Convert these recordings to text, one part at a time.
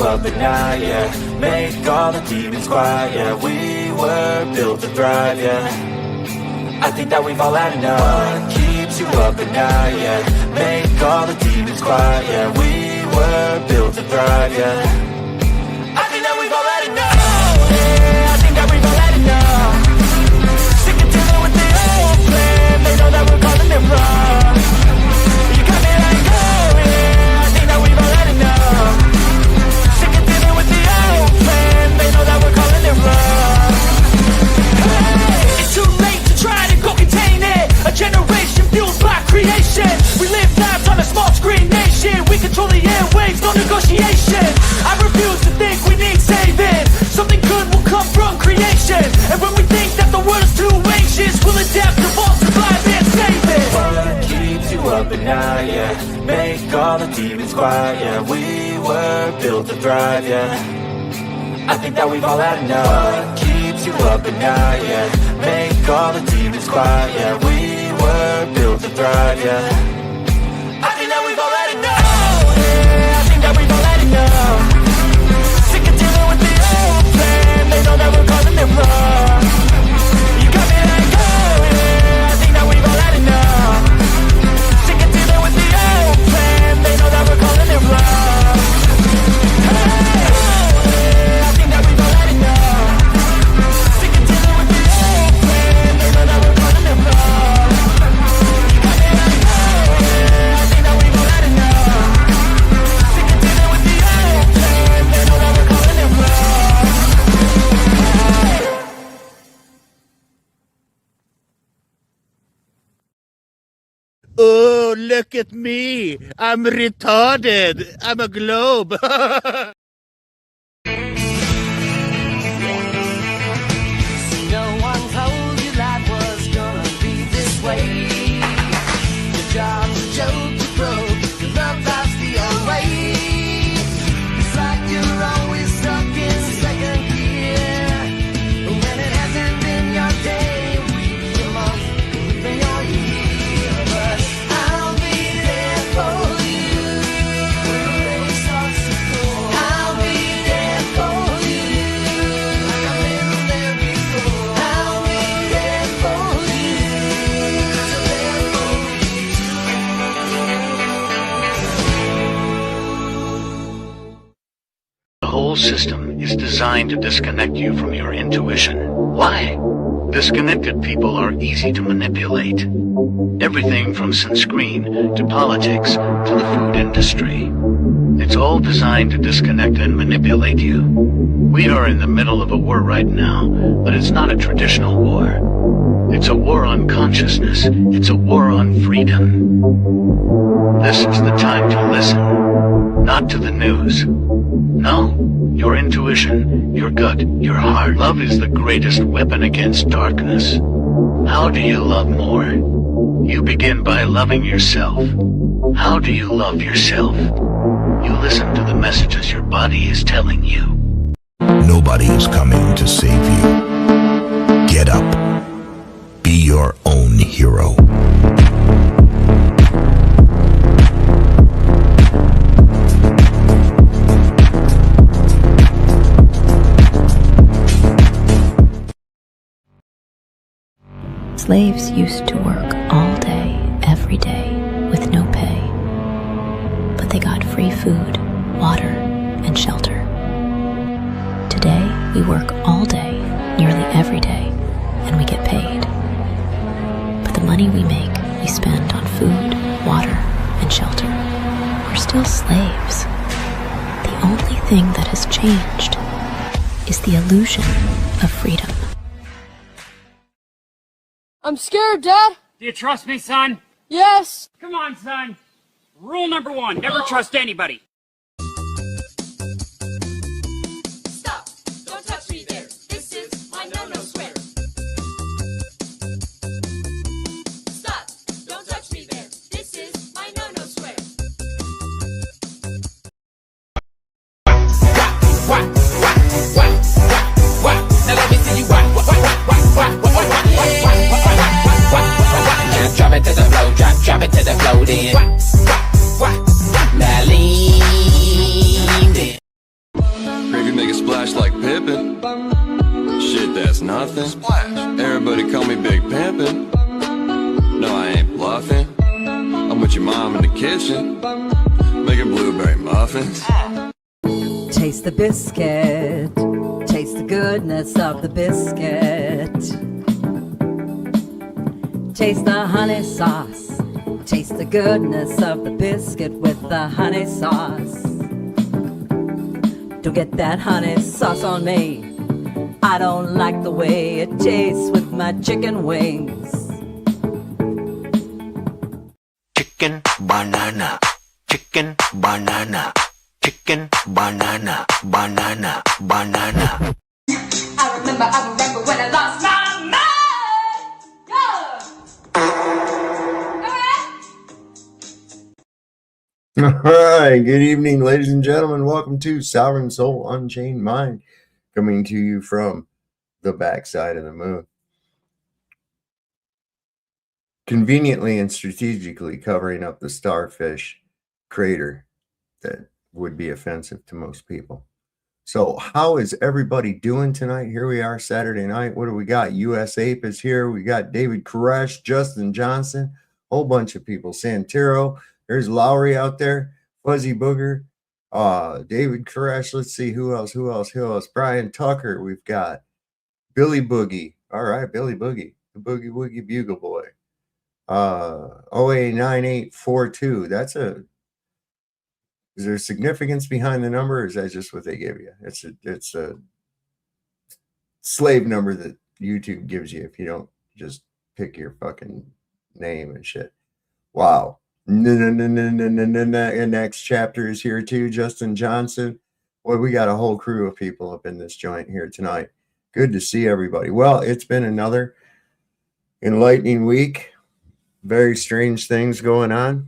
Up at night, yeah. Make all the demons quiet, yeah. We were built to thrive, yeah. I think that we've all had enough. What keeps you up at night, yeah. Make all the demons quiet, yeah. We were built to thrive, yeah. I think that we've all had enough. Yeah, I think that we've all had enough. Sick of dealing with the old plan. They know that we're calling it wrong. You got me like, oh yeah. I think that we've all had enough. They know that we're calling it wrong. Hey, it's too late to try to go contain it. A generation fueled by creation. We live lives on a small screen nation. We control the airwaves, no negotiation. I refuse to think we need saving. Something good will come from creation. And when we think that the world is too anxious, we'll adapt, evolve, survive and save it. What keeps you up at night, yeah. Make all the demons quiet, yeah. We were built to thrive, yeah. I think that we've all had enough. What keeps you up at night, yeah. Make all the demons quiet, yeah. We were built to thrive, yeah. I think that we've all had enough. Yeah, I think that we've all had enough. Sick of dealing with the old plan. They know that we're calling it wrong. You got me like, oh yeah. I think that we've all had enough. Sick of dealing with the old plan. They know that we're calling it wrong. Hey. Oh, look at me. I'm retarded. I'm a globe. No one told you life was gonna be this way. Your job's a joke, you broke. Your love life's the old way. It's like you're always stuck in second gear. When it hasn't been your day, your month, even your year. But I'll be there for you when the rain starts to pour. I'll be there for you like I've been there before. I'll be there for you 'cause I'm there for you. The whole system is designed to disconnect you from your intuition. Why? Disconnected people are easy to manipulate. Everything from sunscreen to politics to the food industry. It's all designed to disconnect and manipulate you. We are in the middle of a war right now, but it's not a traditional war. It's a war on consciousness. It's a war on freedom. This is the time to listen, not to the news. No, your intuition, your gut, your heart. Love is the greatest weapon against darkness. How do you love more? You begin by loving yourself. How do you love yourself? You listen to the messages your body is telling you. Nobody is coming to save you. Get up. Be your own hero. Slaves used to work all day, every day, with no pay. But they got free food, water, and shelter. Today, we work all day, nearly every day, and we get paid. But the money we make, we spend on food, water, and shelter. We're still slaves. The only thing that has changed is the illusion of freedom. I'm scared, Dad. Do you trust me, son? Yes. Come on, son. Rule number one, never trust anybody. Stop! Don't touch me there. This is my no-no square. Stop! Don't touch me there. This is my no-no square. Now let me see you whack. Drop it to the flow, drop it to the flow, then. Now lean in. Gravy make a splash like Pippin. Shit, that's nothing. Splash. Everybody call me Big Pimpin'. No, I ain't bluffing. I'm with your mom in the kitchen, making blueberry muffins. Taste the biscuit. Taste the goodness of the biscuit. Taste the honey sauce. Taste the goodness of the biscuit with the honey sauce. Don't get that honey sauce on me. I don't like the way it tastes with my chicken wings. Chicken banana, chicken banana, chicken banana, banana, banana. I remember when I lost my mind. All right, good evening, ladies and gentlemen. Welcome to Sovereign Soul Unchained Mind, coming to you from the backside of the moon. Conveniently and strategically covering up the starfish crater that would be offensive to most people. So how is everybody doing tonight? Here we are, Saturday night. What do we got? US Ape is here. We got David Koresh, Justin Johnson, whole bunch of people. Santero. There's Lowry out there, Fuzzy Booger, David Koresh. Let's see who else. Brian Tucker. We've got Billy Boogie. All right, Billy Boogie, the Boogie Woogie Bugle Boy. OA9842. Is there significance behind the number, or is that just what they give you? It's a slave number that YouTube gives you if you don't just pick your fucking name and shit. Wow. Next chapter is here too. Justin Johnson. Boy, we got a whole crew of people up in this joint here tonight. Good to see everybody. Well, it's been another enlightening week. Very strange things going on.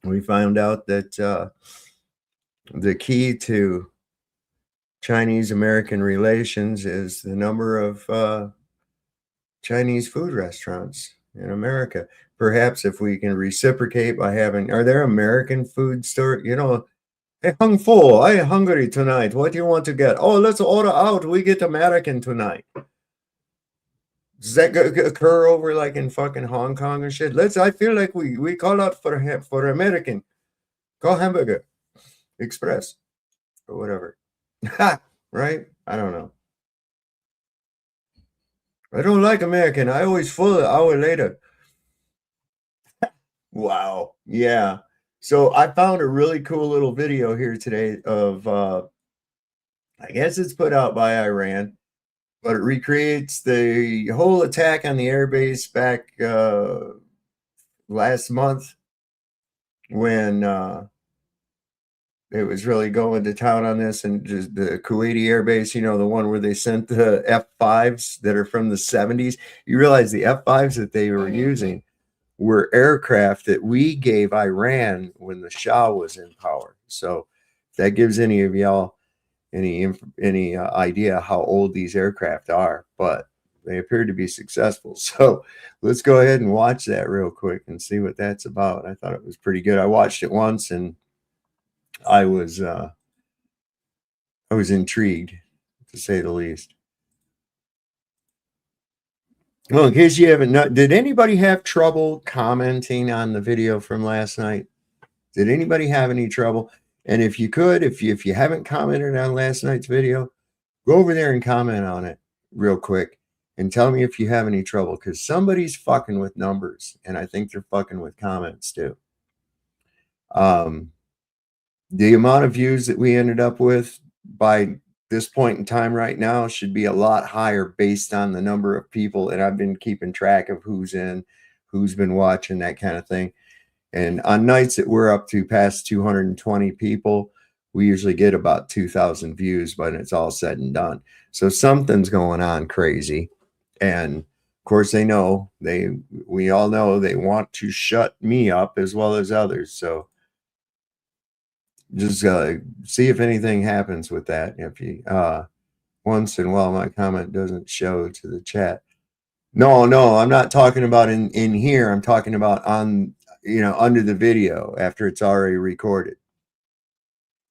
We found out that the key to Chinese-American relations is the number of Chinese food restaurants in America. Perhaps if we can reciprocate by having, are there American food store? You know, hey, Hung Fu, I'm hungry tonight. What do you want to get? Oh, let's order out. We get American tonight. Does that occur over like in fucking Hong Kong and shit? I feel like we call out for American. Call Hamburger Express or whatever. Right? I don't know. I don't like American. I always full an hour later. Wow. Yeah. So I found a really cool little video here today of, I guess it's put out by Iran, but it recreates the whole attack on the airbase back last month when it was really going to town on this, and just the Kuwaiti airbase, you know, the one where they sent the F-5s that are from the 70s. You realize the F-5s that they were using were aircraft that we gave Iran when the Shah was in power. So if that gives any of y'all any idea how old these aircraft are, but they appear to be successful. So let's go ahead and watch that real quick and see what that's about. I thought it was pretty good. I watched it once and I was intrigued, to say the least. Well, in case you haven't, did anybody have trouble commenting on the video from last night? Did anybody have any trouble? And if you could, if you haven't commented on last night's video, go over there and comment on it real quick and tell me if you have any trouble, because somebody's fucking with numbers, and I think they're fucking with comments too. The amount of views that we ended up with by this point in time right now should be a lot higher based on the number of people, and I've been keeping track of who's in, who's been watching, that kind of thing. And on nights that we're up to past 220 people, we usually get about 2,000 views when it's all said and done. So something's going on crazy. And of course they know, we all know they want to shut me up as well as others. So just see if anything happens with that. If you once in a while my comment doesn't show to the chat. No, I'm not talking about in here. I'm talking about on, under the video after it's already recorded.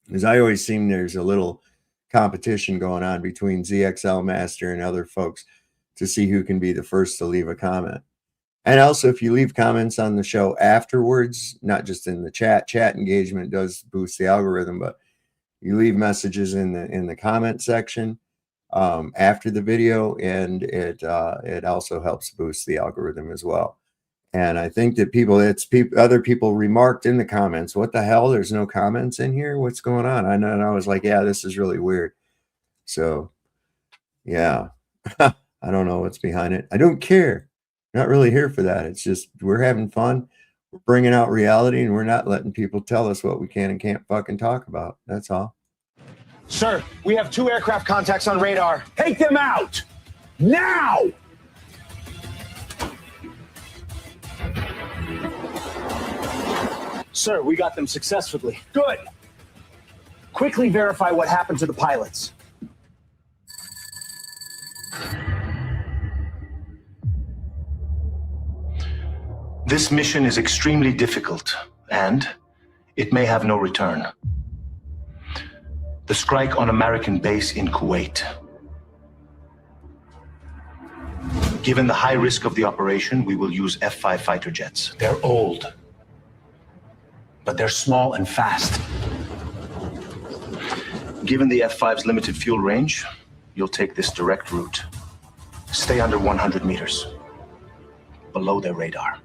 Because I always seem there's a little competition going on between ZXL Master and other folks to see who can be the first to leave a comment. And also, if you leave comments on the show afterwards, not just in the chat engagement does boost the algorithm, but you leave messages in the comment section after the video, and it also helps boost the algorithm as well. And I think that other people remarked in the comments, what the hell? There's no comments in here. What's going on? And I was like, yeah, this is really weird. So yeah, I don't know what's behind it. I don't care. Not really here for that. It's just, we're having fun. We're bringing out reality, and we're not letting people tell us what we can and can't fucking talk about. That's all. Sir, we have 2 aircraft contacts on radar. Take them out now. Sir, we got them successfully. Good. Quickly verify what happened to the pilots. This mission is extremely difficult, and it may have no return. The strike on American base in Kuwait. Given the high risk of the operation, we will use F-5 fighter jets. They're old, but they're small and fast. Given the F-5's limited fuel range, you'll take this direct route. Stay under 100 meters, below their radar.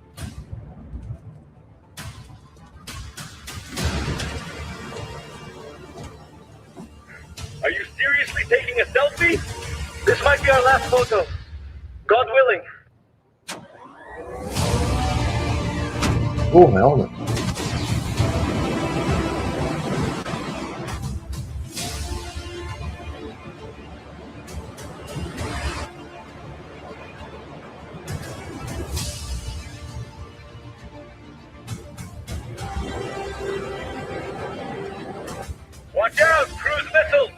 Are you seriously taking a selfie? This might be our last photo. God willing. Oh, hell. Watch out, cruise missiles!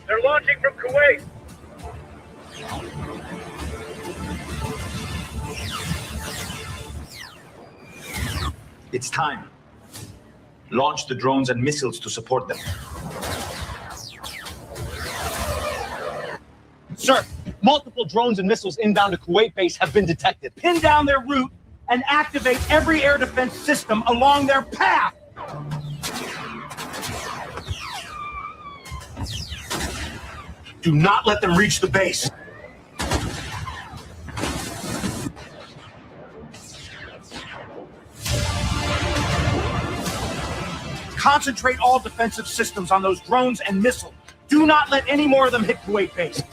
They're launching from Kuwait. It's time. Launch the drones and missiles to support them. Sir, multiple drones and missiles inbound to Kuwait base have been detected. Pin down their route and activate every air defense system along their path. Do not let them reach the base. Concentrate all defensive systems on those drones and missiles. Do not let any more of them hit Kuwait base.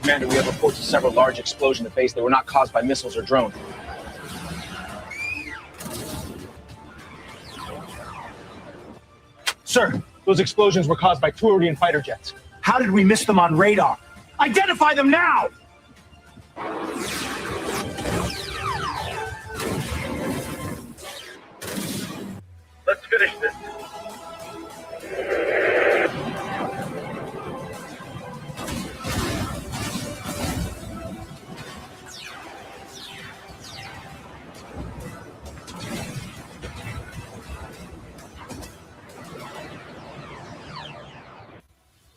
Commander, we have reports of several large explosions at base that were not caused by missiles or drones. Sir, those explosions were caused by Tourian fighter jets. How did we miss them on radar? Identify them now! Let's finish this.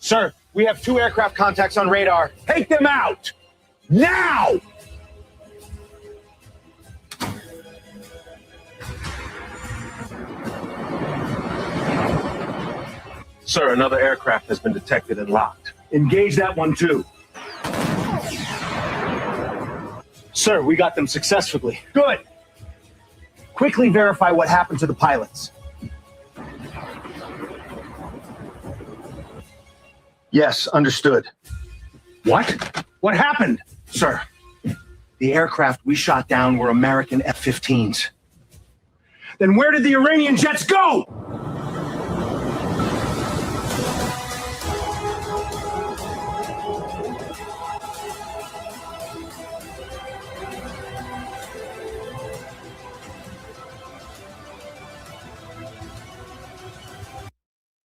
Sir, we have 2 aircraft contacts on radar. Take them out! Now! Sir, another aircraft has been detected and locked. Engage that one too. Sir, we got them successfully. Good. Quickly verify what happened to the pilots. Yes, understood. What? What happened? Sir, the aircraft we shot down were American F-15s. Then where did the Iranian jets go?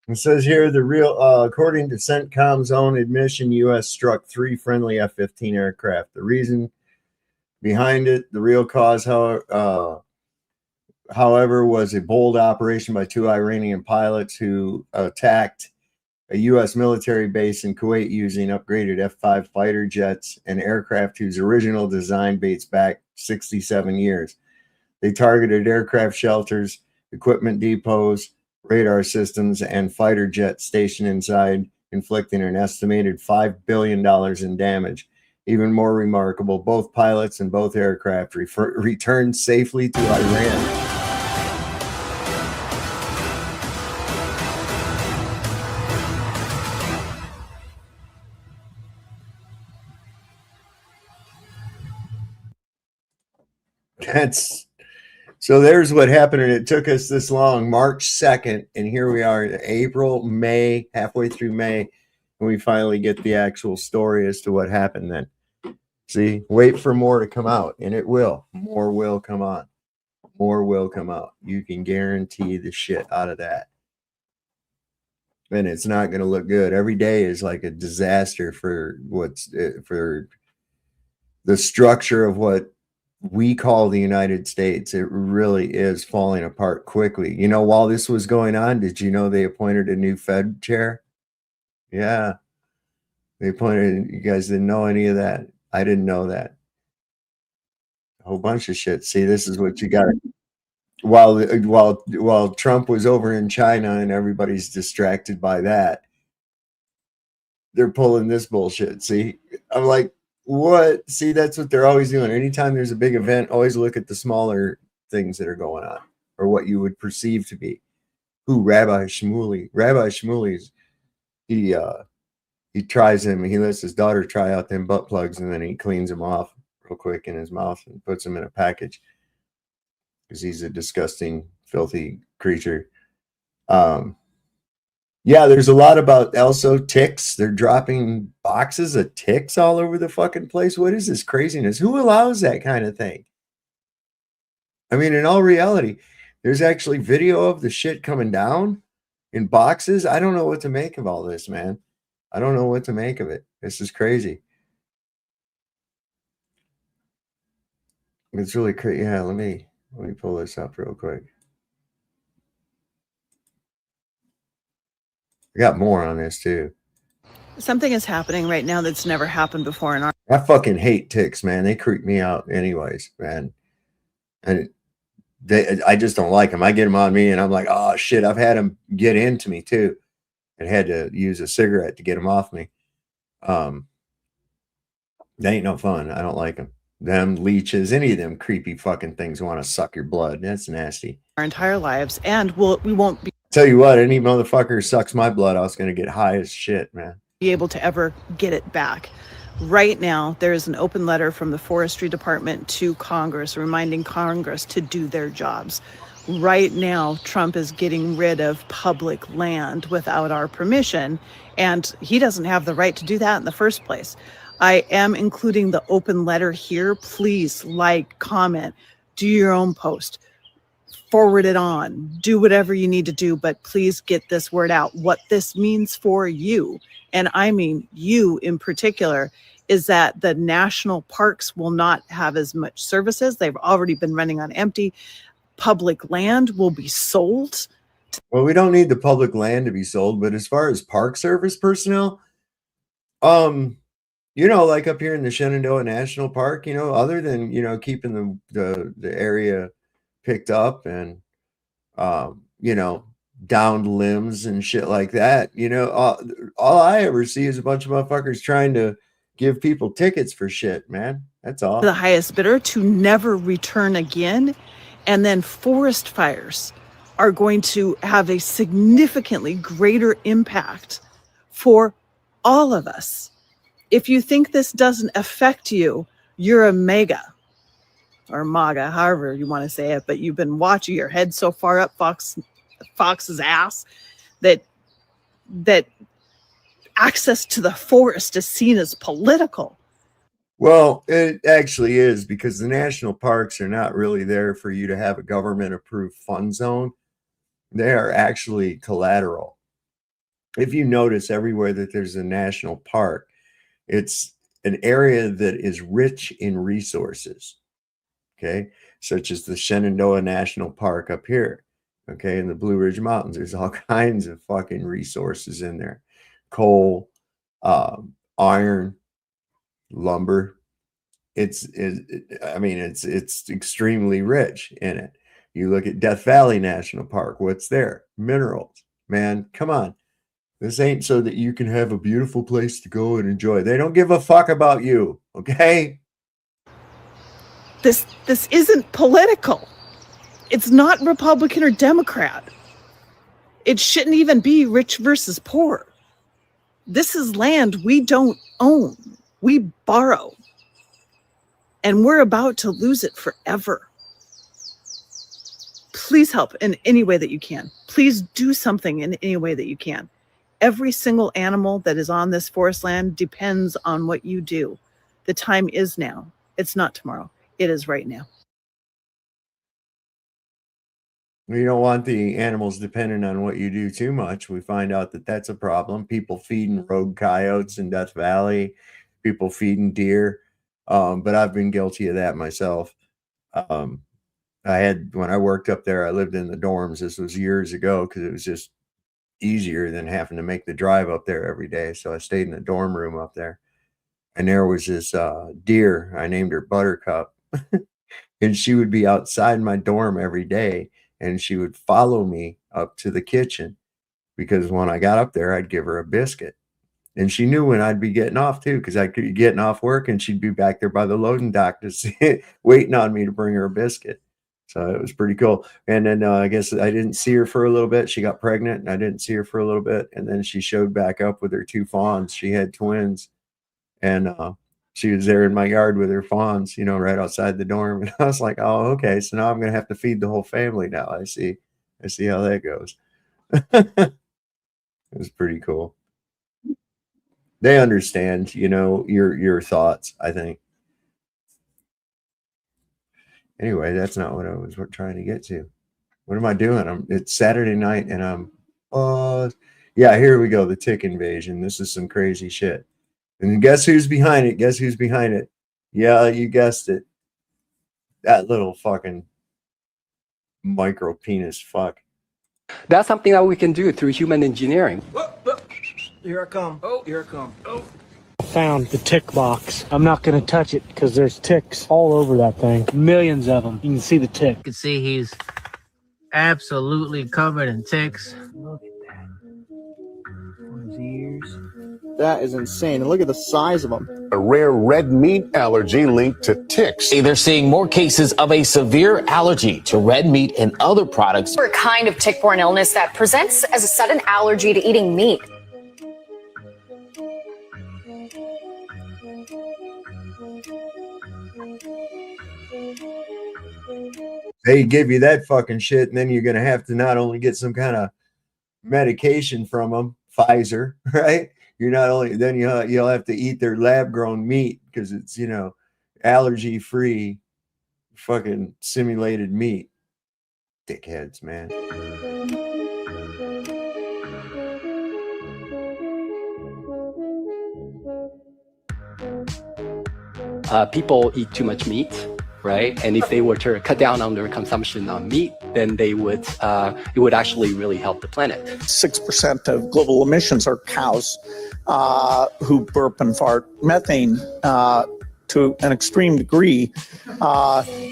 It says here according to CENTCOM's own admission, U.S. struck 3 friendly F-15 aircraft. The reason behind it, the real cause, however, was a bold operation by 2 Iranian pilots who attacked a U.S. military base in Kuwait using upgraded F-5 fighter jets and aircraft whose original design dates back 67 years. They targeted aircraft shelters, equipment depots, radar systems, and fighter jets stationed inside, inflicting an estimated $5 billion in damage. Even more remarkable, both pilots and both aircraft returned safely to Iran. So there's what happened, and it took us this long, March 2nd, and here we are, April, May, halfway through May, and we finally get the actual story as to what happened then. See, wait for more to come out, and it will. More will come on. More will come out. You can guarantee the shit out of that. And it's not going to look good. Every day is like a disaster for for the structure of what we call the United States. It really is falling apart quickly. You know, while this was going on, did you know they appointed a new Fed chair? Yeah. They appointed, you guys didn't know any of that. I didn't know that. A whole bunch of shit. See, this is what you got. While Trump was over in China and everybody's distracted by that, they're pulling this bullshit. See, I'm like, what? See, that's what they're always doing. Anytime there's a big event, always look at the smaller things that are going on or what you would perceive to be. Who? Rabbi Shmuley. Rabbi Shmuley's, he tries him. He lets his daughter try out them butt plugs, and then he cleans them off real quick in his mouth and puts them in a package because he's a disgusting, filthy creature. Yeah, there's a lot about also ticks. They're dropping boxes of ticks all over the fucking place. What is this craziness? Who allows that kind of thing? I mean, in all reality, there's actually video of the shit coming down in boxes. I don't know what to make of all this, man. I don't know what to make of it. This is crazy. It's really crazy. Yeah, let me pull this up real quick. I got more on this too. Something is happening right now that's never happened before in our. I fucking hate ticks, man. They creep me out, anyways, man. And I just don't like them. I get them on me, and I'm like, oh shit. I've had them get into me too, and had to use a cigarette to get them off me. They ain't no fun. I don't like them. Them leeches, any of them creepy fucking things want to suck your blood. That's nasty. Our entire lives, and we won't be. Tell you what, any motherfucker who sucks my blood, I was going to get high as shit, man. Be able to ever get it back. Right now, there is an open letter from the Forestry Department to Congress reminding Congress to do their jobs. Right now, Trump is getting rid of public land without our permission, and he doesn't have the right to do that in the first place. I am including the open letter here. Please like, comment, do your own post. Forward it on, do whatever you need to do, but please get this word out. What this means for you, and I mean you in particular, is that the national parks will not have as much services. They've already been running on empty. Public land will be sold. Well, we don't need the public land to be sold, but as far as Park Service personnel, you know, like up here in the Shenandoah National Park, you know, other than, you know, keeping the area picked up and you know, downed limbs and shit like that, you know, all I ever see is a bunch of motherfuckers trying to give people tickets for shit, man. That's all. The highest bidder to never return again. And then forest fires are going to have a significantly greater impact for all of us. If you think this doesn't affect you, you're a mega or MAGA, however you want to say it, but you've been watching your head so far up Fox's ass that access to the forest is seen as political. Well, it actually is, because the national parks are not really there for you to have a government approved fun zone. They are actually collateral. If you notice everywhere that there's a national park, it's an area that is rich in resources, okay, such as the Shenandoah National Park up here, okay, in the Blue Ridge Mountains. There's all kinds of fucking resources in there: coal, iron, lumber. It's extremely rich in it. You look at Death Valley National Park, what's there? Minerals. Man, come on. This ain't so that you can have a beautiful place to go and enjoy. They don't give a fuck about you, okay? This isn't political. It's not Republican or Democrat. It shouldn't even be rich versus poor. This is land we don't own. We borrow. And we're about to lose it forever. Please help in any way that you can. Please do something in any way that you can. Every single animal that is on this forest land depends on what you do. The time is now. It's not tomorrow. It is right now. We don't want the animals dependent on what you do too much. We find out that that's a problem. People feeding rogue coyotes in Death Valley, people feeding deer. But I've been guilty of that myself. When I worked up there, I lived in the dorms. This was years ago, because it was just easier than having to make the drive up there every day. So I stayed in the dorm room up there, and there was this deer. I named her Buttercup, and she would be outside my dorm every day, and she would follow me up to the kitchen, because when I got up there, I'd give her a biscuit. And she knew when I'd be getting off too, because I could be getting off work and she'd be back there by the loading dock waiting on me to bring her a biscuit. So it was pretty cool. And then I guess I didn't see her for a little bit. She got pregnant and I didn't see her for a little bit. And then she showed back up with her 2 fawns. She had twins. And she was there in my yard with her fawns, right outside the dorm. And I was like, oh, okay. So now I'm going to have to feed the whole family now. I see how that goes. It was pretty cool. They understand, your thoughts, I think. Anyway, that's not what I was trying to get to. What am I doing? It's Saturday night and yeah, here we go. The tick invasion. This is some crazy shit. And guess who's behind it? Guess who's behind it? Yeah, you guessed it. That little fucking micro penis fuck. That's something that we can do through human engineering. Here I come. Oh, here I come. Oh. I found the tick box. I'm not going to touch it because there's ticks all over that thing. Millions of them. You can see the tick. You can see he's absolutely covered in ticks. Look at that. On his ears. That is insane. And look at the size of them. A rare red meat allergy linked to ticks. They're seeing more cases of a severe allergy to red meat and other products. For a kind of tick-borne illness that presents as a sudden allergy to eating meat. They give you that fucking shit, and then you're going to have to not only get some kind of medication from them, Pfizer, right? You're not only, then you'll have to eat their lab-grown meat because it's, allergy-free fucking simulated meat. Dickheads, man. People eat too much meat, right? And if they were to cut down on their consumption of meat, then they would it would actually really help the planet. 6% of global emissions are cows who burp and fart methane to an extreme degree.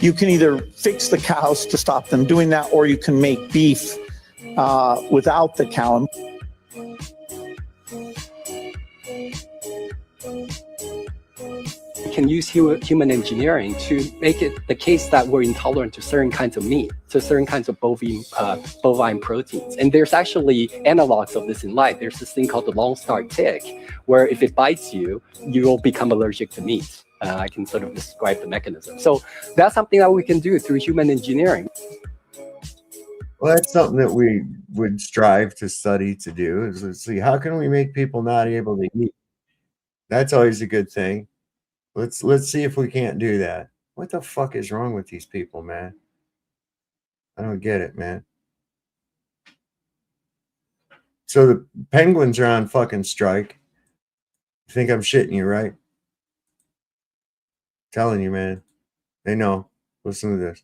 You can either fix the cows to stop them doing that, or you can make beef without the cow. can use human engineering to make it the case that we're intolerant to certain kinds of meat, to certain kinds of bovine proteins. And there's actually analogs of this in life. There's this thing called the long star tick, where if it bites you, you'll become allergic to meat. I can sort of describe the mechanism. So that's something that we can do through human engineering. Well, that's something that we would strive to study to do, is let's see, how can we make people not able to eat? That's always a good thing. Let's see if we can't do that. What the fuck is wrong with these people, man? I don't get it, man. So the penguins are on fucking strike. You think I'm shitting you, right? Telling you, man. They know. Listen to this.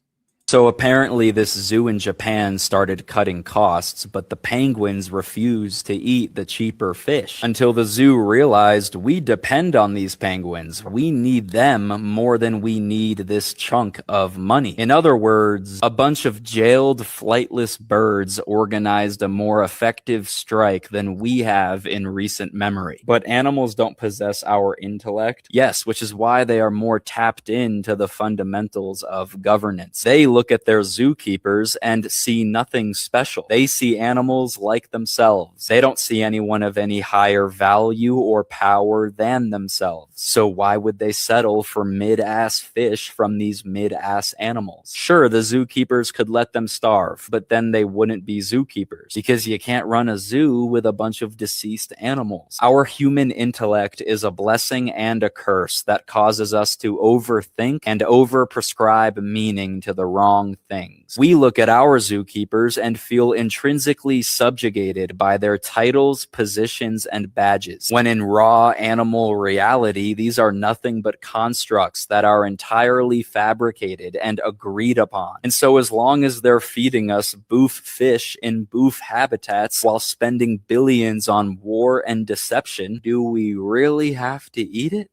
So apparently this zoo in Japan started cutting costs, but the penguins refused to eat the cheaper fish until the zoo realized we depend on these penguins. We need them more than we need this chunk of money. In other words, a bunch of jailed flightless birds organized a more effective strike than we have in recent memory. But animals don't possess our intellect. Yes, which is why they are more tapped into the fundamentals of governance. They look at their zookeepers and see nothing special. They see animals like themselves. They don't see anyone of any higher value or power than themselves. So why would they settle for mid-ass fish from these mid-ass animals? Sure, the zookeepers could let them starve, but then they wouldn't be zookeepers, because you can't run a zoo with a bunch of deceased animals. Our human intellect is a blessing and a curse that causes us to overthink and overprescribe meaning to the wrong things. We look at our zookeepers and feel intrinsically subjugated by their titles, positions, and badges, when in raw animal reality, these are nothing but constructs that are entirely fabricated and agreed upon. And so as long as they're feeding us boof fish in boof habitats while spending billions on war and deception, do we really have to eat it?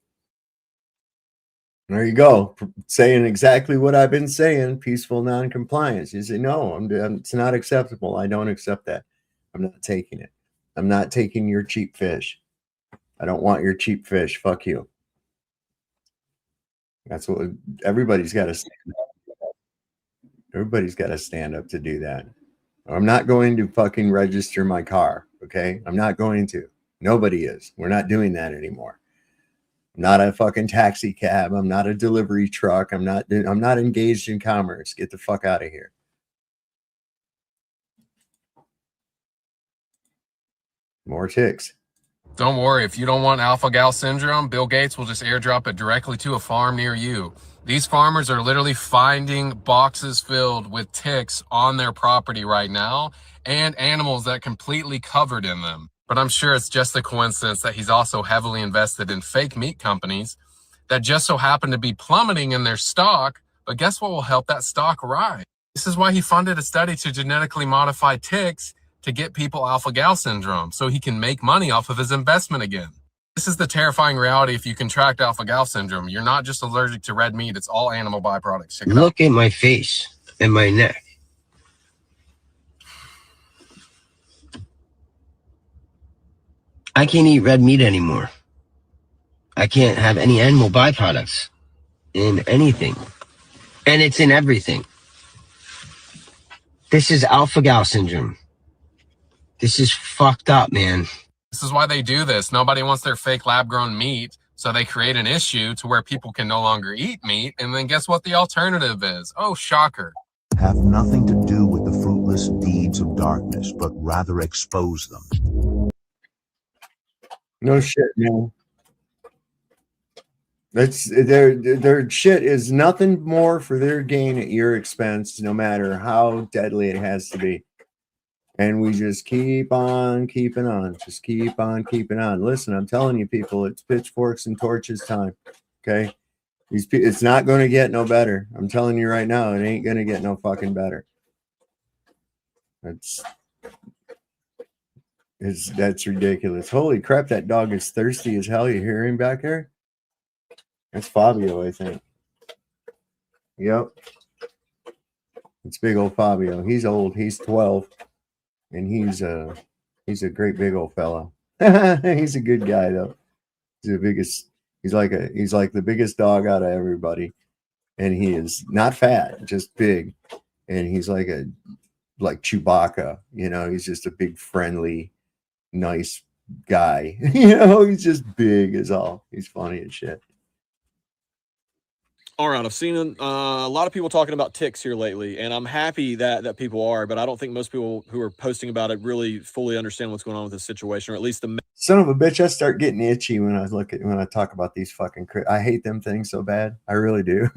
There you go, saying exactly what I've been saying, peaceful non-compliance. You say, no, it's not acceptable. I don't accept that. I'm not taking it. I'm not taking your cheap fish. I don't want your cheap fish. Fuck you. That's what everybody's got to stand up. Everybody's got to stand up to do that. I'm not going to fucking register my car, okay? I'm not going to. Nobody is. We're not doing that anymore. I'm not a fucking taxi cab. I'm not a delivery truck. I'm not engaged in commerce. Get the fuck out of here. More ticks. Don't worry, if you don't want alpha-gal syndrome, Bill Gates will just airdrop it directly to a farm near you. These farmers are literally finding boxes filled with ticks on their property right now, and animals that completely covered in them. But I'm sure it's just a coincidence that he's also heavily invested in fake meat companies that just so happen to be plummeting in their stock. But guess what will help that stock rise? This is why he funded a study to genetically modify ticks to get people alpha-gal syndrome, so he can make money off of his investment again. This is the terrifying reality if you contract alpha-gal syndrome. You're not just allergic to red meat, it's all animal byproducts. Check it out. Look at my face and my neck. I can't eat red meat anymore. I can't have any animal byproducts in anything. And it's in everything. This is alpha-gal syndrome. This is fucked up, man. This is why they do this. Nobody wants their fake lab-grown meat, so they create an issue to where people can no longer eat meat, and then guess what the alternative is? Oh, shocker. Have nothing to do with the fruitless deeds of darkness, but rather expose them. No shit, man. That's their shit is nothing more for their gain at your expense, no matter how deadly it has to be. And we just keep on keeping on. Just keep on keeping on. Listen, I'm telling you, people, it's pitchforks and torches time. Okay? It's not going to get no better. I'm telling you right now, it ain't going to get no fucking better. That's ridiculous. Holy crap, that dog is thirsty as hell. You hear him back there? That's Fabio, I think. Yep. It's big old Fabio. He's old. He's 12. And he's a great big old fella. He's a good guy though. He's He's like the biggest dog out of everybody, and he is not fat, just big, and he's like Chewbacca. You know, he's just a big, friendly, nice guy. You know, he's just big as all. He's funny as shit. All right, I've seen a lot of people talking about ticks here lately, and I'm happy that people are, but I don't think most people who are posting about it really fully understand what's going on with this situation, or at least the son of a bitch. I start getting itchy when I talk about these fucking. I hate them things so bad. I really do.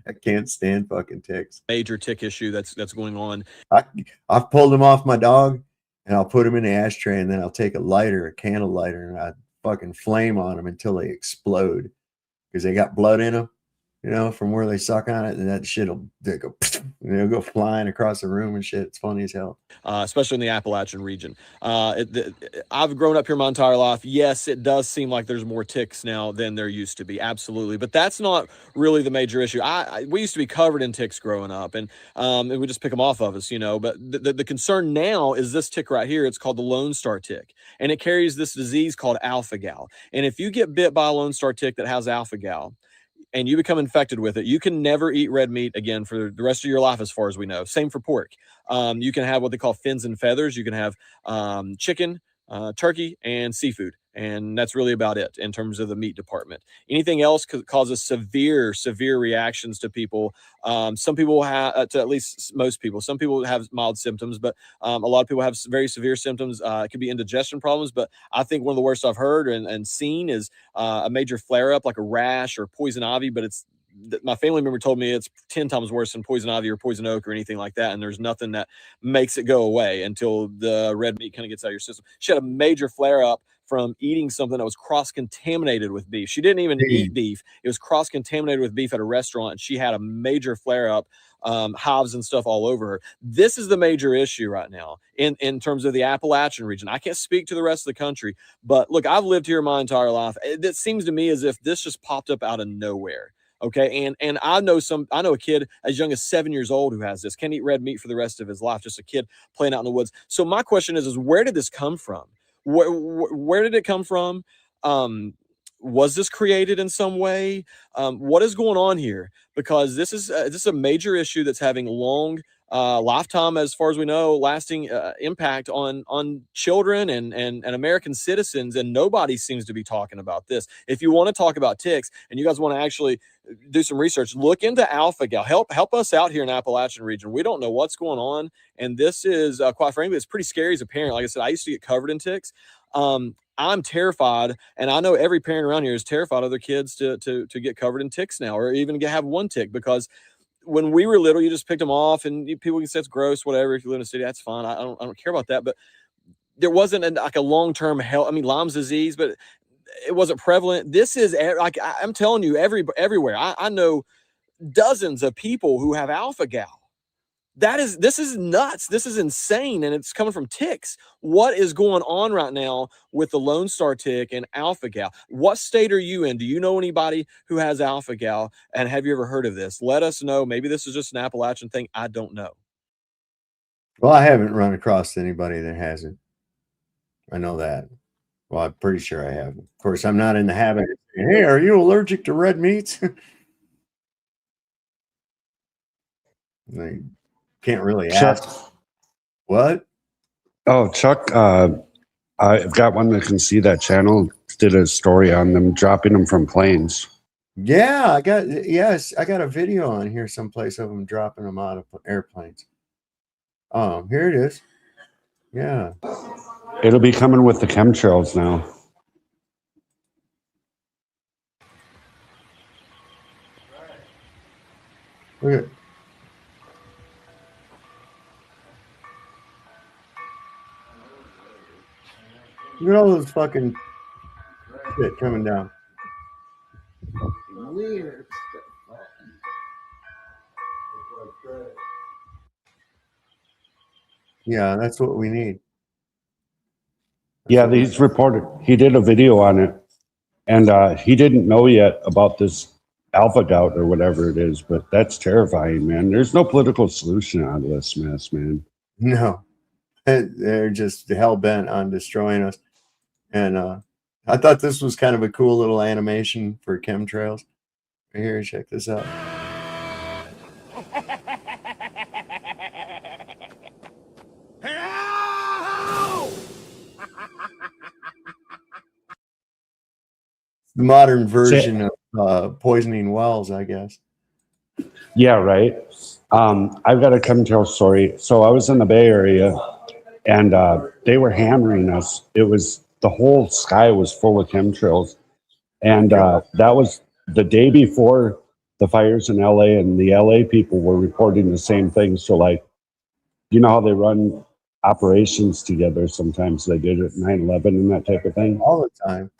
I can't stand fucking ticks. Major tick issue that's going on. I've pulled them off my dog, and I'll put them in the ashtray, and then I'll take a candle lighter, and I fucking flame on them until they explode because they got blood in them. You know, from where they suck on it, and that shit'll they'll go flying across the room and shit. It's funny as hell. Especially in the Appalachian region. I've grown up here my entire life. Yes, it does seem like there's more ticks now than there used to be. Absolutely. But that's not really the major issue. We used to be covered in ticks growing up, and we just pick them off of us, you know. But the concern now is this tick right here. It's called the Lone Star tick, and it carries this disease called alpha-gal. And if you get bit by a Lone Star tick that has alpha-gal, and you become infected with it, you can never eat red meat again for the rest of your life, as far as we know. Same for pork. You can have what they call fins and feathers. You can have chicken, turkey, and seafood. And that's really about it in terms of the meat department. Anything else causes severe reactions to people. Some people have, to at least most people, some people have mild symptoms, but a lot of people have very severe symptoms. It could be indigestion problems, but I think one of the worst I've heard and seen is a major flare-up, like a rash or poison ivy, but my family member told me it's 10 times worse than poison ivy or poison oak or anything like that. And there's nothing that makes it go away until the red meat kind of gets out of your system. She had a major flare-up from eating something that was cross-contaminated with beef. She didn't even eat beef. It was cross-contaminated with beef at a restaurant, and she had a major flare-up, hives and stuff all over her. This is the major issue right now in terms of the Appalachian region. I can't speak to the rest of the country, but look, I've lived here my entire life. It seems to me as if this just popped up out of nowhere. Okay, and I know a kid as young as 7 years old who has this, can't eat red meat for the rest of his life, just a kid playing out in the woods. So my question is where did this come from? Where did it come from? Was this created in some way? What is going on here? Because this is a major issue that's having long lifetime, as far as we know, lasting impact on children and American citizens, and nobody seems to be talking about this. If you want to talk about ticks and you guys want to actually do some research, look into alpha-gal. Help us out here in Appalachian region. We don't know what's going on, and this is quite frankly, it's pretty scary as a parent. Like I said, I used to get covered in ticks. I'm terrified, and I know every parent around here is terrified of their kids to get covered in ticks now, or even have one tick, because when we were little, you just picked them off, and people can say it's gross, whatever. If you live in a city, that's fine. I don't care about that. But there wasn't like a long-term health. I mean, Lyme's disease, but it wasn't prevalent. This is like I'm telling you, everywhere. I know dozens of people who have alpha-gal. This is nuts. This is insane, and it's coming from ticks. What is going on right now with the Lone Star tick and alpha-gal? What state are you in? Do you know anybody who has alpha-gal, and have you ever heard of this? Let us know. Maybe this is just an Appalachian thing. I don't know. Well, I haven't run across anybody that hasn't. I know that. Well, I'm pretty sure I have. Of course, I'm not in the habit of saying, hey, are you allergic to red meats? They can't really ask. Chuck. What? Oh, Chuck, I've got one that can see that channel. Did a story on them dropping them from planes. Yeah, I got a video on here someplace of them dropping them out of airplanes. Here it is. Yeah. It'll be coming with the chemtrails now. Look at Look at all those fucking shit coming down. Weird. Yeah, that's what we need. Yeah, he's reported. He did a video on it, and he didn't know yet about this alpha gout or whatever it is, but that's terrifying, man. There's no political solution out of this mess, man. No, they're just hell bent on destroying us. And I thought this was kind of a cool little animation for chemtrails. Right here, check this out. The modern version of poisoning wells, I guess. Yeah, right. I've got a chemtrail story. So I was in the Bay Area, and they were hammering us. It was the whole sky was full of chemtrails, and that was the day before the fires in LA, and the LA people were reporting the same thing. So, like, you know how they run operations together? Sometimes they did it at 9/11 and that type of thing. All the time.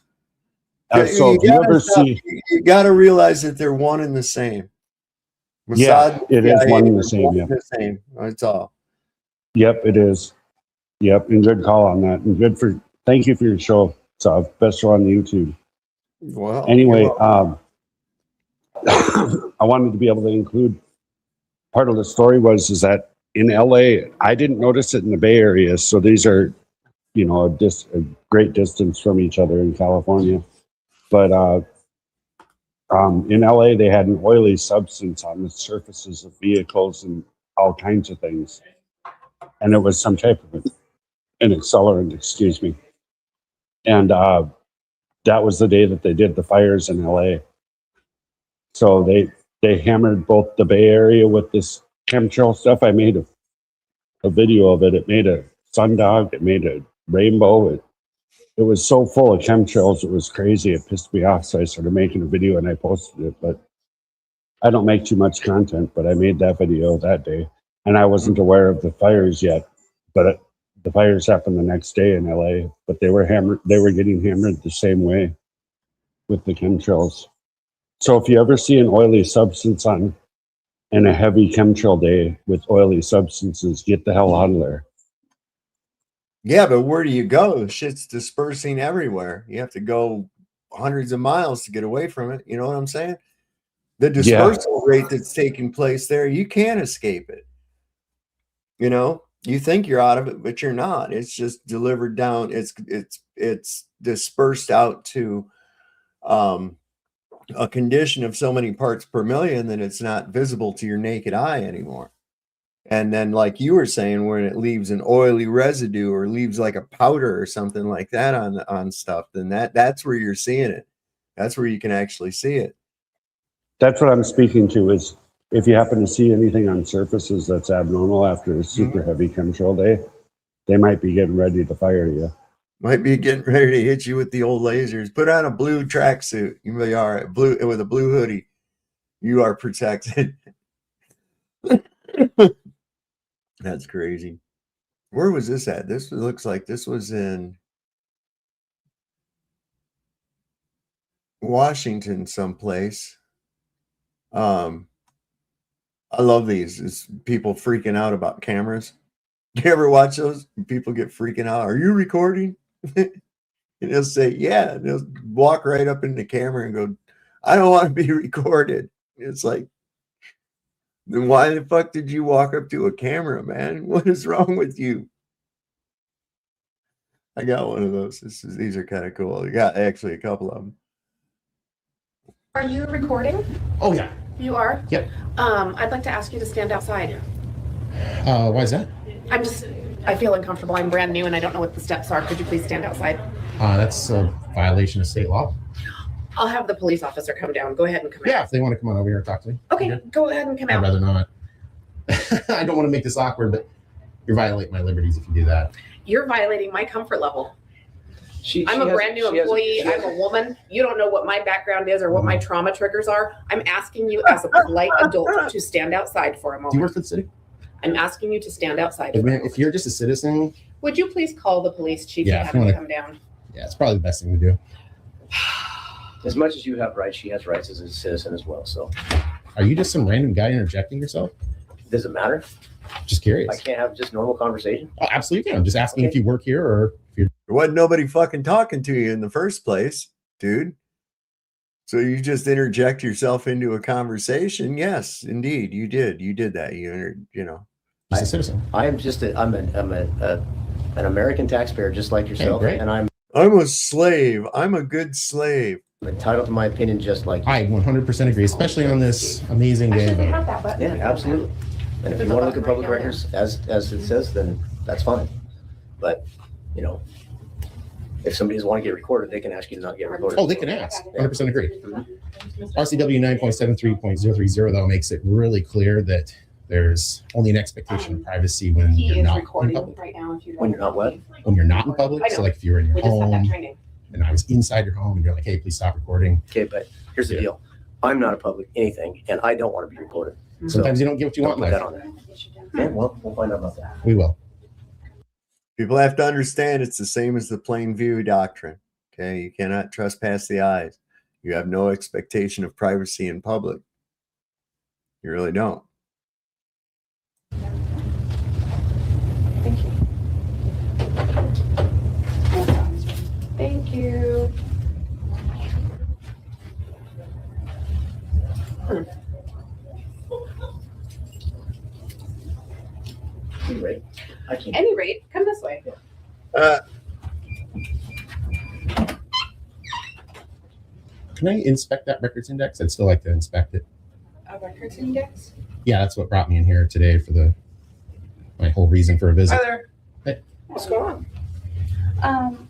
So if you ever see, you got to realize that they're one and the same. yeah, it is one and the same. One Yeah, and the same. That's all. yep, it is. Yep, and good call on that, and thank you for your show. So best show on YouTube. Well, Anyway, I wanted to be able to include part of the story is that in LA, I didn't notice it in the Bay Area. So these are, you know, a great distance from each other in California. But in LA, they had an oily substance on the surfaces of vehicles and all kinds of things. And it was some type of an accelerant, excuse me. And that was the day that they did the fires in LA. So they hammered both the Bay Area with this chemtrail stuff. I made a video of it. It made a sundog. It made a rainbow. It was so full of chemtrails. It was crazy. It pissed me off. So I started making a video and I posted it. But I don't make too much content, but I made that video that day. And I wasn't aware of the fires yet. But the fires happened the next day in LA. But they were getting hammered the same way with the chemtrails. So if you ever see an oily substance on a heavy chemtrail day with oily substances, get the hell out of there. Yeah, but where do you go? Shit's dispersing everywhere. You have to go hundreds of miles to get away from it. You know what I'm saying? The dispersal rate that's taking place there, you can't escape it. You know, you think you're out of it, but you're not. It's just delivered down. It's dispersed out to a condition of so many parts per million that it's not visible to your naked eye anymore. And then, like you were saying, when it leaves an oily residue or leaves like a powder or something like that on stuff, then that's where you're seeing it. That's where you can actually see it. That's what I'm speaking to, is if you happen to see anything on surfaces that's abnormal after a super heavy chemtrail day, they might be getting ready to fire you. Might be getting ready to hit you with the old lasers. Put on a blue tracksuit. You may be all right. Blue with a blue hoodie. You are protected. That's crazy. Where was this at? This looks like this was in Washington someplace. I love these. It's people freaking out about cameras. Do you ever watch those? People get freaking out. Are you recording? And they'll say, yeah. And they'll walk right up in the camera and go, I don't want to be recorded. It's like, then why the fuck did you walk up to a camera, man? What is wrong with you? I got one of those. These are kind of cool. I got actually a couple of them. Are you recording? Oh, yeah. You are? Yep. I'd like to ask you to stand outside. Why is that? I feel uncomfortable. I'm brand new and I don't know what the steps are. Could you please stand outside? That's a violation of state law. I'll have the police officer come down. Go ahead and come out. Yeah, if they want to come on over here and talk to me. Okay, go ahead and come I'd out. rather not. I don't want to make this awkward, but you're violating my liberties if you do that. You're violating my comfort level. I'm a brand new employee. I'm a woman. You don't know what my background is or what my trauma triggers are. I'm asking you as a polite adult to stand outside for a moment. Do you work for the city? I'm asking you to stand outside. If you're just a citizen. Would you please call the police chief and have him come down? Yeah, it's probably the best thing to do. As much as you have rights, she has rights as a citizen as well. So, are you just some random guy interjecting yourself? Does it matter? Just curious. I can't have just normal conversation. Oh, absolutely. I'm just asking if you work here or if you're. There wasn't nobody fucking talking to you in the first place, dude. So you just interject yourself into a conversation. Yes, indeed, you did. You did that. You know. Just a citizen. I am just I'm an American taxpayer, just like yourself, and I'm. I'm a slave. I'm a good slave. I'm entitled to my opinion, just like I 100% agree, especially on this amazing day of voting. yeah, absolutely. And if you want to look at public records as it says, then that's fine. But you know, if somebody doesn't want to get recorded, they can ask you to not get recorded. Oh, they can ask. 100% agree. RCW 9.73.030 though makes it really clear that there's only an expectation of privacy when you're not in public. Right now, if you When you're not what? When you're not in public. So like if you're in your we just had that home training. and I was inside your home and you're like, hey, please stop recording. Okay, but here's the deal. I'm not a public anything, and I don't want to be recorded. Sometimes you don't get what you want. Put that on there. Yeah, well, we'll find out about that. We will. People have to understand it's the same as the plain view doctrine. Okay, you cannot trespass the eyes. You have no expectation of privacy in public. You really don't. Thank you. Thank you. Anyway, I can't. Any rate, come this way. Can I inspect that records index? I'd still like to inspect it. A records index? Yeah, that's what brought me in here today for my whole reason for a visit. Hi there. Hey. What's going on?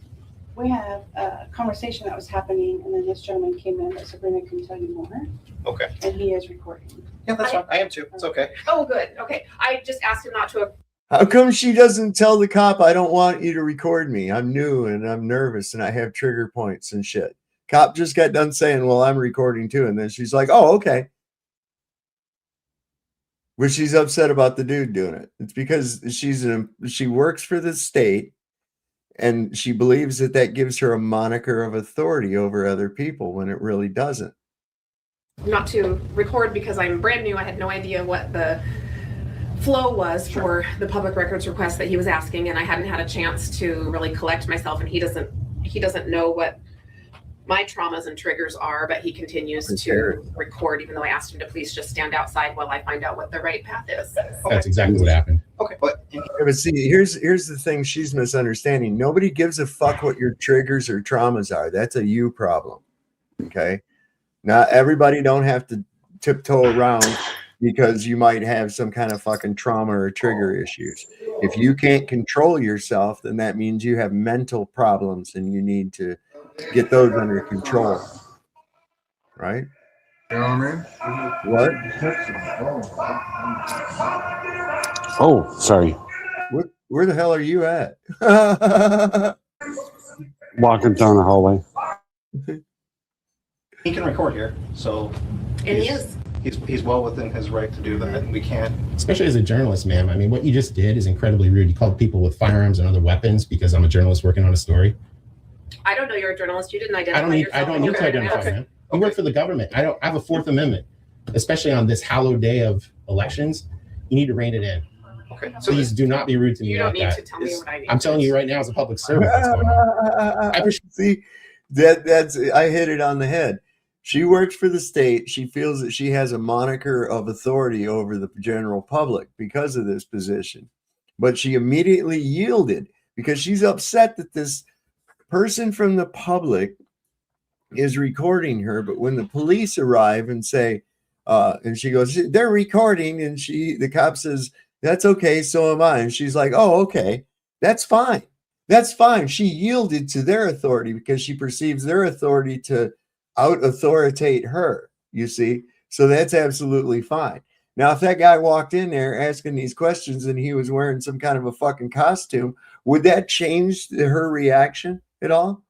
We have a conversation that was happening, and then this gentleman came in, but Sabrina can tell you more, Okay. and he is recording. Yeah, that's fine. I am too. It's okay. Oh, good. Okay. I just asked him not to. How come she doesn't tell the cop, I don't want you to record me? I'm new and I'm nervous and I have trigger points and shit. Cop just got done saying, well, I'm recording too. And then she's like, oh, okay. But she's upset about the dude doing it. It's because she works for the state and she believes that gives her a moniker of authority over other people when it really doesn't. Not to record because I'm brand new. I had no idea what the flow was for the public records request that he was asking, and I hadn't had a chance to really collect myself, and he doesn't know what my traumas and triggers are, but he continues to record even though I asked him to please just stand outside while I find out what the right path is. That's exactly what happened. Okay, but see, here's the thing she's misunderstanding. Nobody gives a fuck what your triggers or traumas are. That's a you problem. Okay. Not everybody don't have to tiptoe around because you might have some kind of fucking trauma or trigger issues. If you can't control yourself, then that means you have mental problems and you need to get those under control. Right? You know what I mean? What? Oh, sorry. Where the hell are you at? Walking down the hallway. he can record here, so. And he is. He's well within his right to do that, and we can't. Especially as a journalist, ma'am. I mean, what you just did is incredibly rude. You called people with firearms and other weapons because I'm a journalist working on a story. I don't know you're a journalist. You didn't identify I don't need to identify, man. I work for the government. I have a Fourth Amendment, especially on this hallowed day of elections. You need to rein it in. Okay. So please do not be rude to me. You don't like need that. to tell me what I need. I'm telling you right now as a public servant what's going on. See, that's I hit it on the head. She works for the state. She feels that she has a moniker of authority over the general public because of this position. But she immediately yielded because she's upset that this person from the public is recording her. But when the police arrive and say, and she goes, they're recording, and the cop says, that's okay, so am I. And she's like, oh, okay, that's fine. That's fine. She yielded to their authority because she perceives their authority to out-authoritate her, you see? So that's absolutely fine. Now, if that guy walked in there asking these questions and he was wearing some kind of a fucking costume, would that change her reaction at all?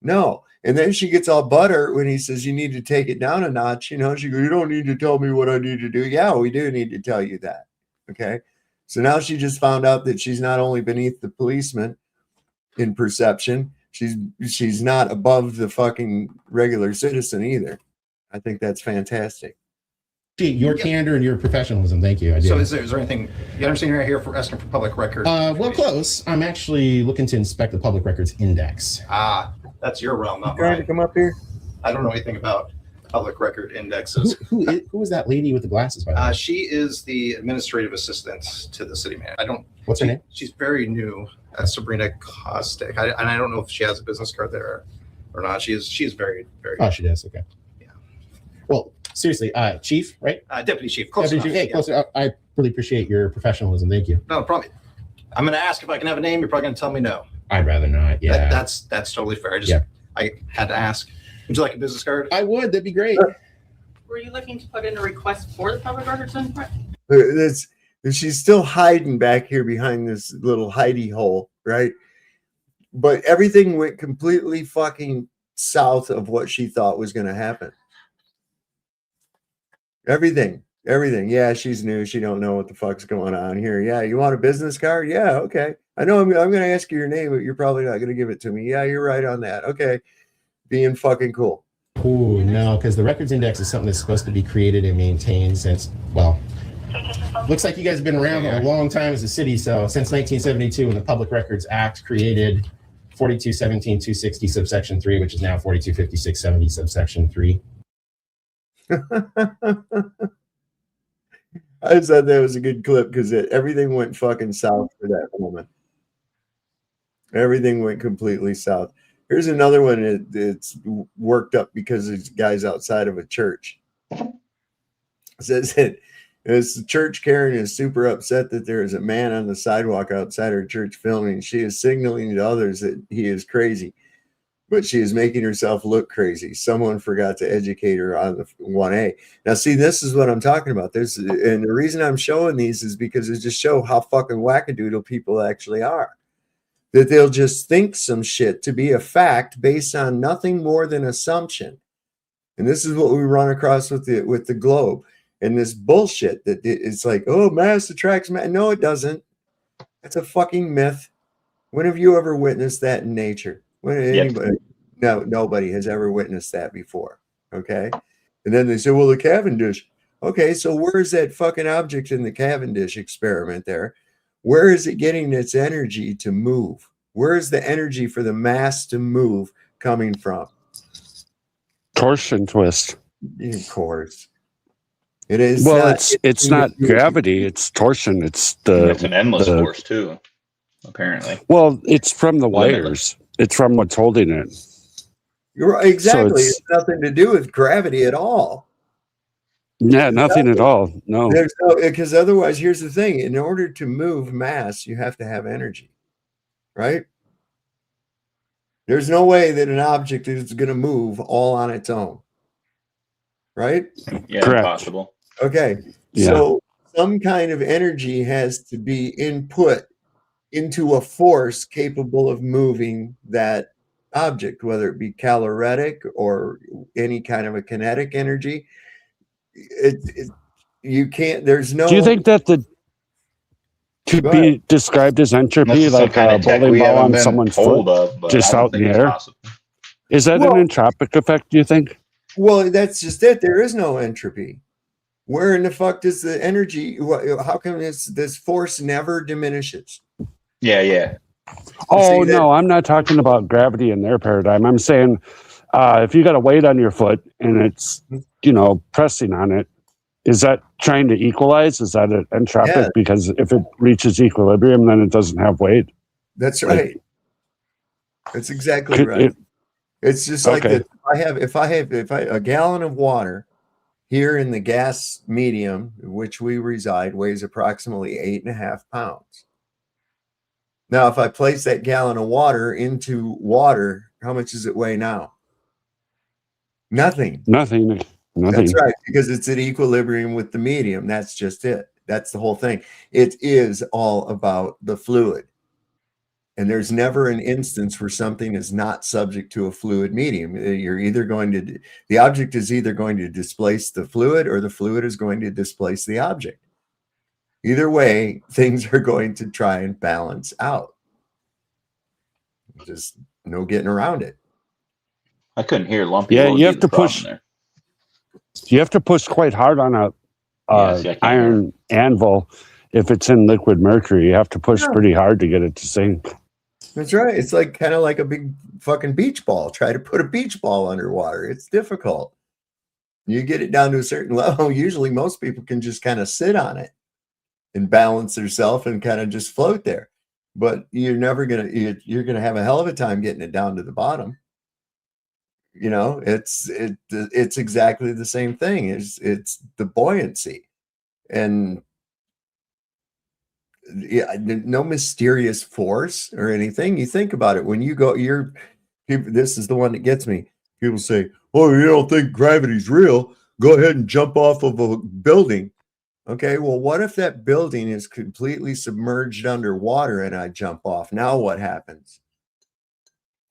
No. And then she gets all butthurt when he says, you need to take it down a notch. You know, she goes, you don't need to tell me what I need to do. Yeah, we do need to tell you that. Okay. So now she just found out that she's not only beneath the policeman in perception, she's not above the fucking regular citizen either. I think that's fantastic. Your candor and your professionalism. Thank you. I do. So is there anything, you understand you're here for asking for public record? Well, close. I'm actually looking to inspect the public records index. That's your realm, not Trying mine. to come up here? I don't know anything about public record indexes. Who is that lady with the glasses, by the way? She is the administrative assistant to the city manager. What's her name? She's very new. Sabrina Kostic. And I don't know if she has a business card there or not. She is very, very. Oh, she does. Okay. Yeah. Well, seriously, Chief, right? Deputy Chief. Close Deputy enough. Chief. Hey, closer. I really appreciate your professionalism. Thank you. No problem. I'm going to ask if I can have a name. You're probably going to tell me no. I'd rather not. Yeah. That's totally fair. I had to ask. Would you like a business card? I would. That'd be great. Were you looking to put in a request for the public records input? She's still hiding back here behind this little hidey hole, right? But everything went completely fucking south of what she thought was going to happen. Everything. Yeah, she's new. She don't know what the fuck's going on here. Yeah, you want a business card? Yeah, okay. I know I'm going to ask you your name, but you're probably not going to give it to me. Yeah, you're right on that. Okay. Being fucking cool. Ooh, no, because the records index is something that's supposed to be created and maintained since, well, looks like you guys have been around a long time as a city. So since 1972, when the Public Records Act created 4217-260 subsection 3, which is now 4256-70 subsection 3. I just thought that was a good clip because everything went fucking south for that moment. Everything went completely south. Here's another one that's worked up because there's guys outside of a church. It says that this church Karen is super upset that there is a man on the sidewalk outside her church filming. She is signaling to others that he is crazy, but she is making herself look crazy. Someone forgot to educate her on the 1A. Now, see, this is what I'm talking about. And the reason I'm showing these is because it just show how fucking wackadoodle people actually are. That they'll just think some shit to be a fact based on nothing more than assumption. And this is what we run across with the globe. And this bullshit that it's like, oh, mass attracts mass. No, it doesn't. It's a fucking myth. When have you ever witnessed that in nature? When anybody? No, nobody has ever witnessed that before. Okay. And then they say, well, the Cavendish. Okay, so where's that fucking object in the Cavendish experiment there? Where is it getting its energy to move? Where is the energy for the mass to move coming from? Torsion twist. Of course. It is. Well, it's not gravity, it's torsion. It's an endless force too, apparently. Well, it's from the wires. It's from what's holding it. You're right, exactly. So it's nothing to do with gravity at all. Yeah, nothing at all. No. There's no, because otherwise, here's the thing: in order to move mass, you have to have energy, right? There's no way that an object is going to move all on its own, right? Yeah, correct. Impossible. Okay, yeah. So some kind of energy has to be input into a force capable of moving that object, whether it be calorific or any kind of a kinetic energy. You can't. There's no. Do you think that could be described as entropy, like a bowling ball on someone's foot, just out in the air? Is that an entropic effect? Do you think? Well, that's just it. There is no entropy. Where in the fuck does the energy? How come this force never diminishes? Yeah. Oh no, I'm not talking about gravity in their paradigm. I'm saying if you got a weight on your foot and it's pressing on it, is that trying to equalize? Is that an entropic? Yeah. Because if it reaches equilibrium, then it doesn't have weight. That's right. That's exactly right. It's just like that. If I have a gallon of water here in the gas medium, which we reside, weighs approximately 8.5 pounds. Now, if I place that gallon of water into water, how much does it weigh now? Nothing. That's right, because it's at equilibrium with the medium. That's just it. That's the whole thing. It is all about the fluid. And there's never an instance where something is not subject to a fluid medium. The object is either going to displace the fluid or the fluid is going to displace the object. Either way, things are going to try and balance out. Just no getting around it. I couldn't hear Lumpy. Yeah, you have to push. There. You have to push quite hard on a iron anvil. If it's in liquid mercury, you have to push pretty hard to get it to sink. That's right. It's like kind of like a big fucking beach ball. Try to put a beach ball underwater. It's difficult. You get it down to a certain level, usually most people can just kind of sit on it and balance themselves and kind of just float there. But you're never gonna you're gonna have a hell of a time getting it down to the bottom. You know, it's exactly the same thing. It's the buoyancy, and yeah, no mysterious force or anything. You think about it when you go. This is the one that gets me. People say, "Oh, you don't think gravity's real? Go ahead and jump off of a building." Okay, well, what if that building is completely submerged underwater and I jump off? Now what happens?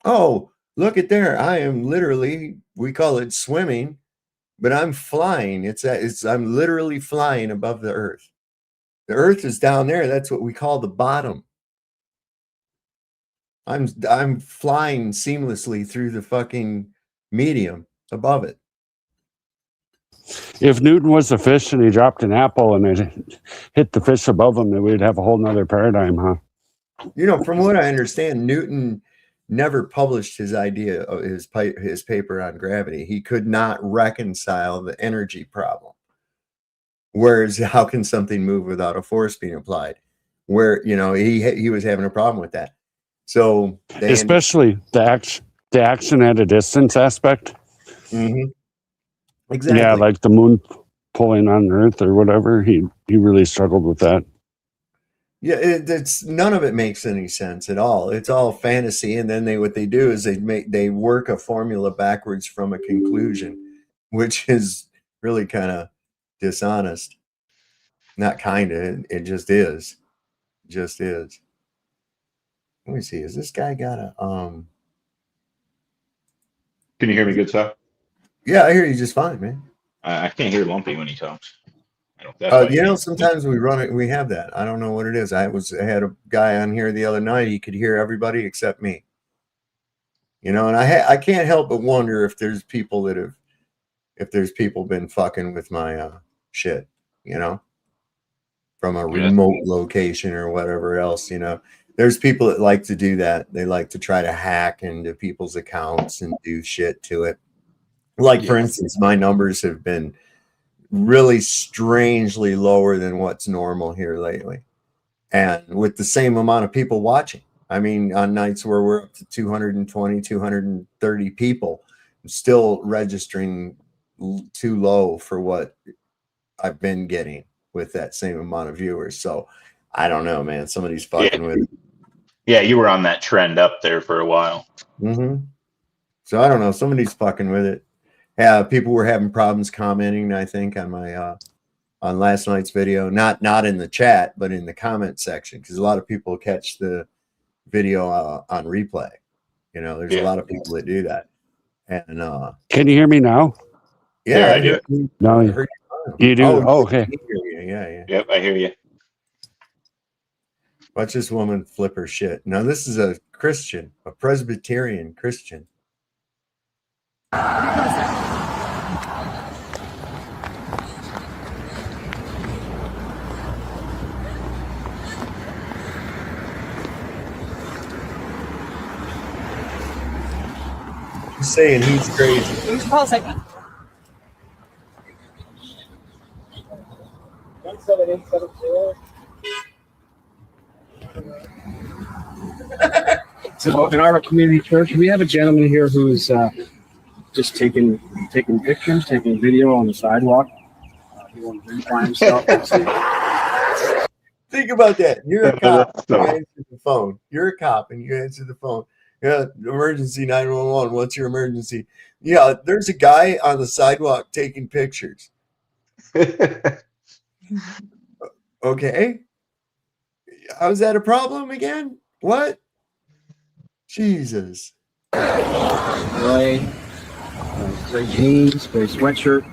Oh, look at there. I am literally, we call it swimming, but I'm flying. I'm literally flying above the earth. The earth is down there. That's what we call the bottom. I'm flying seamlessly through the fucking medium above it. If Newton was a fish and he dropped an apple and it hit the fish above him, then we'd have a whole nother paradigm, huh? You know, from what I understand, Newton never published his idea of his paper on gravity. He could not reconcile the energy problem. Whereas, how can something move without a force being applied? Where, you know, he was having a problem with that. So especially the action at a distance aspect. Mm-hmm. Exactly. Yeah, like the moon pulling on Earth or whatever. He really struggled with that. Yeah, it's none of it makes any sense at all. It's all fantasy, and then what they do is they work a formula backwards from a conclusion, which is really kind of dishonest. Not kind of, it just is. Just is. Let me see. Has this guy got a Can you hear me good, sir? Yeah, I hear you just fine, man. I can't hear Lumpy when he talks. You know, sometimes we have that. I don't know what it is. I had a guy on here the other night. He could hear everybody except me. You know, and I can't help but wonder if there's people been fucking with my shit, you know, from a remote location or whatever else, you know. There's people that like to do that. They like to try to hack into people's accounts and do shit to it. Like, for instance, my numbers have been really strangely lower than what's normal here lately. And with the same amount of people watching. I mean, on nights where we're up to 220, 230 people, I'm still registering too low for what I've been getting with that same amount of viewers. So I don't know, man. Somebody's fucking with it. Yeah, you were on that trend up there for a while. Mm-hmm. So I don't know. Somebody's fucking with it. Yeah, people were having problems commenting, I think, on my on last night's video. Not in the chat, but in the comment section, because a lot of people catch the video on replay. You know, there's a lot of people that do that. And can you hear me now? Yeah, I hear you. No, you do. Oh, okay. Yeah. Yep, I hear you. Watch this woman flip her shit. Now, this is a Christian, a Presbyterian Christian. He's saying he's crazy. Hold a second. So in our community church, we have a gentleman here who's just taking pictures, taking video on the sidewalk. He wants to by himself. Think about that. You're a cop. You answer the phone. You're a cop and you answer the phone. Yeah, emergency 911. What's your emergency? Yeah, there's a guy on the sidewalk taking pictures. Okay. How's that a problem again? What? Jesus. Gray jeans, gray sweatshirt.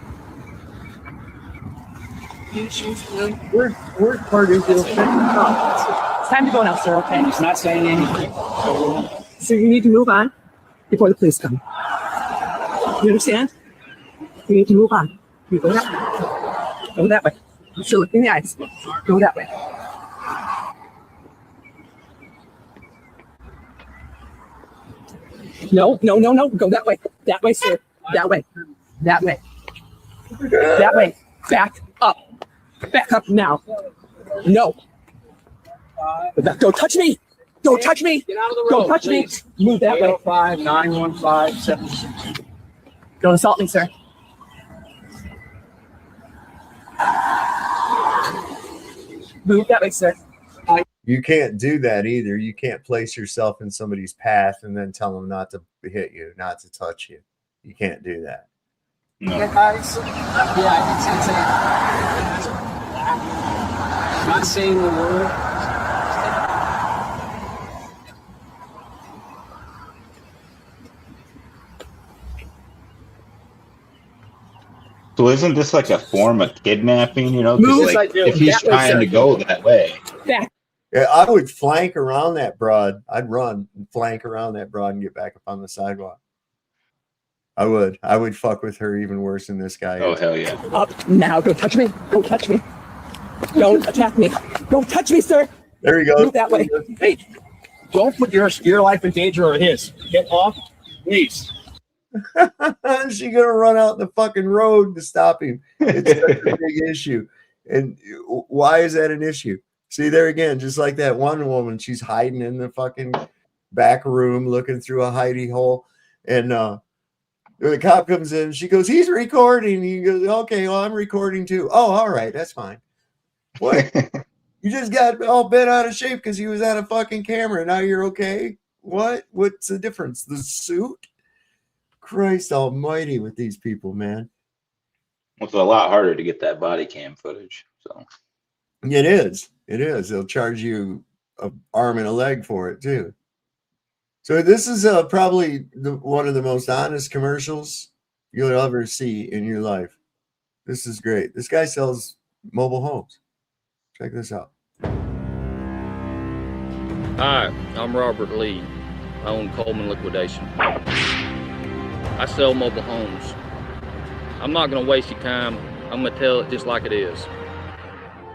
We're part of the It's time to go now, sir, okay? He's not saying anything. So you need to move on before the police come. You understand? You need to move on. You go that way. Go that way. You should look in the eyes. Go that way. No. Go that way. That way, sir. That way. That way. That way. Back up. Back up now. No. Don't touch me. Don't touch me. Get out of the road. Don't touch Please. me. Move that way. 805-915-76. Don't assault me, sir. Move that way, sir. You can't do that either. You can't place yourself in somebody's path and then tell them not to hit you, not to touch you. You can't do that. Yeah, guys. Not saying the word. So isn't this like a form of kidnapping? You know, 'cause, Move. like, if he's That way, trying sir. to go that way. Back. Yeah, I would flank around that broad. I'd run and flank around that broad and get back up on the sidewalk. I would. I would fuck with her even worse than this guy. Oh, is. hell yeah. Up now. Don't touch me. Don't touch me. Don't attack me. Don't touch me, sir. There you go. Move that way. Hey, don't put your life in danger or his. Get off, please. She gonna run out the fucking road to stop him. It's such a big issue. And why is that an issue? See, there again, just like that one woman, she's hiding in the fucking back room looking through a hidey hole. And the cop comes in, she goes, he's recording. He goes, okay, well, I'm recording too. Oh, all right, that's fine. What? You just got all bent out of shape because he was on a fucking camera. Now you're okay? What? What's the difference? The suit? Christ almighty with these people, man. Well, it's a lot harder to get that body cam footage. So It is. It is. They'll charge you an arm and a leg for it too. So this is probably one of the most honest commercials you'll ever see in your life. This is great. This guy sells mobile homes. Check this out. Hi, I'm Robert Lee. I own Coleman Liquidation. I sell mobile homes. I'm not going to waste your time. I'm going to tell it just like it is.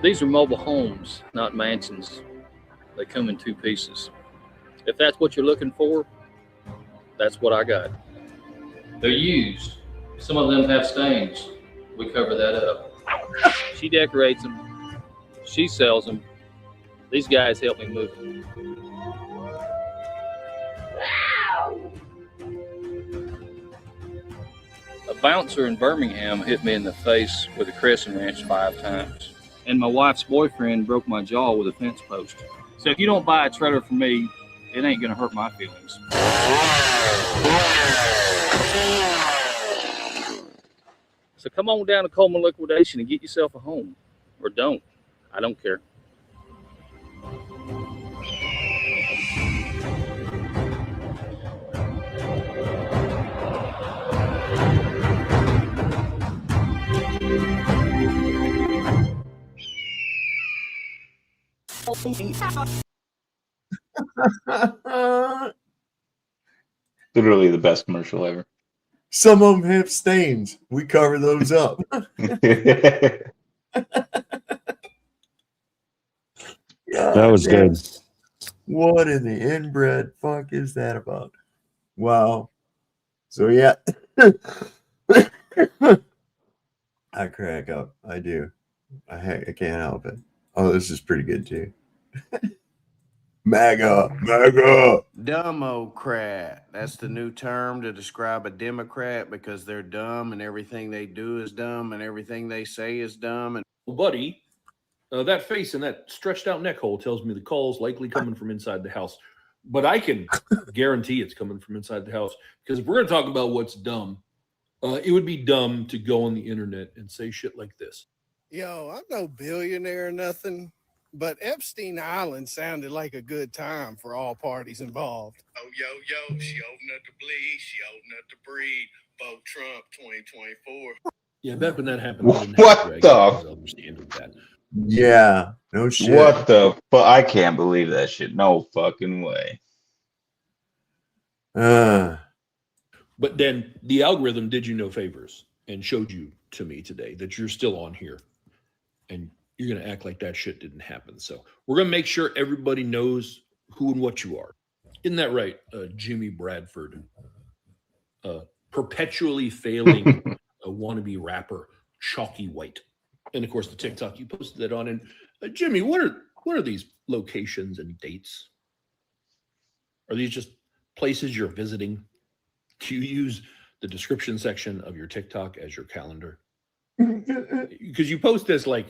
These are mobile homes, not mansions. They come in two pieces. If that's what you're looking for, that's what I got. They're used. Some of them have stains. We cover that up. She decorates them. She sells them. These guys help me move them. A bouncer in Birmingham hit me in the face with a crescent wrench 5 times. And my wife's boyfriend broke my jaw with a fence post. So if you don't buy a trailer from me, it ain't gonna hurt my feelings. So come on down to Coleman Liquidation and get yourself a home. Or don't. I don't care. literally the best commercial ever. Some of them have stains. We cover those up. That was good. What in the inbred fuck is that about? Wow. So yeah. I crack up. I do. I can't help it. Oh, this is pretty good too. MAGA. Democrat. That's the new term to describe a Democrat because they're dumb and everything they do is dumb and everything they say is dumb. And buddy, that face and that stretched out neck hole tells me the call's likely coming from inside the house. But I can guarantee it's coming from inside the house, because if we're going to talk about what's dumb, it would be dumb to go on the internet and say shit like this. Yo, I'm no billionaire or nothing, but Epstein Island sounded like a good time for all parties involved. Oh, yo, she opened up the bleed, she opened up the breed. Vote Trump 2024. Yeah, back when that happened. What the? Yeah, no shit. What the fuck? I can't believe that shit. No fucking way. But then the algorithm did you no favors and showed you to me today that you're still on here, and you're going to act like that shit didn't happen. So we're going to make sure everybody knows who and what you are. Isn't that right, Jimmy Bradford? Perpetually failing a wannabe rapper chalky white. And of course, the TikTok you posted that on. And Jimmy, what are these locations and dates? Are these just places you're visiting? Do you use the description section of your TikTok as your calendar? Because you post this like,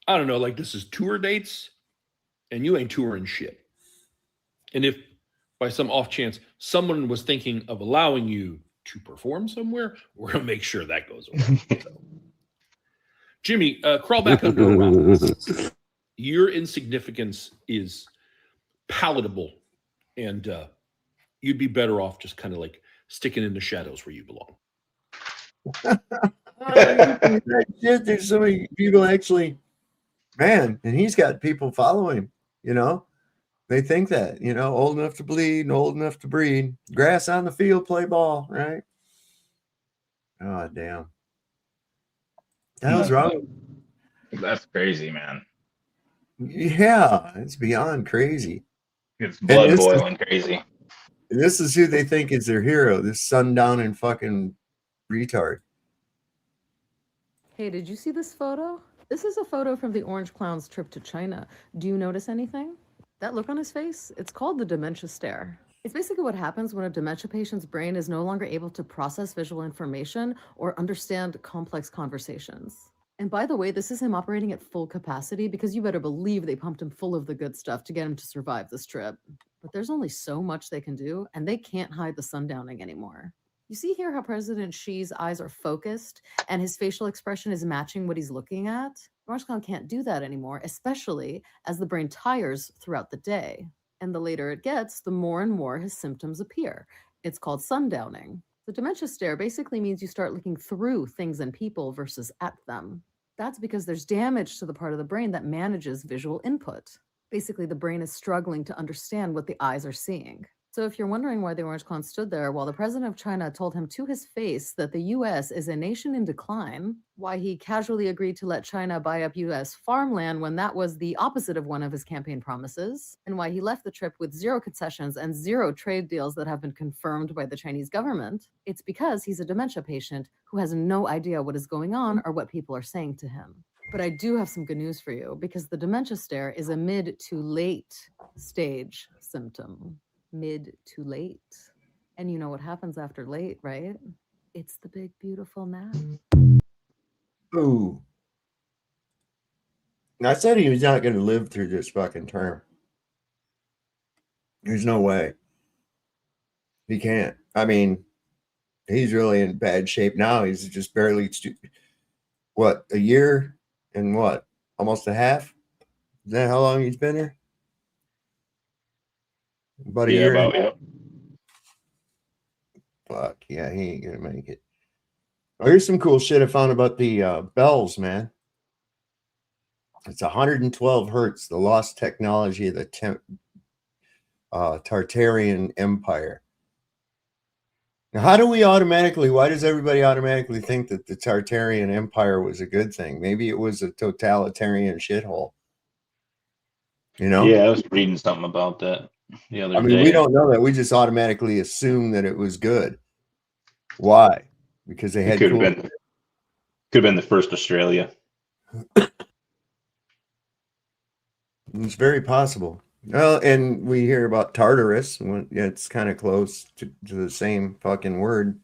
I don't know, like this is tour dates, and you ain't touring shit. And if by some off chance someone was thinking of allowing you to perform somewhere, we're gonna make sure that goes away. So. Jimmy, crawl back under a rock. Your insignificance is palatable, and you'd be better off just kind of like sticking in the shadows where you belong. There's so many people actually, man, and he's got people following him, you know. They think that, you know, old enough to bleed and old enough to breed. Grass on the field, play ball, right? Oh, damn. That was wrong. That's crazy, man. Yeah, it's beyond crazy. It's blood boiling crazy. This is who they think is their hero, this sundowning fucking retard. Hey, did you see this photo? This is a photo from the Orange Clown's trip to China. Do you notice anything? That look on his face? It's called the dementia stare. It's basically what happens when a dementia patient's brain is no longer able to process visual information or understand complex conversations. And by the way, this is him operating at full capacity because you better believe they pumped him full of the good stuff to get him to survive this trip. But there's only so much they can do, and they can't hide the sundowning anymore. You see here how President Xi's eyes are focused and his facial expression is matching what he's looking at? Orange Clown can't do that anymore, especially as the brain tires throughout the day. And the later it gets, the more and more his symptoms appear. It's called sundowning. The dementia stare basically means you start looking through things and people versus at them. That's because there's damage to the part of the brain that manages visual input. Basically, the brain is struggling to understand what the eyes are seeing. So if you're wondering why the Orange Clown stood there while the president of China told him to his face that the US is a nation in decline, why he casually agreed to let China buy up US farmland when that was the opposite of one of his campaign promises, and why he left the trip with 0 concessions and 0 trade deals that have been confirmed by the Chinese government, it's because he's a dementia patient who has no idea what is going on or what people are saying to him. But I do have some good news for you, because the dementia stare is a mid to late stage symptom. Mid to late. And you know what happens after late, right? It's the big, beautiful nap. Ooh. I said he was not going to live through this fucking term. There's no way. He can't. I mean, he's really in bad shape now. He's just barely, what, a year and what? Almost a half? Is that how long he's been here? About a year. About. Fuck, yeah, he ain't gonna make it. Oh, here's some cool shit I found about the bells, man. It's 112 hertz, the lost technology of the Tartarian Empire. Now, how do we why does everybody automatically think that the Tartarian Empire was a good thing? Maybe it was a totalitarian shithole. You know? Yeah, I was reading something about that the other day. We don't know that. We just automatically assume that it was good. Why? Because they had could have been the first Australia. It's very possible. Well, and we hear about Tartarus. It's kind of close to the same fucking word.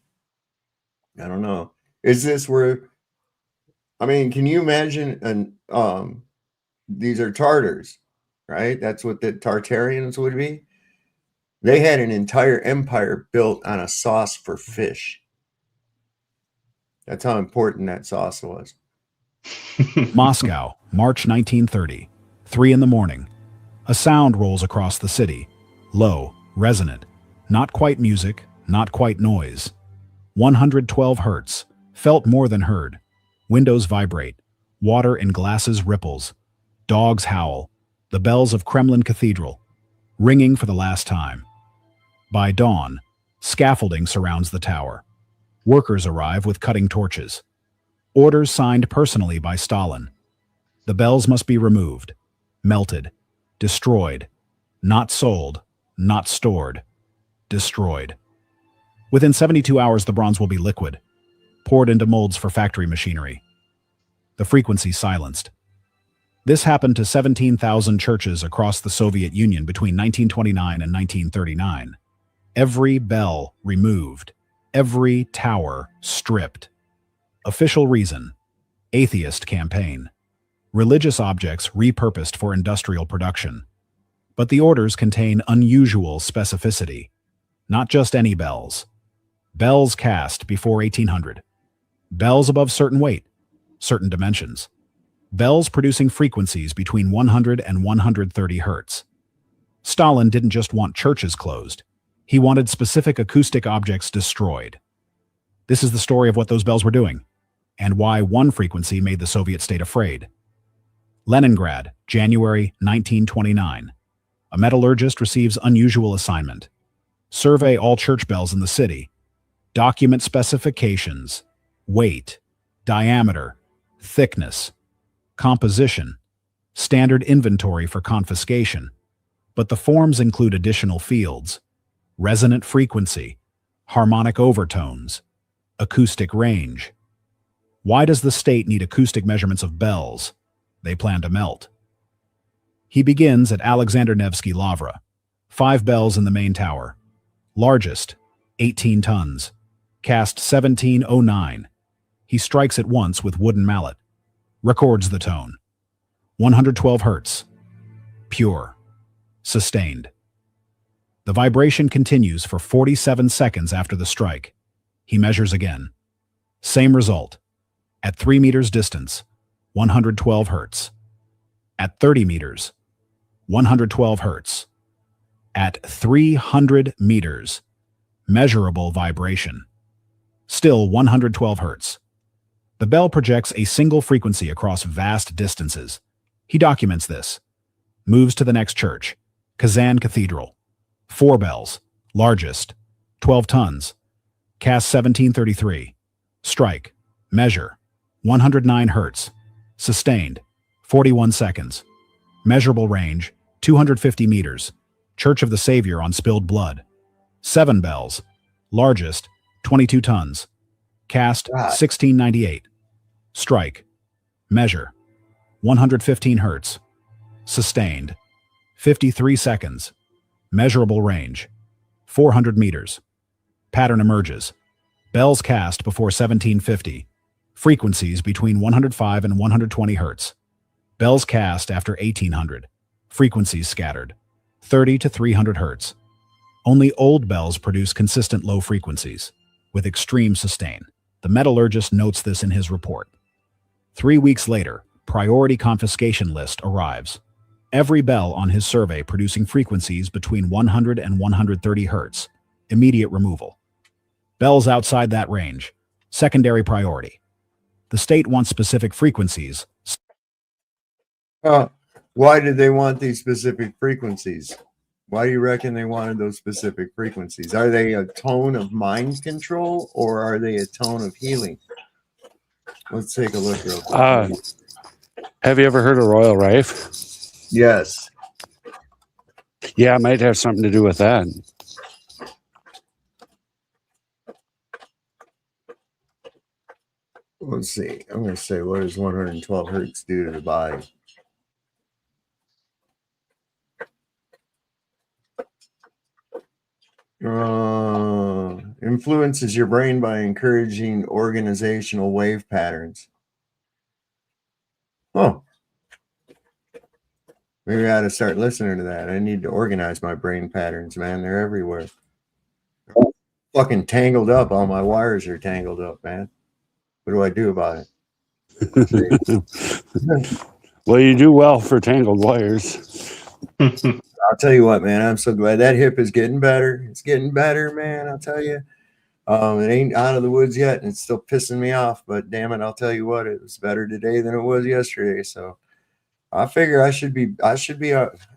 I don't know. Is this where? I mean, can you imagine? These are Tartars, right? That's what the Tartarians would be. They had an entire empire built on a sauce for fish. That's how important that sauce was. Moscow, March 1930, 3 a.m. A sound rolls across the city. Low, resonant. Not quite music, not quite noise. 112 hertz. Felt more than heard. Windows vibrate. Water in glasses ripples. Dogs howl. The bells of Kremlin Cathedral. Ringing for the last time. By dawn, scaffolding surrounds the tower. Workers arrive with cutting torches. Orders signed personally by Stalin. The bells must be removed, melted, destroyed, not sold, not stored, destroyed. Within 72 hours, the bronze will be liquid, poured into molds for factory machinery. the frequency silenced. This happened to 17,000 churches across the Soviet Union between 1929 and 1939. Every bell removed, every tower stripped. Official reason: atheist campaign. Religious objects repurposed for industrial production. But the orders contain unusual specificity. Not just any bells. Bells cast before 1800. Bells above certain weight, certain dimensions. Bells producing frequencies between 100 and 130 hertz. Stalin didn't just want churches closed. He wanted specific acoustic objects destroyed. This is the story of what those bells were doing, and why one frequency made the Soviet state afraid. Leningrad, January 1929. A metallurgist receives unusual assignment. Survey all church bells in the city. Document specifications, weight, diameter, thickness, composition, standard inventory for confiscation. But the forms include additional fields: resonant frequency, harmonic overtones, acoustic range. Why does the state need acoustic measurements of bells they plan to melt? He begins at Alexander Nevsky Lavra. 5 bells in the main tower. Largest, 18 tons. Cast 1709. He strikes it once with wooden mallet. Records the tone. 112 hertz. Pure. Sustained. The vibration continues for 47 seconds after the strike. He measures again. Same result. At 3 meters distance, 112 hertz. At 30 meters, 112 hertz. At 300 meters, measurable vibration. Still 112 hertz. The bell projects a single frequency across vast distances. He documents this. Moves to the next church, Kazan Cathedral. 4 bells, largest, 12 tons. Cast 1733. Strike. Measure. 109 hertz. Sustained. 41 seconds. Measurable range. 250 meters. Church of the Savior on spilled blood. 7 bells. Largest. 22 tons. Cast 1698. Strike. Measure. 115 hertz. Sustained. 53 seconds. Measurable range. 400 meters. Pattern emerges. Bells cast before 1750. Frequencies between 105 and 120 hertz. Bells cast after 1800. Frequencies scattered. 30 to 300 hertz. Only old bells produce consistent low frequencies, with extreme sustain. The metallurgist notes this in his report. 3 weeks later, priority confiscation list arrives. Every bell on his survey producing frequencies between 100 and 130 hertz. Immediate removal. Bells outside that range. Secondary priority. The state wants specific frequencies. Why did they want these specific frequencies? Why do you reckon they wanted those specific frequencies? Are they a tone of mind control, or are they a tone of healing? Let's take a look real quick. Have you ever heard of Royal Rife? Yes. Yeah, it might have something to do with that. Let's see. I'm going to say, what does 112 hertz do to the body? Influences your brain by encouraging organizational wave patterns. Oh. Maybe I ought to start listening to that. I need to organize my brain patterns, man. They're everywhere. They're fucking tangled up. All my wires are tangled up, man. What do I do about it? Well, you do well for tangled wires. I'll tell you what, man. I'm so glad that hip is getting better. It's getting better, man. I'll tell you. It ain't out of the woods yet, and it's still pissing me off. But damn it, I'll tell you what, it was better today than it was yesterday. So I figure I should be.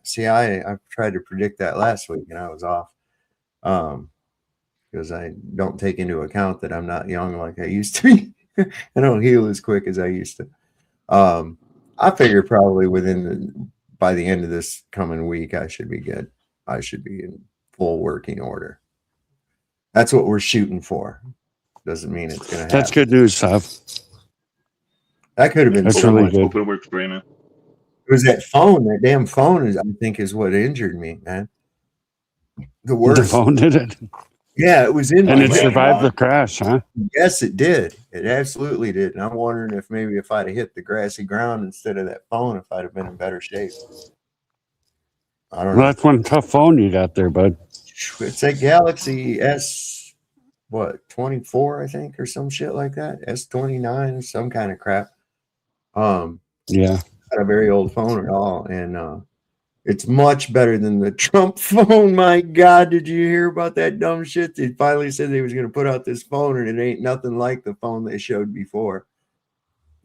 See, I tried to predict that last week, and I was off. Because I don't take into account that I'm not young like I used to be. I don't heal as quick as I used to. I figure probably by the end of this coming week, I should be good. I should be in full working order. That's what we're shooting for. Doesn't mean it's going to happen. That's good news, Sav. That could have been That's so really much. good. Hope it works for you, man. It was that phone. That damn phone is, I think, is what injured me, man. The worst. The phone did it, Yeah, it was in and my it head. survived the crash, huh? Yes, it did. It absolutely did. And I'm wondering if maybe if I'd have hit the grassy ground instead of that phone, if I'd have been in better shape. I don't Well, know. that's one tough phone you got there, bud. It's a Galaxy S, what, 24, I think, or some shit like that. S29, some kind of crap. Yeah. Not a very old phone at all. And it's much better than the Trump phone. My God, did you hear about that dumb shit? They finally said they was going to put out this phone, and it ain't nothing like the phone they showed before.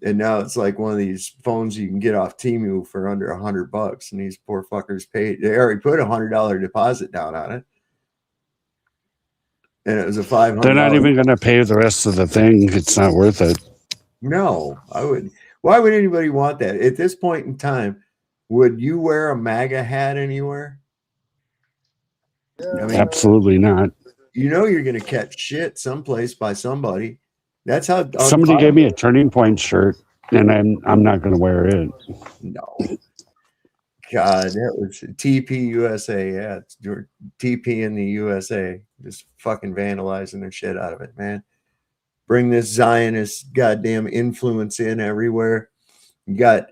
And now it's like one of these phones you can get off Temu for under $100, and these poor fuckers paid. They already put $100 deposit down on it, and it was a $500. They're not even going to pay the rest of the thing. It's not worth it. No, I would. Why would anybody want that at this point in time? Would you wear a MAGA hat anywhere? I mean, Absolutely not. you know you're going to catch shit someplace by somebody. That's how Somebody gave me a Turning Point shirt, and I'm not going to wear it. No. God, that was TP USA. Yeah, it's TP in the USA. Just fucking vandalizing the shit out of it, man. Bring this Zionist goddamn influence in everywhere. You got,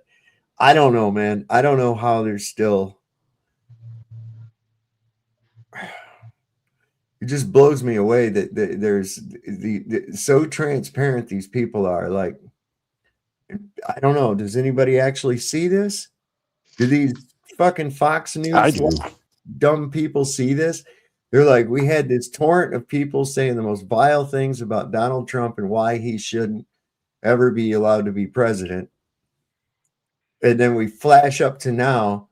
I don't know, man. I don't know how there's still. It just blows me away that there's the so transparent these people are. Like, I don't know. Does anybody actually see this? Do these fucking Fox I News do. dumb people see this? They're like, we had this torrent of people saying the most vile things about Donald Trump and why he shouldn't ever be allowed to be president. And then we flash up to now,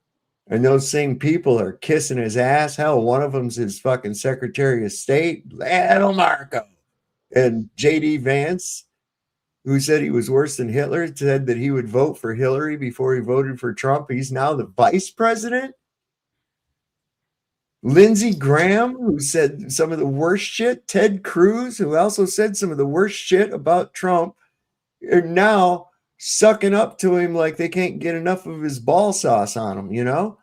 and those same people are kissing his ass. Hell, one of them's his fucking Secretary of State, Little Marco. And J.D. Vance, who said he was worse than Hitler, said that he would vote for Hillary before he voted for Trump. He's now the vice president. Lindsey Graham, who said some of the worst shit. Ted Cruz, who also said some of the worst shit about Trump, are now sucking up to him like they can't get enough of his ball sauce on him, you know?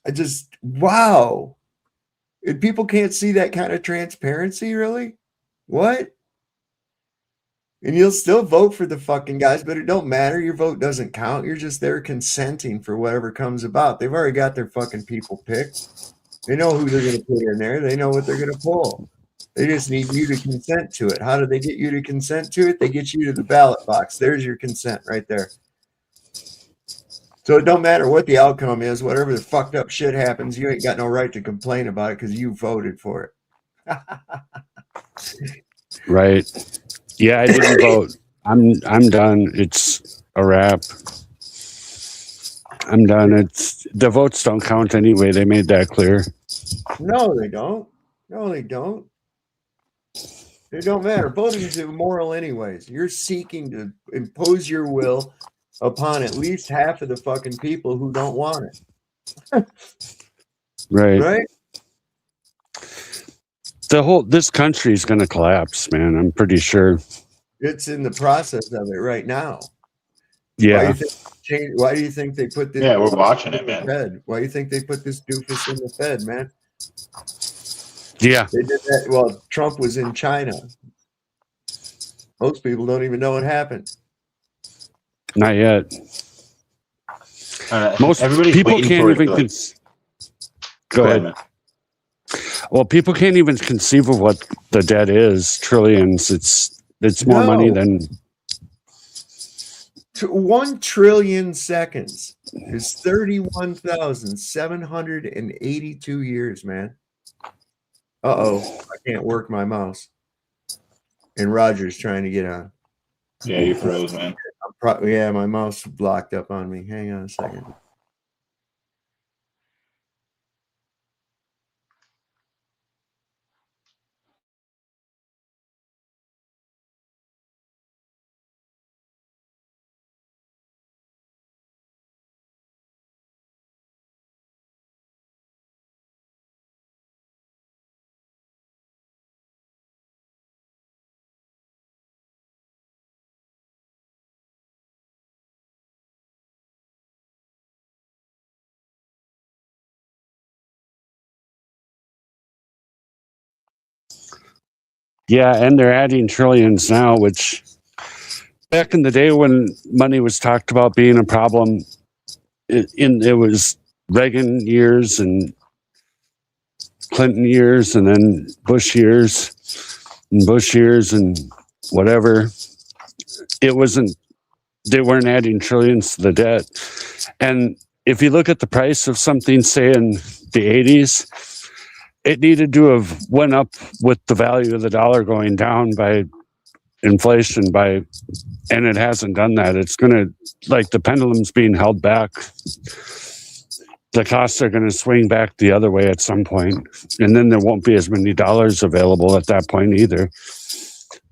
I just, wow. And people can't see that kind of transparency, really? What? And you'll still vote for the fucking guys, but it don't matter. Your vote doesn't count. You're just there consenting for whatever comes about. They've already got their fucking people picked. They know who they're going to put in there. They know what they're going to pull. They just need you to consent to it. How do they get you to consent to it? They get you to the ballot box. There's your consent right there. So it don't matter what the outcome is. Whatever the fucked up shit happens, you ain't got no right to complain about it because you voted for it. Right. Yeah, I didn't vote. I'm done. It's a wrap. I'm done. It's the votes don't count anyway. They made that clear. No, they don't. No, they don't. It don't matter. Voting is immoral anyways. You're seeking to impose your will upon at least half of the fucking people who don't want it. Right. Right? This country is going to collapse, man. I'm pretty sure. It's in the process of it right now. Yeah. Why do you think they put this? Yeah, we're watching it, man. Fed? Why do you think they put this doofus in the Fed, man? Yeah. They did that. Well, Trump was in China. Most people don't even know what happened. Not yet. Most everybody's people waiting can't for it even. to, like- Go ahead. man. Well, people can't even conceive of what the debt is. Trillions. It's more money than 1 trillion seconds is 31,782 years, man. Uh-oh, I can't work my mouse. And Roger's trying to get on. Yeah, you froze, man. Yeah, my mouse blocked up on me. Hang on a second. Yeah, and they're adding trillions now, which back in the day when money was talked about being a problem, it was Reagan years and Clinton years and then Bush years and whatever. It wasn't, they weren't adding trillions to the debt. And if you look at the price of something, say in the 80s, it needed to have went up with the value of the dollar going down by inflation and it hasn't done that. It's going to, like, the pendulum's being held back. The costs are going to swing back the other way at some point, and then there won't be as many dollars available at that point either.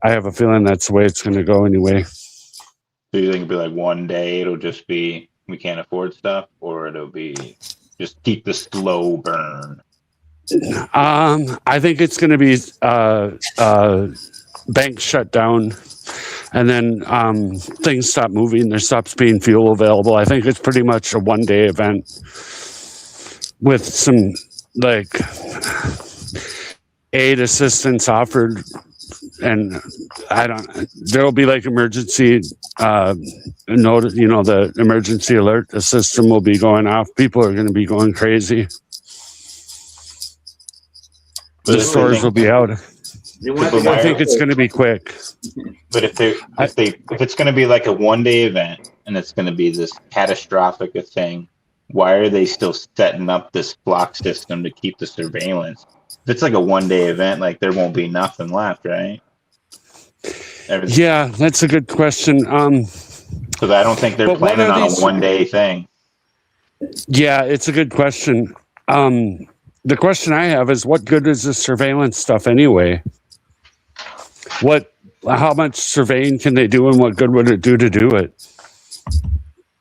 I have a feeling that's the way it's going to go anyway. So you think it'll be like one day it'll just be we can't afford stuff, or it'll be just keep the slow burn? I think it's going to be banks shut down, and then things stop moving. There stops being fuel available. I think it's pretty much a one-day event with some like aid assistance offered, and there'll be like emergency notice. You know, the emergency alert system will be going off. People are going to be going crazy. The stores will be out. I think it's going to be quick. But if it's going to be like a one-day event and it's going to be this catastrophic a thing, why are they still setting up this block system to keep the surveillance? If it's like a one-day event, like there won't be nothing left, right? Yeah, that's a good question. Because I don't think they're planning on a one-day thing. Yeah, it's a good question. The question I have is, what good is this surveillance stuff anyway? How much surveying can they do, and what good would it do to do it?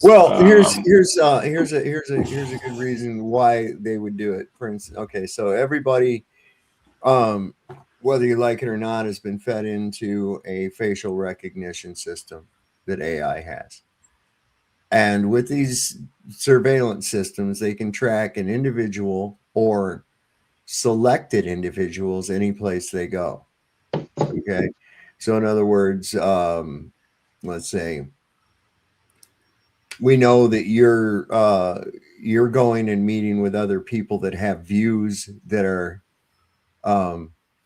Well, here's a good reason why they would do it. For instance, okay, so everybody, whether you like it or not, has been fed into a facial recognition system that AI has. And with these surveillance systems, they can track an individual or selected individuals any place they go. Okay. So in other words, let's say we know that you're going and meeting with other people that have views that are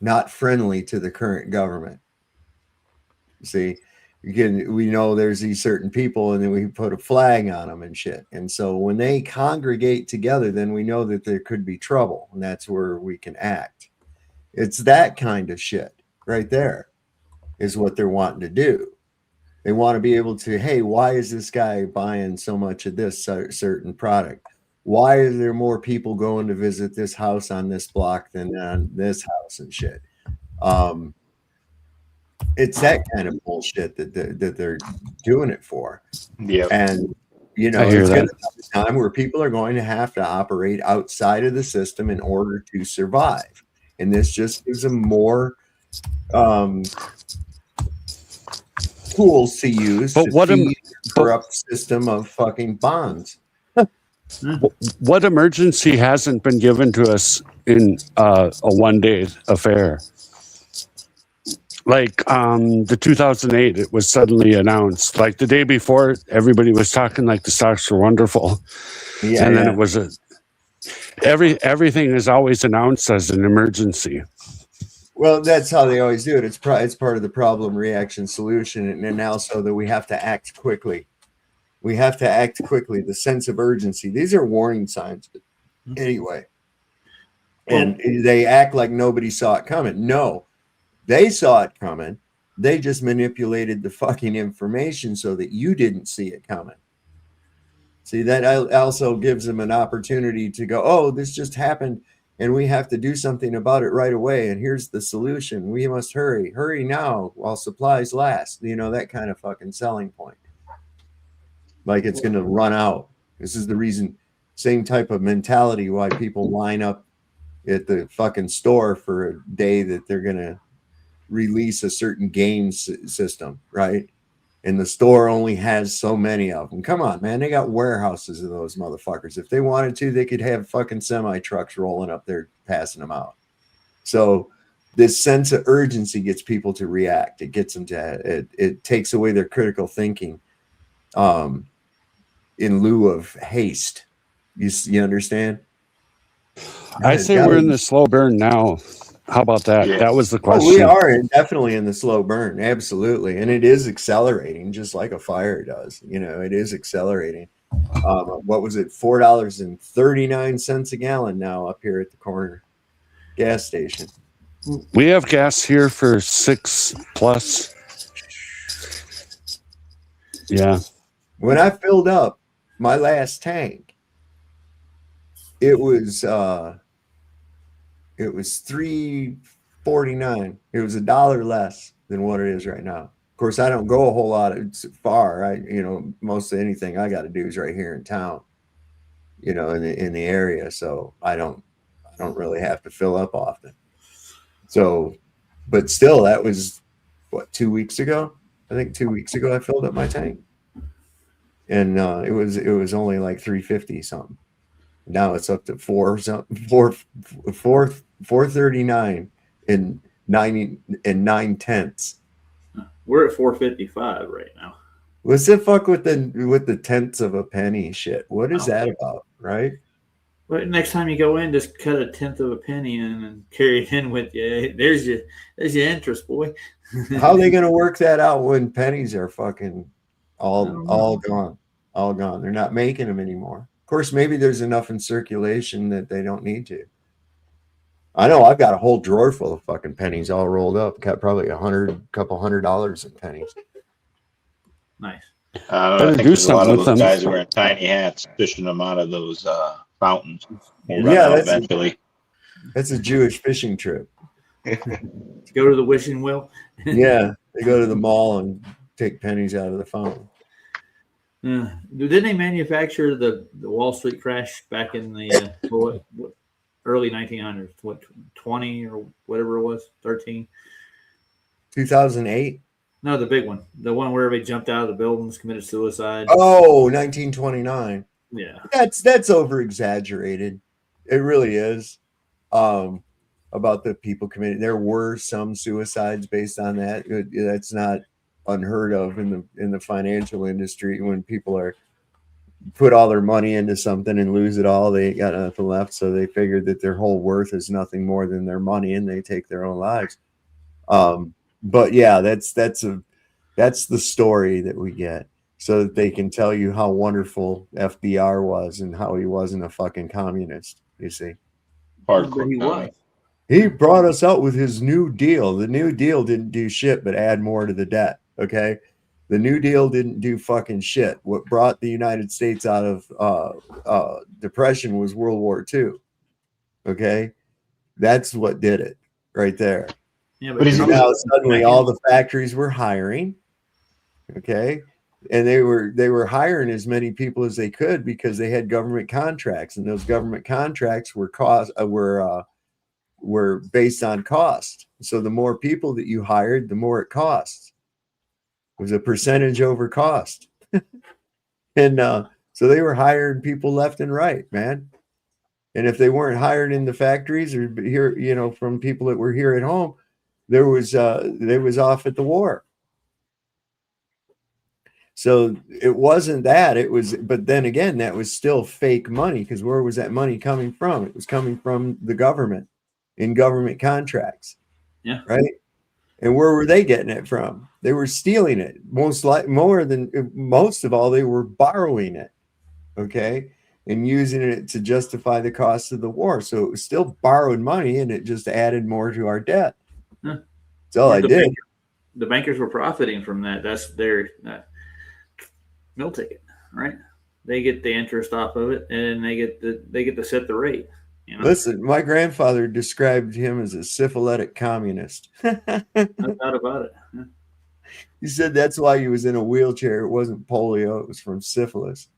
not friendly to the current government. See, we know there's these certain people, and then we put a flag on them and shit. And so when they congregate together, then we know that there could be trouble, and that's where we can act. It's that kind of shit right there is what they're wanting to do. They want to be able to, hey, why is this guy buying so much of this certain product? Why is there more people going to visit this house on this block than on this house and shit? It's that kind of bullshit that they're doing it for. Yeah. And, you know, it's going to come a time where people are going to have to operate outside of the system in order to survive. And this just gives them more tools to use to feed the corrupt system of fucking bonds. What emergency hasn't been given to us in a one-day affair? Like the 2008, it was suddenly announced. Like the day before, everybody was talking like the stocks were wonderful, and then it was everything is always announced as an emergency. Well, that's how they always do it. It's part of the problem, reaction, solution, and then also that we have to act quickly. We have to act quickly. The sense of urgency. These are warning signs, anyway. And they act like nobody saw it coming. No, they saw it coming. They just manipulated the fucking information so that you didn't see it coming. See, that also gives them an opportunity to go, oh, this just happened, and we have to do something about it right away. And here's the solution. We must hurry now while supplies last. You know, that kind of fucking selling point. Like it's going to run out. This is the reason, same type of mentality why people line up at the fucking store for a day that they're going to release a certain game system, right? And the store only has so many of them. Come on, man. They got warehouses of those motherfuckers. If they wanted to, they could have fucking semi trucks rolling up there passing them out. So this sense of urgency gets people to react. It gets them to it takes away their critical thinking in lieu of haste. You understand? I say we're in the slow burn now. How about that? Yeah. That was the Oh, question. we are definitely in the slow burn. Absolutely. And it is accelerating just like a fire does. You know, it is accelerating. What was it? $4.39 a gallon now up here at the corner gas station. We have gas here for 6+. Yeah. When I filled up my last tank, it was $3.49. It was $1 less than what it is right now. Of course, I don't go a whole lot far. Most of anything I got to do is right here in town, in the area. So I don't really have to fill up often. So, but still, that was what, 2 weeks ago? I think 2 weeks ago I filled up my tank, and it was only like 350 something. Now it's up to 439 and 9/10. We're at 455 right now. What's the fuck with the tenths of a penny shit? What is that about, right? But next time you go in, just cut a tenth of a penny in and carry it in with you. There's your interest, boy. How are they gonna work that out when pennies are fucking all gone? All gone. They're not making them anymore. Of course, maybe there's enough in circulation that they don't need to. I know I've got a whole drawer full of fucking pennies all rolled up. Got probably couple $100 in pennies. Nice. I think there's a lot of those guys wearing tiny hats fishing them out of those fountains. Eventually. That's a Jewish fishing trip. Go to the wishing well. Yeah, they go to the mall and take pennies out of the fountain. Didn't they manufacture the Wall Street crash back in the early 1900s? What, 20 or whatever it was, 13? 2008? No, the big one. The one where everybody jumped out of the buildings, committed suicide. Oh, 1929. Yeah. That's over exaggerated. It really is. About the people committing. There were some suicides based on that. That's not unheard of in the financial industry. When people are put all their money into something and lose it all, they ain't got nothing left, so they figured that their whole worth is nothing more than their money, and they take their own lives. But yeah, that's the story that we get, so that they can tell you how wonderful FDR was and how he wasn't a fucking communist. You see, Hardcore. He brought us out with his New Deal. The New Deal didn't do shit but add more to the debt. Okay. The New Deal didn't do fucking shit. What brought the United States out of depression was World War II. Okay. That's what did it right there. Yeah, but now suddenly all the factories were hiring. Okay. And they were hiring as many people as they could because they had government contracts, and those government contracts were were based on cost. So the more people that you hired, the more it costs. It was a percentage over cost. And so they were hiring people left and right, man. And if they weren't hired in the factories or here, from people that were here at home, they was off at the war. So it wasn't that, it was, but then again, that was still fake money, because where was that money coming from? It was coming from the government in government contracts. Yeah. Right. And where were they getting it from? They were stealing it. Most of all, they were borrowing it. Okay. And using it to justify the cost of the war. So it was still borrowed money, and it just added more to our debt. Huh. That's all I did. The bankers were profiting from that. That's their meal ticket, right? They get the interest off of it, and they get to set the rate. Listen, my grandfather described him as a syphilitic communist. No doubt about it. Yeah. He said that's why he was in a wheelchair. It wasn't polio, it was from syphilis.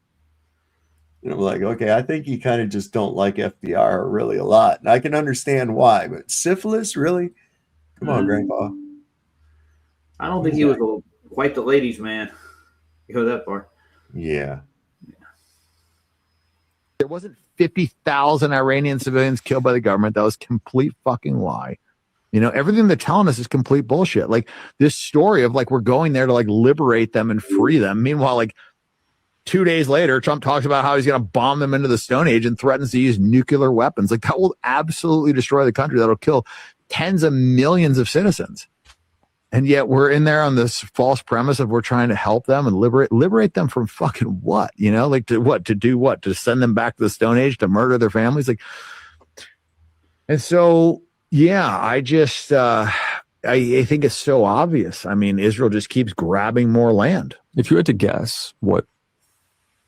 And I'm like, okay, I think you kind of just don't like FDR really a lot. And I can understand why, but syphilis, really? Come on, Grandpa. I don't think he was quite the ladies' man. Go that far. Yeah. There wasn't 50,000 Iranian civilians killed by the government. That was a complete fucking lie. You know, everything they're telling us is complete bullshit. Like this story of like we're going there to like liberate them and free them. Meanwhile, like 2 days later, Trump talks about how he's going to bomb them into the Stone Age and threatens to use nuclear weapons. Like that will absolutely destroy the country. That'll kill tens of millions of citizens. And yet we're in there on this false premise of we're trying to help them and liberate them from fucking what? You know, like to do what? To send them back to the Stone Age, to murder their families? Like, and so, yeah, I just, I think it's so obvious. I mean, Israel just keeps grabbing more land. If you had to guess what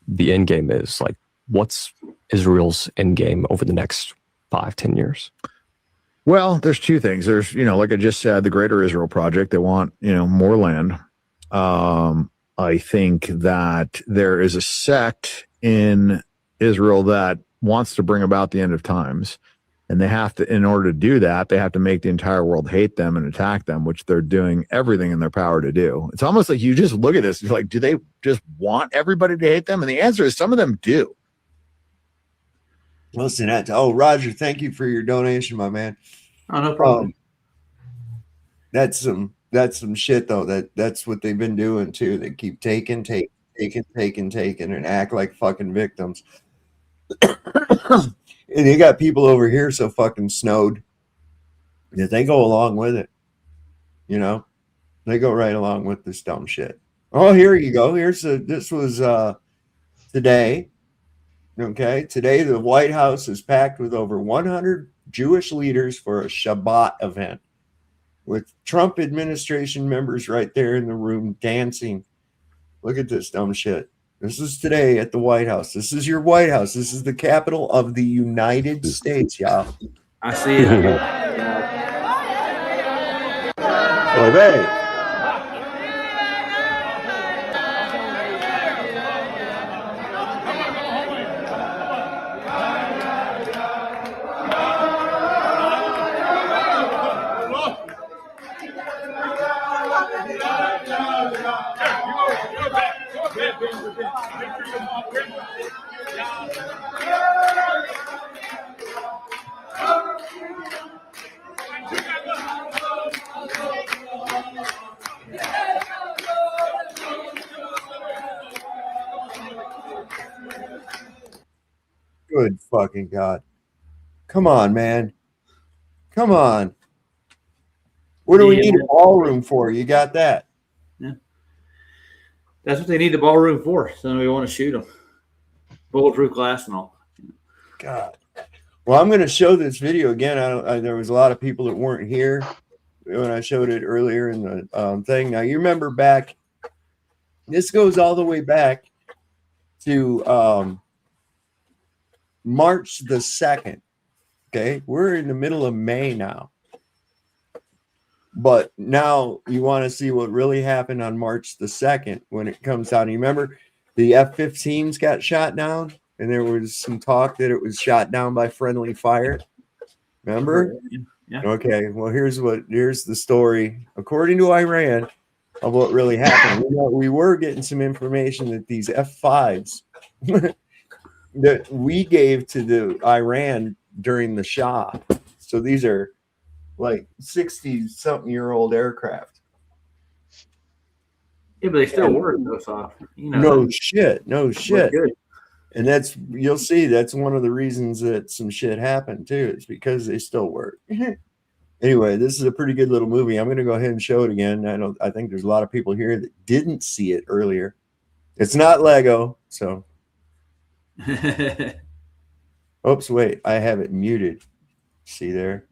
the end game is, like what's Israel's end game over the next 5-10 years? Well, there's two things. There's, you know, like I just said, the Greater Israel Project. They want, you know, more land. I think that there is a sect in Israel that wants to bring about the end of times. And they have to, in order to do that, they have to make the entire world hate them and attack them, which they're doing everything in their power to do. It's almost like you just look at this, you're like, do they just want everybody to hate them? And the answer is some of them do. Listen, Roger, thank you for your donation, my man. Oh, no problem. That's some shit though. That's what they've been doing too. They keep taking, and act like fucking victims. And they got people over here so fucking snowed that they go along with it. You know, they go right along with this dumb shit. Oh, here you go. This was today. Okay, today the White House is packed with over 100 Jewish leaders for a Shabbat event, with Trump administration members right there in the room dancing. Look at this dumb shit. This is today at the White House. This is your White House. This is the capital of the United States, y'all. I see it. Oy vey. Good fucking God. Come on, man. Come on. What do we need a ballroom for? You got that? Yeah. That's what they need the ballroom for. So we want to shoot them. Bulletproof glass and all. God. Well, I'm going to show this video again. There was a lot of people that weren't here when I showed it earlier in the thing. Now, you remember back, this goes all the way back to March the 2nd. Okay. We're in the middle of May now. But now you want to see what really happened on March the 2nd when it comes out. You remember the F-15s got shot down, and there was some talk that it was shot down by friendly fire. Remember? Yeah. Okay. Well, here's the story, according to Iran, of what really happened. We were getting some information that these F-5s that we gave to the Iran during the Shah. So these are like 60-something-year-old aircraft. Yeah, but they still work though, so you know. No shit. Good. And you'll see that's one of the reasons that some shit happened too. It's because they still work. Anyway, this is a pretty good little movie. I'm going to go ahead and show it again. I think there's a lot of people here that didn't see it earlier. It's not Lego, so. Oops, wait. I have it muted. See there?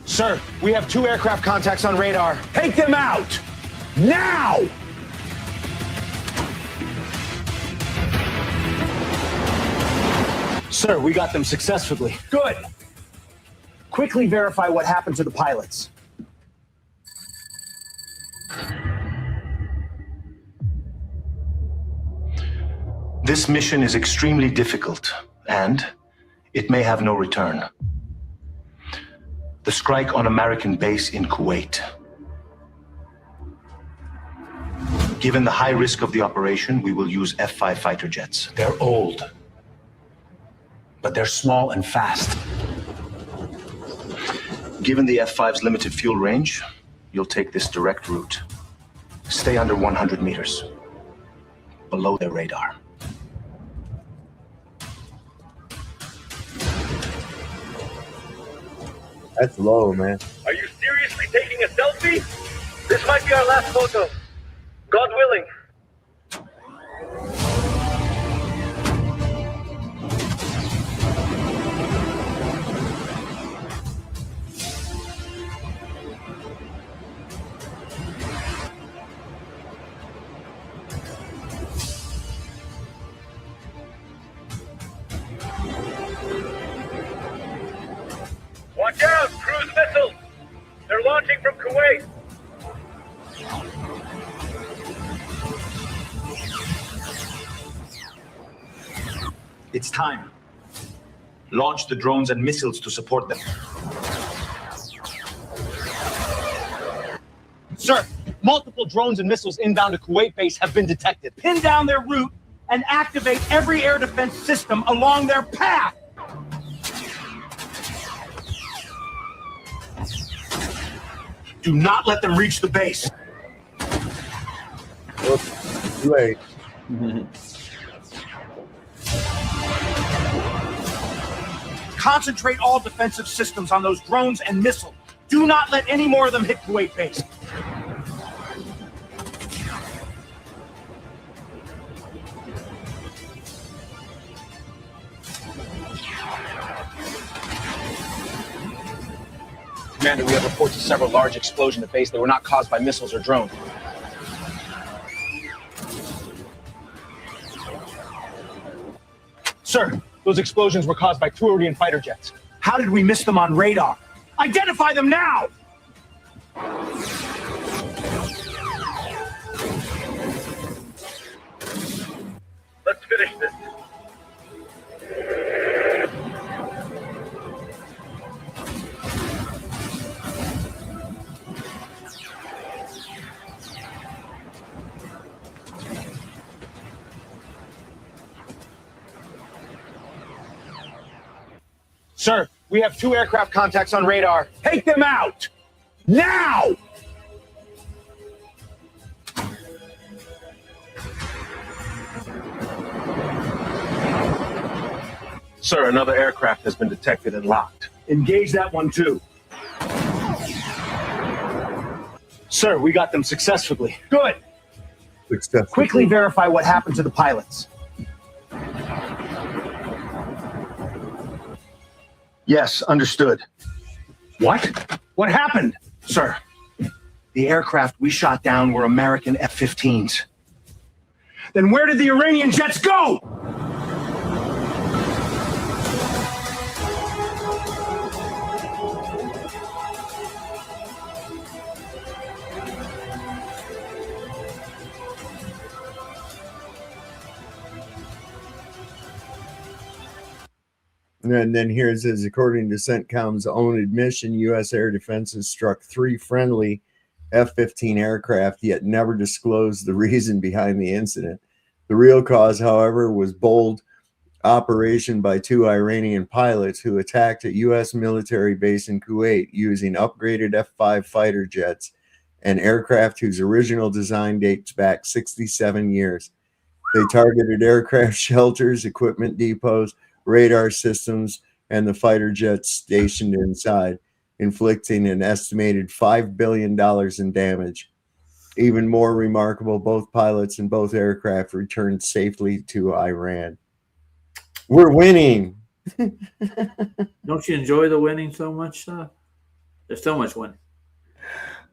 Sir, we have 2 aircraft contacts on radar. Take them out! Now! Sir, we got them successfully. Good. Quickly verify what happened to the pilots. This mission is extremely difficult, and it may have no return. The strike on American base in Kuwait. Given the high risk of the operation, we will use F-5 fighter jets. They're old, but they're small and fast. Given the F-5's limited fuel range, you'll take this direct route. Stay under 100 meters, below their radar. That's low, man. Are you seriously taking a selfie? This might be our last photo. God willing. Watch out! Cruise missiles! They're launching from Kuwait! It's time. Launch the drones and missiles to support them. Sir, multiple drones and missiles inbound to Kuwait base have been detected. Pin down their route and activate every air defense system along their path! Do not let them reach the base. Oops, too late. Concentrate all defensive systems on those drones and missiles. Do not let any more of them hit Kuwait base. Commander, we have reports of several large explosions at base that were not caused by missiles or drones. Sir, those explosions were caused by two Iranian fighter jets. How did we miss them on radar? Identify them now! Let's finish this. Sir, we have two aircraft contacts on radar. Take them out! Now! Sir, another aircraft has been detected and locked. Engage that one too. Sir, we got them successfully. Good. Quickly verify what happened to the pilots. Yes, understood. What? What happened, sir? The aircraft we shot down were American F-15s. Then where did the Iranian jets go? And then here it says, according to CENTCOM's own admission, U.S. air defenses struck 3 friendly F-15 aircraft, yet never disclosed the reason behind the incident. The real cause, however, was bold operation by 2 Iranian pilots who attacked a U.S. military base in Kuwait using upgraded F-5 fighter jets and aircraft whose original design dates back 67 years. They targeted aircraft shelters, equipment depots, radar systems, and the fighter jets stationed inside, inflicting an estimated $5 billion in damage. Even more remarkable, both pilots and both aircraft returned safely to Iran. We're winning. Don't you enjoy the winning so much? There's so much winning.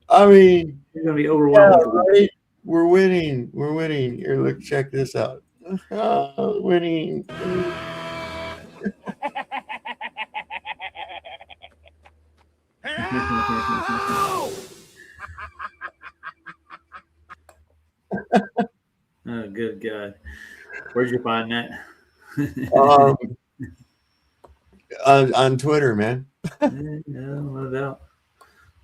I mean, you're gonna be overwhelmed. Yeah, right? We're winning. We're winning. Here, look, check this out. Winning. Oh, good God. Where'd you find that? On Twitter, man. Yeah, no doubt.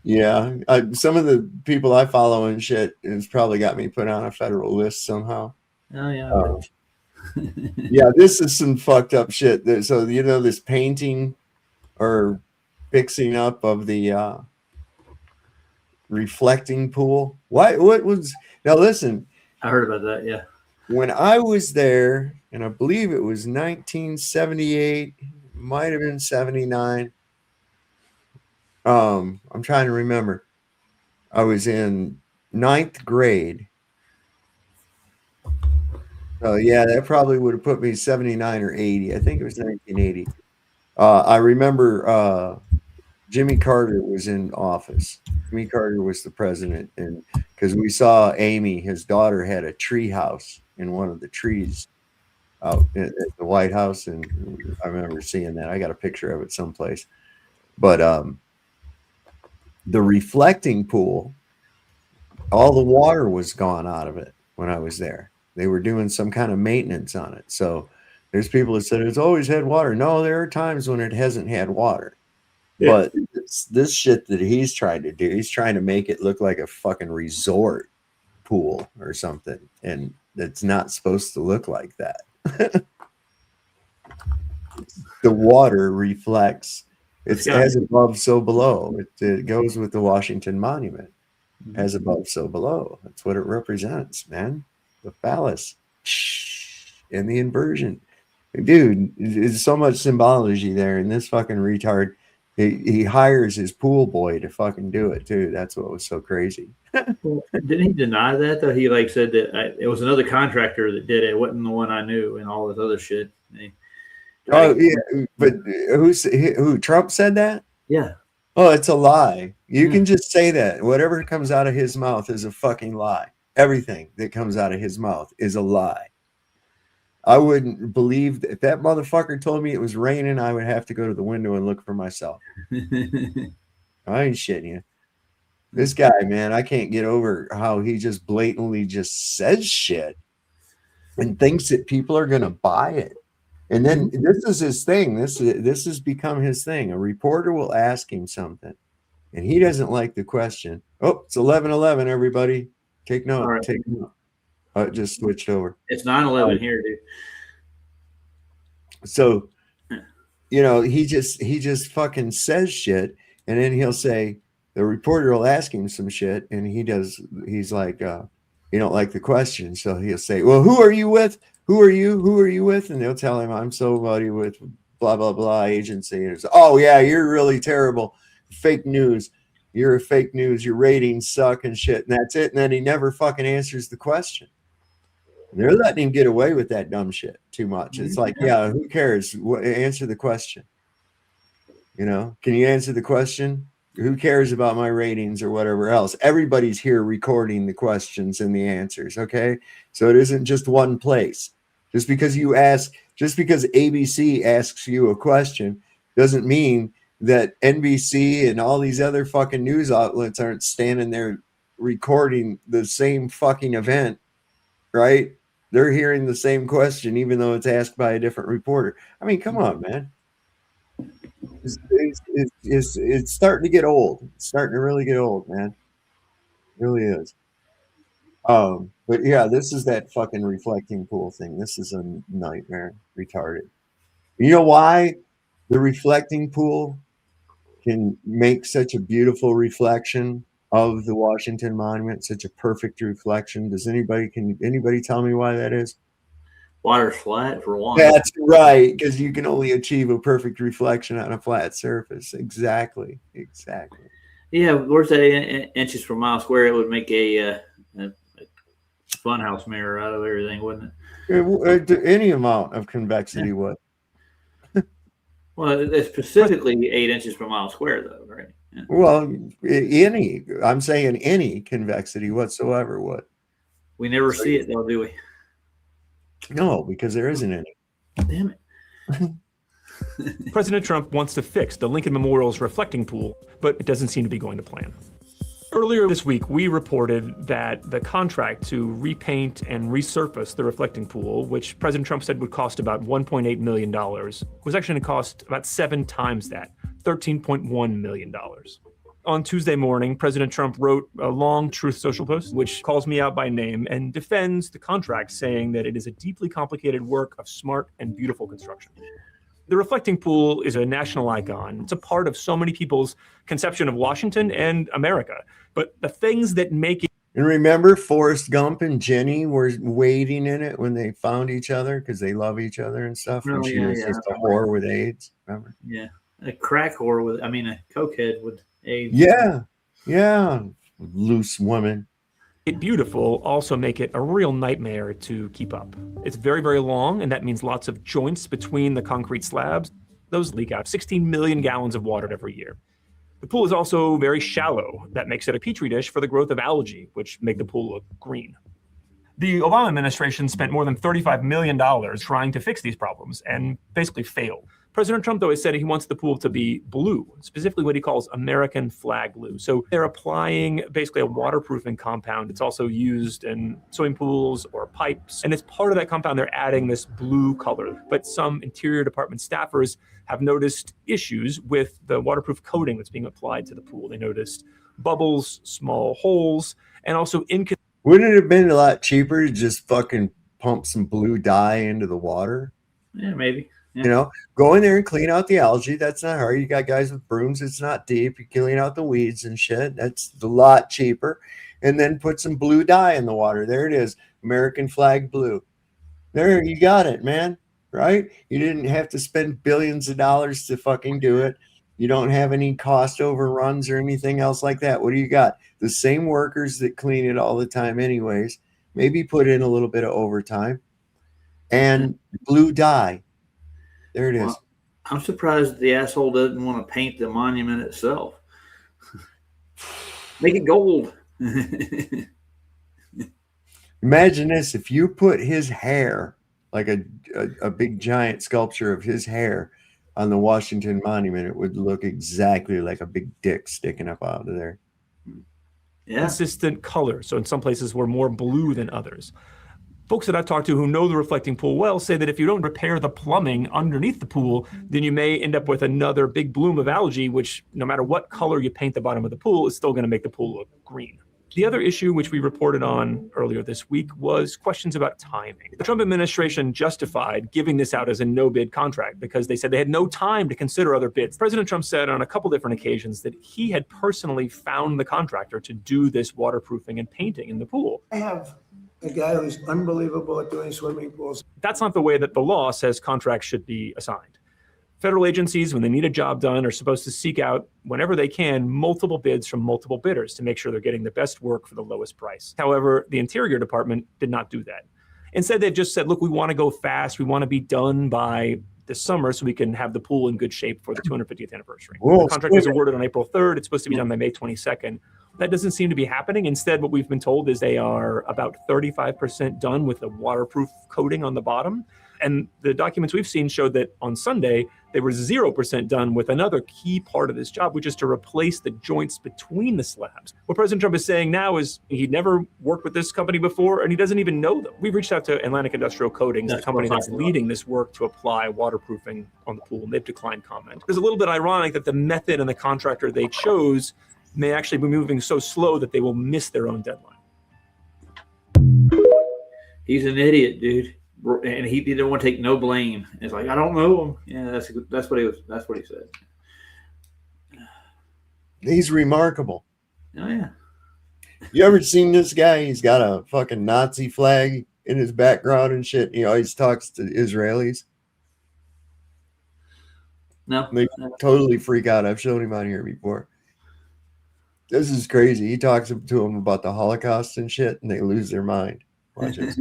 Yeah, some of the people I follow and shit has probably got me put on a federal list somehow. Oh, yeah. Yeah, this is some fucked up shit. So, you know, this painting or fixing up of the reflecting pool. What was now? Listen, I heard about that. Yeah. when I was there, and I believe it was 1978, might have been 79. I'm trying to remember. I was in 9th grade. Oh yeah, that probably would have put me 79 or 80. I think it was 1980. I remember Jimmy Carter was in office. Jimmy Carter was the president, and because we saw Amy, his daughter, had a tree house in one of the trees out at the White House, and I remember seeing that. I got a picture of it someplace. But the reflecting pool, all the water was gone out of it when I was there. They were doing some kind of maintenance on it. So there's people that said it's always had water. No, there are times when it hasn't had water. Yeah. But this shit that he's trying to do, he's trying to make it look like a fucking resort pool or something. And it's not supposed to look like that. The water reflects. It's as above, so below. It goes with the Washington Monument. As above, so below. That's what it represents, man. The phallus and the inversion. Dude, there's so much symbology there. And this fucking retard, he hires his pool boy to fucking do it too. That's what was so crazy. Well, didn't he deny that though? He like said that it was another contractor that did it. It wasn't the one I knew and all this other shit. Oh yeah, but who Trump said that? Yeah. Oh, it's a lie. You can just say that. Whatever comes out of his mouth is a fucking lie. Everything that comes out of his mouth is a lie. I wouldn't believe that if that motherfucker told me it was raining, I would have to go to the window and look for myself. I ain't shitting you. This guy, man, I can't get over how he just blatantly just says shit and thinks that people are going to buy it. And then this is his thing. This has become his thing. A reporter will ask him something, and he doesn't like the question. Oh, it's 11:11, everybody. Take note. Right. Take note. It just switched over. It's 9/11 here, dude. So, you know, he just fucking says shit, and then he'll say, the reporter will ask him some shit, and he's like, you don't like the question. So he'll say, well, who are you with? Who are you? Who are you with? And they'll tell him, I'm somebody with blah, blah, blah agency. And it's, oh, yeah, you're really terrible. Fake news. You're a fake news. Your ratings suck and shit. And that's it. And then he never fucking answers the question. They're letting him get away with that dumb shit too much. It's like, yeah, who cares? Answer the question. You know, can you answer the question? Who cares about my ratings or whatever else? Everybody's here recording the questions and the answers. Okay. So it isn't just one place. Just because ABC asks you a question doesn't mean that NBC and all these other fucking news outlets aren't standing there recording the same fucking event, right? They're hearing the same question, even though it's asked by a different reporter. I mean, come on, man. It's starting to get old. It's starting to really get old, man. It really is. But yeah, this is that fucking reflecting pool thing. This is a nightmare. Retarded. You know why the reflecting pool can make such a beautiful reflection of the Washington Monument, such a perfect reflection? Can anybody tell me why that is? Water's flat for one. That's right, because you can only achieve a perfect reflection on a flat surface. Exactly. Yeah, where's that inches per mile square? It would make a funhouse mirror out of everything, wouldn't it? Any amount of convexity would. Well, it's specifically 8 inches per mile square, though, right? Yeah. Well, I'm saying any convexity whatsoever would. We never see it, though, do we? No, because there isn't any. Damn it. President Trump wants to fix the Lincoln Memorial's reflecting pool, but it doesn't seem to be going to plan. Earlier this week, we reported that the contract to repaint and resurface the reflecting pool, which President Trump said would cost about $1.8 million, was actually going to cost about 7 times that, $13.1 million. On Tuesday morning, President Trump wrote a long Truth Social post, which calls me out by name and defends the contract, saying that it is a deeply complicated work of smart and beautiful construction. The reflecting pool is a national icon. It's a part of so many people's conception of Washington and America. But the things that make it. And remember, Forrest Gump and Jenny were waiting in it when they found each other because they love each other and stuff. And Oh, she yeah, was yeah, just I a remember. whore with AIDS. Remember? Yeah, a crack whore with, a cokehead with AIDS. Yeah. Loose woman. It beautiful also make it a real nightmare to keep up. It's very, very long, and that means lots of joints between the concrete slabs. Those leak out 16 million gallons of water every year. The pool is also very shallow. That makes it a petri dish for the growth of algae, which make the pool look green. The Obama administration spent more than $35 million trying to fix these problems and basically failed. President Trump, though, has said he wants the pool to be blue, specifically what he calls American flag blue. So they're applying basically a waterproofing compound. It's also used in swimming pools or pipes. And as part of that compound, they're adding this blue color. But some Interior Department staffers have noticed issues with the waterproof coating that's being applied to the pool. They noticed bubbles, small holes, and also Wouldn't it have been a lot cheaper to just fucking pump some blue dye into the water? Yeah, maybe. Yeah. You know, go in there and clean out the algae. That's not hard. You got guys with brooms. It's not deep. You clean out the weeds and shit. That's a lot cheaper. And then put some blue dye in the water. There it is. American flag blue. There, you got it, man. Right? You didn't have to spend billions of dollars to fucking do it. You don't have any cost overruns or anything else like that. What do you got? The same workers that clean it all the time anyways. Maybe put in a little bit of overtime. And blue dye. There it is. Well, I'm surprised the asshole doesn't want to paint the monument itself. Make it gold. Imagine this. If you put his hair, like a big giant sculpture of his hair on the Washington Monument, it would look exactly like a big dick sticking up out of there. Consistent color. So in some places we're more blue than others. Folks that I've talked to who know the reflecting pool well say that if you don't repair the plumbing underneath the pool, then you may end up with another big bloom of algae, which no matter what color you paint the bottom of the pool is still going to make the pool look green. The other issue, which we reported on earlier this week, was questions about timing. The Trump administration justified giving this out as a no-bid contract because they said they had no time to consider other bids. President Trump said on a couple different occasions that he had personally found the contractor to do this waterproofing and painting in the pool. I have a guy who's unbelievable at doing swimming pools. That's not the way that the law says contracts should be assigned. Federal agencies, when they need a job done, are supposed to seek out, whenever they can, multiple bids from multiple bidders to make sure they're getting the best work for the lowest price. However, the Interior Department did not do that. Instead, they just said, look, we want to go fast. We want to be done by this summer so we can have the pool in good shape for the 250th anniversary. Whoa, the contract was awarded on April 3rd. It's supposed to be done by May 22nd. That doesn't seem to be happening. Instead, what we've been told is they are about 35% done with the waterproof coating on the bottom. And the documents we've seen showed that on Sunday, they were 0% done with another key part of this job, which is to replace the joints between the slabs. What President Trump is saying now is he'd never worked with this company before, and he doesn't even know them. We've reached out to Atlantic Industrial Coatings, the company that's leading this work to apply waterproofing on the pool, and they've declined comment. It's a little bit ironic that the method and the contractor they chose may actually be moving so slow that they will miss their own deadline. He's an idiot, dude. And he didn't want to take no blame. It's like, I don't know him. Yeah, that's what he said. He's remarkable. Oh yeah. You ever seen this guy? He's got a fucking Nazi flag in his background and shit. He always talks to Israelis. No. They totally freak out. I've shown him on here before. This is crazy. He talks to them about the Holocaust and shit, and they lose their mind. Watch this.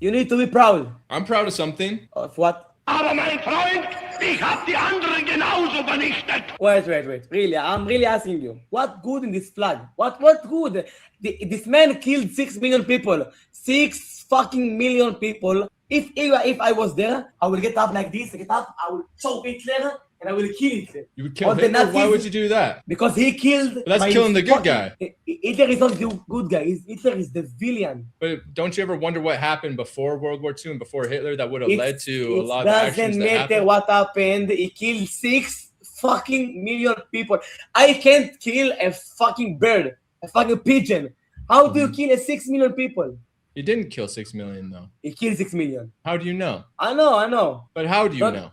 You need to be proud. I'm proud of something. Of what? Aber mein Freund, ich hab die anderen genauso vernichtet. Wait. Really, I'm really asking you. What good in this flag? What good? This man killed 6 million people. 6 fucking million people. If I was there, I will get up like this. I will choke Hitler and I will kill Hitler. You would kill Hitler? Why would you do that? Because he killed. But that's killing the good guy. Hitler is not the good guy. Hitler is the villain. But don't you ever wonder what happened before World War II and before Hitler that would have led to a lot of actions that happened? It doesn't matter what happened. He killed 6 fucking million people. I can't kill a fucking bird, a fucking pigeon. How do you kill 6 million people? He didn't kill 6 million, though. He killed 6 million. How do you know? I know. But how do you know?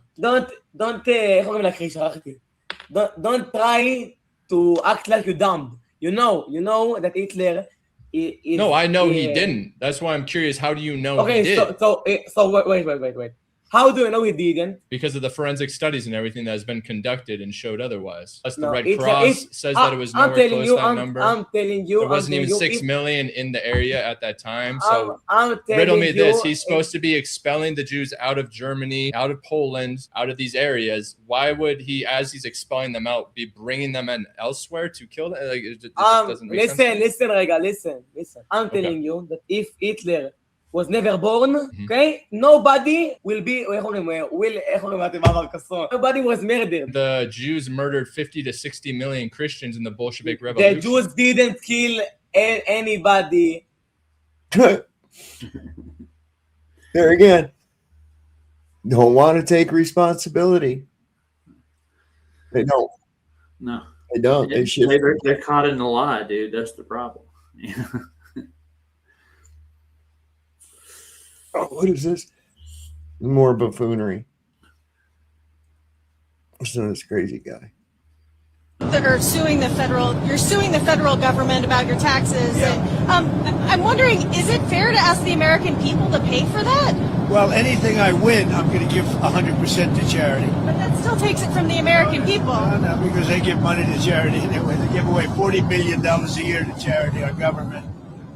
איך אומרים להקריא? שכחתי. Don't try to act like you're dumb. You know that Hitler is... No, I know he didn't. That's why I'm curious. How do you know he Okay, did? so wait. How do you know he didn't? Because of the forensic studies and everything that has been conducted and showed otherwise. Plus, the No, Red it's- Cross it's- says I'm- that it was I'm nowhere telling close you, to that I'm- number. I'm telling you, There wasn't I'm even telling you, 6 if- million in the area at that time. So I'm riddle me telling this. you, He's supposed to be expelling the Jews out of Germany, out of Poland, out of these areas. Why would he, as he's expelling them out, be bringing them in elsewhere to kill them? Like, it just doesn't make sense. listen, Rega, listen. I'm telling you that if Hitler was never born, okay, nobody will be, nobody was murdered. The Jews murdered 50 to 60 million Christians in the Bolshevik The Revolution. Jews didn't kill anybody. There again. Don't want to take responsibility. They don't. No. They don't. They should. They're caught in the lie, dude. That's the problem. Oh, what is this? More buffoonery. Listen to this crazy guy. You're suing the federal government about your taxes. Yeah. And, I'm wondering, is it fair to ask the American people to pay for that? Well, anything I win, I'm going to give 100% to charity. But that still takes it from the American people. No, because they give money to charity anyway. They give away $40 billion a year to charity, our government.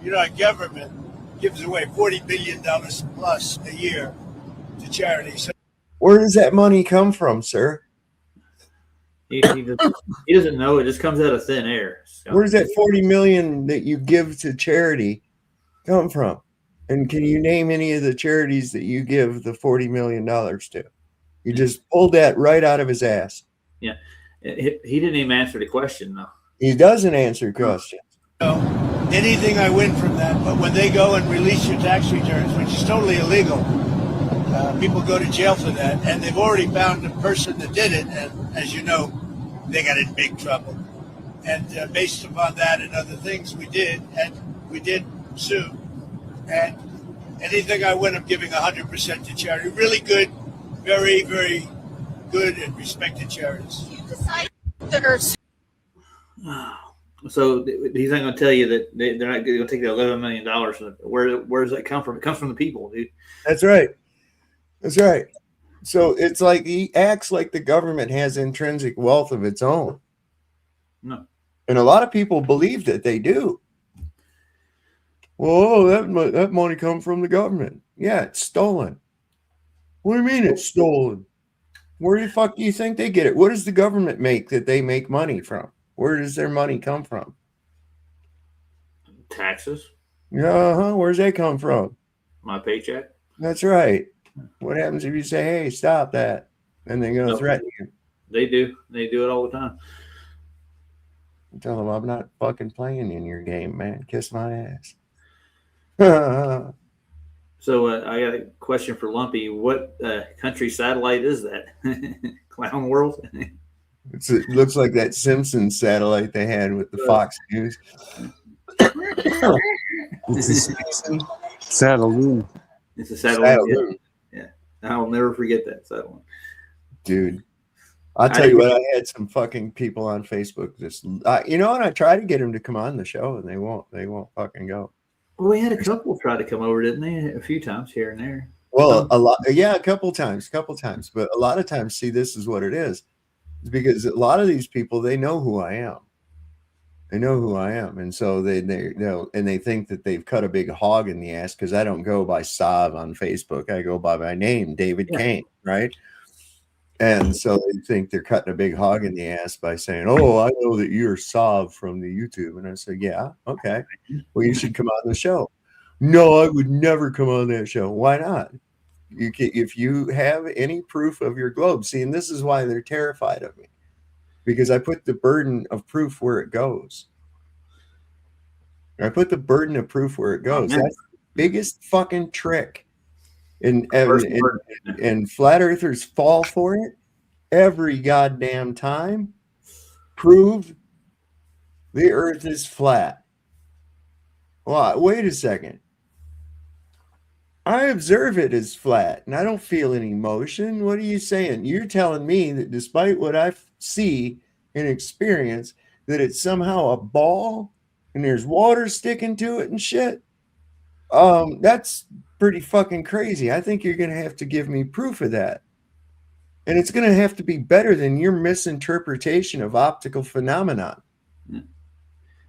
You know, our government gives away $40 billion plus a year to charity. So Where does that money come from, sir? He doesn't know. It just comes out of thin air. So. Where does that 40 million that you give to charity come from? And can you name any of the charities that you give the $40 million to? You just pulled that right out of his ass. Yeah. He didn't even answer the question, though. He doesn't answer questions. anything I win from that, but when they go and release your tax returns, which is totally illegal, people go to jail for that, and they've already found the person that did it, and as you know, they got in big trouble. And based upon that and other things we did sue. And anything I win, I'm giving 100% to charity. Really good, very, very good and respected charities. So he's not going to tell you that they're not going to take the $11 million. Where does that come from? It comes from the people, dude. That's right. That's right. So it's like he acts like the government has intrinsic wealth of its own. No. And a lot of people believe that they do. Well, that money comes from the government. Yeah, it's stolen. What do you mean it's stolen? Where the fuck do you think they get it? What does the government make that they make money from? Where does their money come from? Taxes. Yeah, where's that come from? My paycheck. That's right. What happens if you say, hey, stop that? And they're going to threaten you. They do. They do it all the time. Tell them I'm not fucking playing in your game, man. Kiss my ass. So I got a question for Lumpy. What country satellite is that? Clown World? It looks like that Simpsons satellite they had with the Fox News. It's a satellite. It's a satellite. Yeah. I'll never forget that satellite. Dude. I'll tell you what, I had some fucking people on Facebook just you know, and I try to get them to come on the show and they won't fucking go. Well, we had a couple try to come over, didn't they? A few times here and there. Well, a lot, yeah, a couple times, but a lot of times, see, this is what it is. It's because a lot of these people, they know who I am. They know who I am, and so they know, and they think that they've cut a big hog in the ass because I don't go by Sav on Facebook. I go by my name, David Kane, right? And so they think they're cutting a big hog in the ass by saying, "Oh, I know that you're Sav from the YouTube." And I said, "Yeah, okay. Well, you should come on the show." No, I would never come on that show. Why not? You can, if you have any proof of your globe. See, and this is why they're terrified of me, because I put the burden of proof where it goes. I put the burden of proof where it goes. That's the biggest fucking trick. And flat earthers fall for it every goddamn time. Prove the earth is flat. Well, wait a second. I observe it as flat and I don't feel any motion. What are you saying? You're telling me that despite what I see and experience, that it's somehow a ball and there's water sticking to it and shit? That's pretty fucking crazy. I think you're going to have to give me proof of that. And it's going to have to be better than your misinterpretation of optical phenomenon.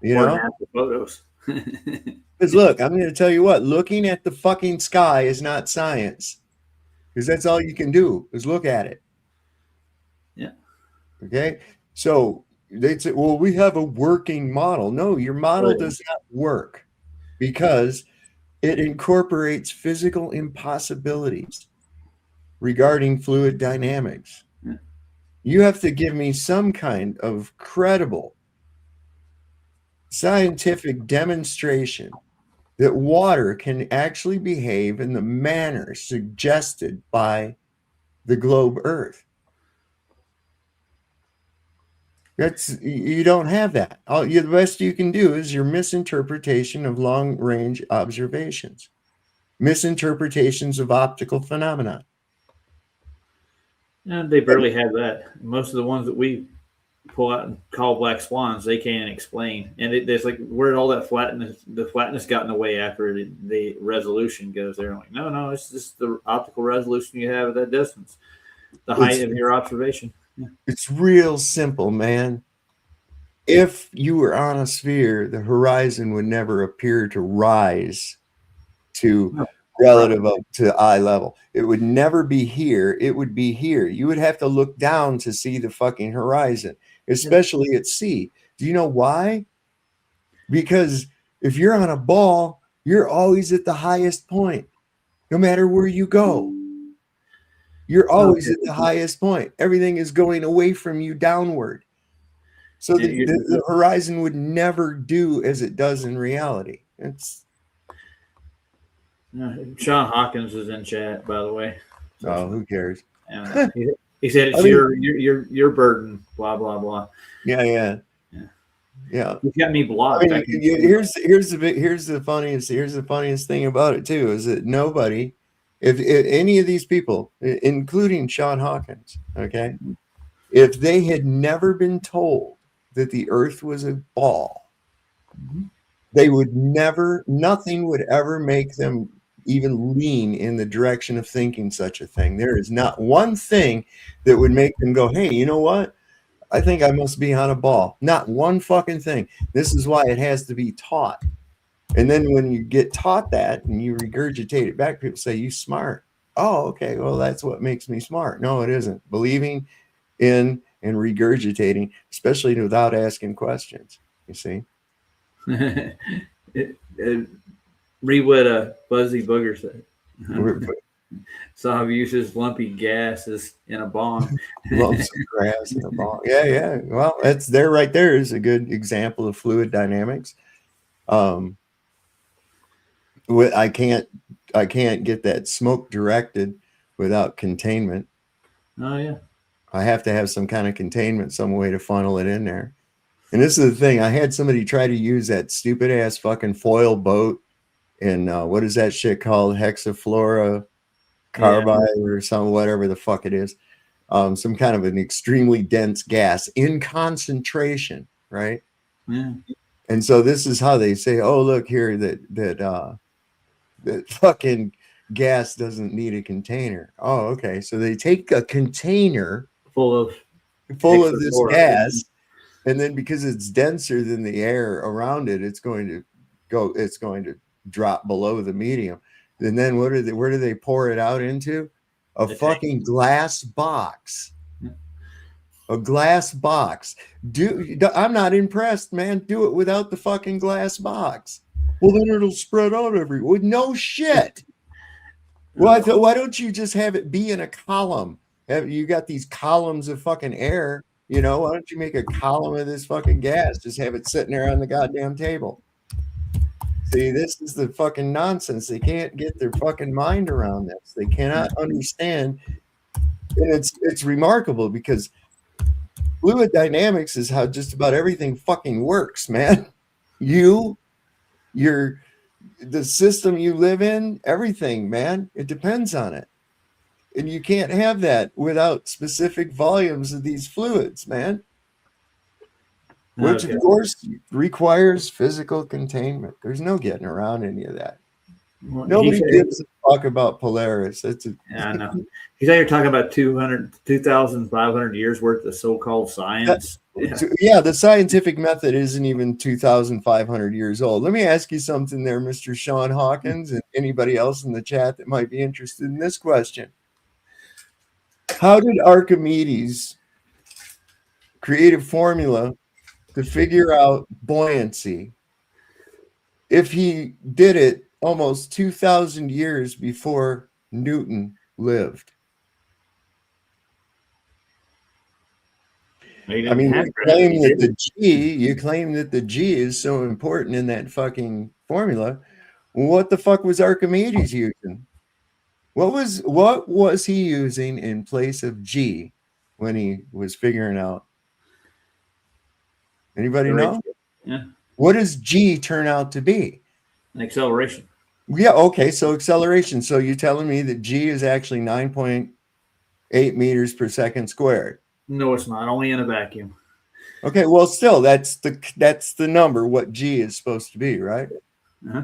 You Or know? half the photos. Because look, I'm going to tell you what, looking at the fucking sky is not science. Because that's all you can do is look at it. Yeah. Okay. So they'd say, well, we have a working model. No, your model Right. does not work because it incorporates physical impossibilities regarding fluid dynamics. Yeah. You have to give me some kind of credible scientific demonstration that water can actually behave in the manner suggested by the globe Earth. You don't have that. The best you can do is your misinterpretation of long-range observations, misinterpretations of optical phenomena. And they barely have that. Most of the ones that we pull out and call black swans, they can't explain. And there's like, where did all that the flatness got in the way after the resolution goes there? I'm like, no, it's just the optical resolution you have at that distance, the height of your observation. Yeah. It's real simple, man. If you were on a sphere, the horizon would never appear to rise to relative to eye level. It would never be here. It would be here. You would have to look down to see the fucking horizon, especially at sea. Do you know why? Because if you're on a ball, you're always at the highest point, no matter where you go. You're always at the highest point. Everything is going away from you downward. So the horizon would never do as it does in reality. It's Sean Hawkins is in chat, by the way. Oh, who cares? He said it's your burden. Blah blah blah. Yeah. You got me blocked. I mean, here's the funniest thing about it too is that nobody, if any of these people, including Sean Hawkins, okay, if they had never been told that the Earth was a ball, they would nothing would ever make them even lean in the direction of thinking such a thing. There is not one thing that would make them go, hey, you know what? I think I must be on a ball. Not one fucking thing. This is why it has to be taught. And then when you get taught that and you regurgitate it back, people say, you smart. Oh, okay. Well, that's what makes me smart. No, it isn't. Believing in and regurgitating, especially without asking questions. You see? Read what Buzzy Booger said. Saab uses lumpy gases in a bomb. Lumps of grass in a bomb. Yeah. Well, that's there right there is a good example of fluid dynamics. I can't get that smoke directed without containment. Oh yeah. I have to have some kind of containment, some way to funnel it in there. And this is the thing. I had somebody try to use that stupid ass fucking foil boat in what is that shit called? Hexafluorocarbide or something, whatever the fuck it is. Some kind of an extremely dense gas in concentration, right? Yeah. And so this is how they say, oh, look here, that fucking gas doesn't need a container. Oh, okay. So they take a container full of this gas, and then because it's denser than the air around it, it's going to drop below the medium. And then where do they pour it out into? A fucking glass box. A glass box. I'm not impressed, man. Do it without the fucking glass box. Well, then it'll spread out everywhere. No shit. Well, why don't you just have it be in a column? You got these columns of fucking air, why don't you make a column of this fucking gas? Just have it sitting there on the goddamn table. See, this is the fucking nonsense. They can't get their fucking mind around this. They cannot understand. And it's remarkable because fluid dynamics is how just about everything fucking works, man. Your the system you live in, everything, man, it depends on it. And you can't have that without specific volumes of these fluids, man. Which, Okay. of course, requires physical containment. There's no getting around any of that. Well, Nobody gives a fuck about Polaris. That's a Yeah, I know. He's out here talking about 2,500 years worth of so-called science. Yeah, the scientific method isn't even 2,500 years old. Let me ask you something there, Mr. Sean Hawkins, and anybody else in the chat that might be interested in this question. How did Archimedes create a formula to figure out buoyancy if he did it almost 2,000 years before Newton lived? I mean, you claim that the G is so important in that fucking formula. What the fuck was Archimedes using? What was he using in place of G when he was figuring out? Anybody know? Yeah. What does G turn out to be? An acceleration. Yeah, okay, so acceleration. So you're telling me that G is actually 9.8 meters per second squared. No, it's not. Only in a vacuum. Okay, well, still, that's the number, what G is supposed to be, right? Uh-huh.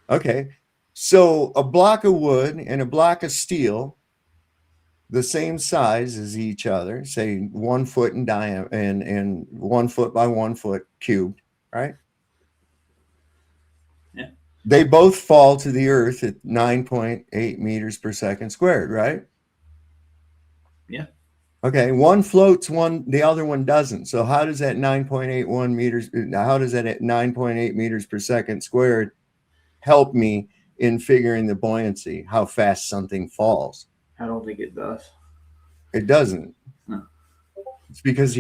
Okay, so a block of wood and a block of steel, the same size as each other, say 1 foot in diameter and 1 foot by 1 foot cubed, right? Yeah. They both fall to the earth at 9.8 meters per second squared, right? Yeah. Okay, one floats, the other one doesn't. So how does that 9.81 meters, how does that at 9.8 meters per second squared help me in figuring the buoyancy, how fast something falls? I don't think it does. It doesn't. No. It's because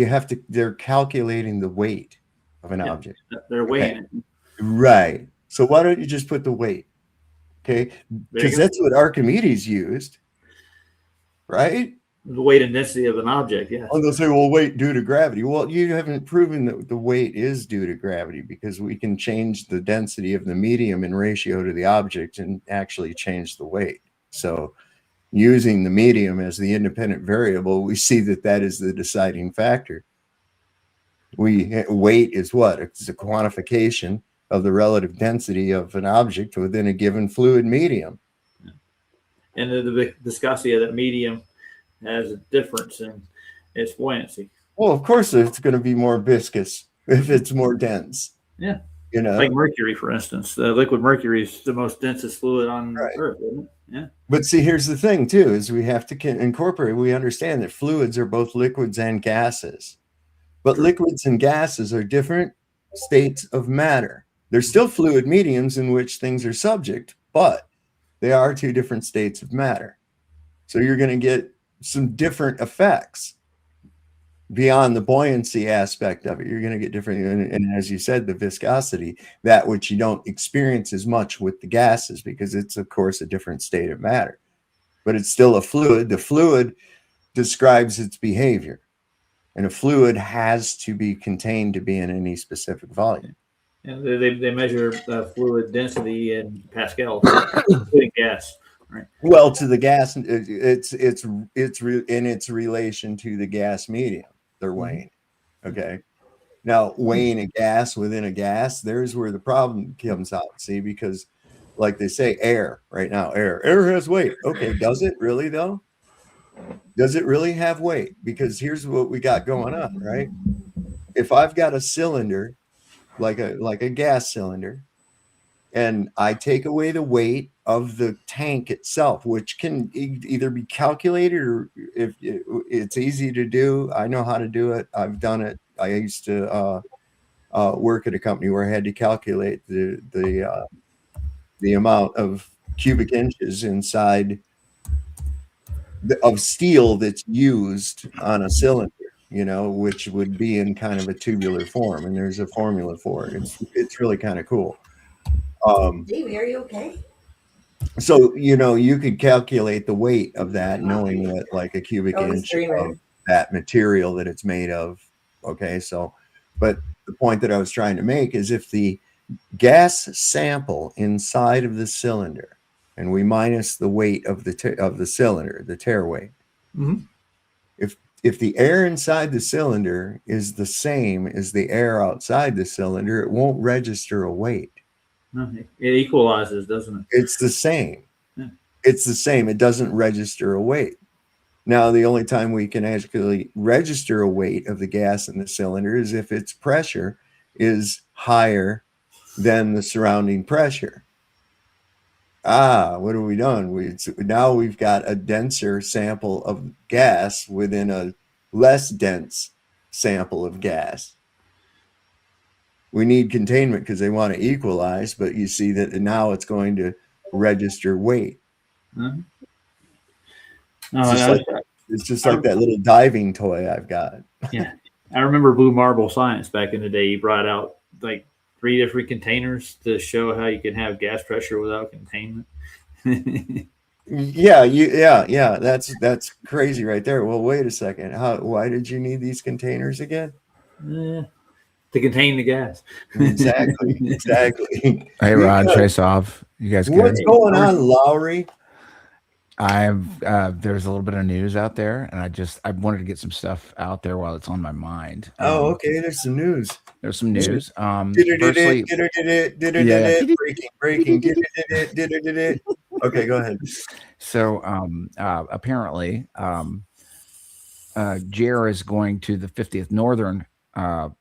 they're calculating the weight of an object. They're weighing it. Right. So why don't you just put the weight? Okay. Because that's what Archimedes used. Right? The weight and density of an object, yes. Oh, they'll say, well, weight due to gravity. Well, you haven't proven that the weight is due to gravity, because we can change the density of the medium in ratio to the object and actually change the weight. So using the medium as the independent variable, we see that is the deciding factor. Weight is what? It's a quantification of the relative density of an object within a given fluid medium. And the viscosity of that medium has a difference in its buoyancy. Well, of course, it's going to be more viscous if it's more dense. Yeah. You know, like mercury, for instance. The liquid mercury is the most densest fluid on Earth, isn't it? Yeah. But see, here's the thing, too, is we have to incorporate, we understand that fluids are both liquids and gases. But liquids and gases are different states of matter. They're still fluid mediums in which things are subject, but they are two different states of matter. So you're going to get some different effects beyond the buoyancy aspect of it. You're going to get different, and as you said, the viscosity, that which you don't experience as much with the gases, because it's, of course, a different state of matter. But it's still a fluid. The fluid describes its behavior, and a fluid has to be contained to be in any specific volume. And they measure fluid density in pascals, including gas. Right. Well, to the gas, it's in its relation to the gas medium. They're weighing. Okay. Now, weighing a gas within a gas, there's where the problem comes out. See, because like they say, air right now, air has weight. Okay, does it really though? Does it really have weight? Because here's what we got going on, right? If I've got a cylinder, like a gas cylinder, and I take away the weight of the tank itself, which can either be calculated, or if it's easy to do. I know how to do it. I've done it. I used to work at a company where I had to calculate the amount of cubic inches inside of steel that's used on a cylinder, which would be in kind of a tubular form, and there's a formula for it. It's really kind of cool. Davey, are you okay? So, you could calculate the weight of that, knowing that like a cubic inch of that material that it's made of. Okay. So, but the point that I was trying to make is if the gas sample inside of the cylinder, and we minus the weight of the cylinder, the tare weight. Mhm. If the air inside the cylinder is the same as the air outside the cylinder, it won't register a weight. No, it equalizes, doesn't it? It's the same. Yeah. It's the same. It doesn't register a weight. Now, the only time we can actually register a weight of the gas in the cylinder is if its pressure is higher than the surrounding pressure. What have we done? Now we've got a denser sample of gas within a less dense sample of gas. We need containment because they want to equalize, but you see that now it's going to register weight. Mm-hmm. It's just like that little diving toy I've got. Yeah. I remember Blue Marble Science back in the day. He brought out like 3 different containers to show how you can have gas pressure without containment. Yeah. That's crazy right there. Well, wait a second. Why did you need these containers again? To contain the gas. Exactly. Hey, Rod, Chase off. You guys good? What's going on, Lowry? There's a little bit of news out there, and I wanted to get some stuff out there while it's on my mind. Okay. There's some news. There's some news. Firstly, breaking. Okay, go ahead. So apparently, Jer is going to the 50th Northern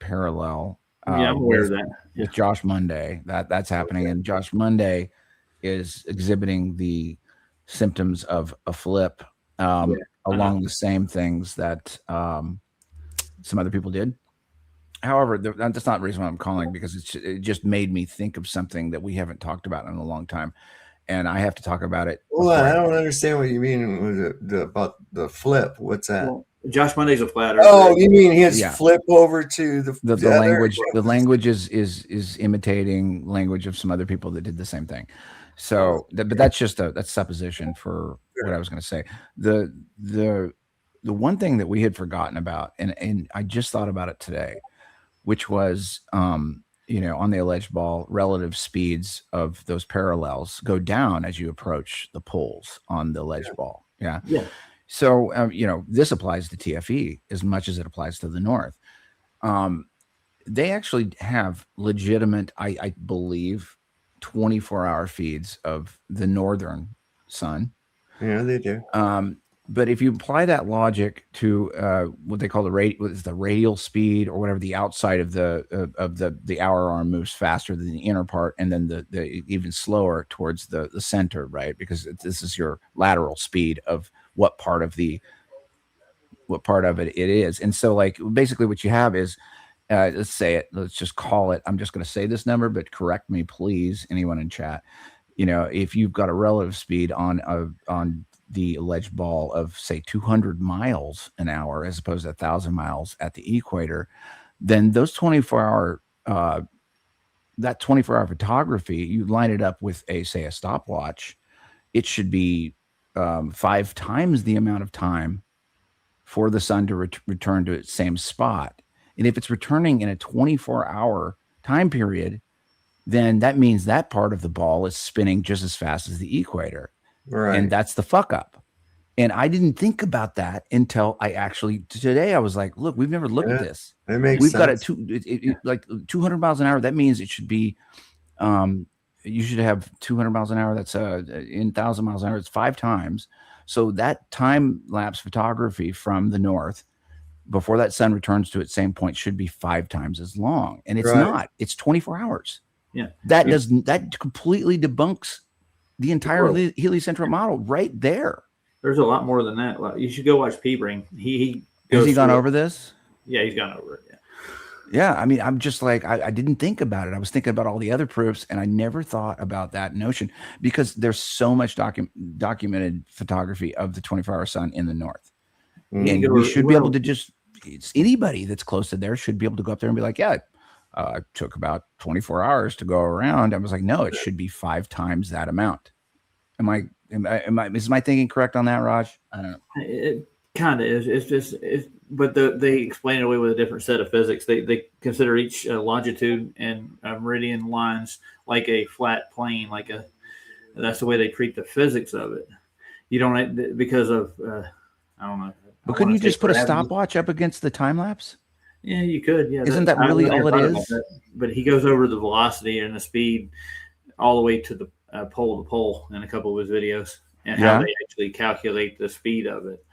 parallel. I'm aware of that. With Josh Monday. That's happening, and Josh Monday is exhibiting the symptoms of a flip along the same things that some other people did. However, that's not the reason why I'm calling, because it just made me think of something that we haven't talked about in a long time, and I have to talk about it. Well, I don't understand what you mean with about the flip. What's that? Well, Josh Monday's a flat earther. Oh, you mean his flip over to the language? The language is imitating language of some other people that did the same thing. So, but that's just that's supposition for what I was going to say. The one thing that we had forgotten about, and I just thought about it today, which was on the alleged ball, relative speeds of those parallels go down as you approach the poles on the alleged ball. Yeah. So this applies to TFE as much as it applies to the North. They actually have legitimate, I believe, 24-hour feeds of the northern sun. Yeah, they do. But if you apply that logic to what they call the radial speed, or whatever, the outside of the hour arm moves faster than the inner part, and then the even slower towards the center, right? Because this is your lateral speed of what part of it is. And so, like, basically what you have is, let's just call it, I'm just going to say this number, but correct me, please, anyone in chat. If you've got a relative speed on the alleged ball of, say, 200 miles an hour as opposed to 1,000 miles at the equator, then those 24-hour photography, you line it up with a stopwatch, it should be 5 times the amount of time for the sun to return to its same spot. And if it's returning in a 24-hour time period, then that means that part of the ball is spinning just as fast as the equator. Right. And that's the fuck up. And I didn't think about that until today I was like, look, we've never looked at this. That makes We've sense. got like 200 miles an hour. That means it should be, you should have 200 miles an hour. That's in 1,000 miles an hour. It's 5 times. So that time lapse photography from the north before that sun returns to its same point should be 5 times as long. And it's not. It's 24 hours. Yeah. That completely debunks the entire heliocentric model right there. There's a lot more than that. You should go watch P-Bring. Has he gone over this? Yeah, he's gone over it. Yeah, I mean, I'm just like, I didn't think about it. I was thinking about all the other proofs, and I never thought about that notion, because there's so much documented photography of the 24-hour sun in the north. And we should be able to anybody that's close to there should be able to go up there and be like, yeah, it took about 24 hours to go around. I was like, no, it should be 5 times that amount. Is my thinking correct on that, Raj? I don't know. Kind of is. It's just, but they explain it away with a different set of physics. They consider each longitude and meridian lines like a flat plane, that's the way they treat the physics of it. You don't, because of I don't know. But couldn't you just put a stopwatch up against the time lapse? Yeah, you could. Yeah, Isn't that really all it is? But he goes over the velocity and the speed all the way to the pole to pole in a couple of his videos, and how they actually calculate the speed of it.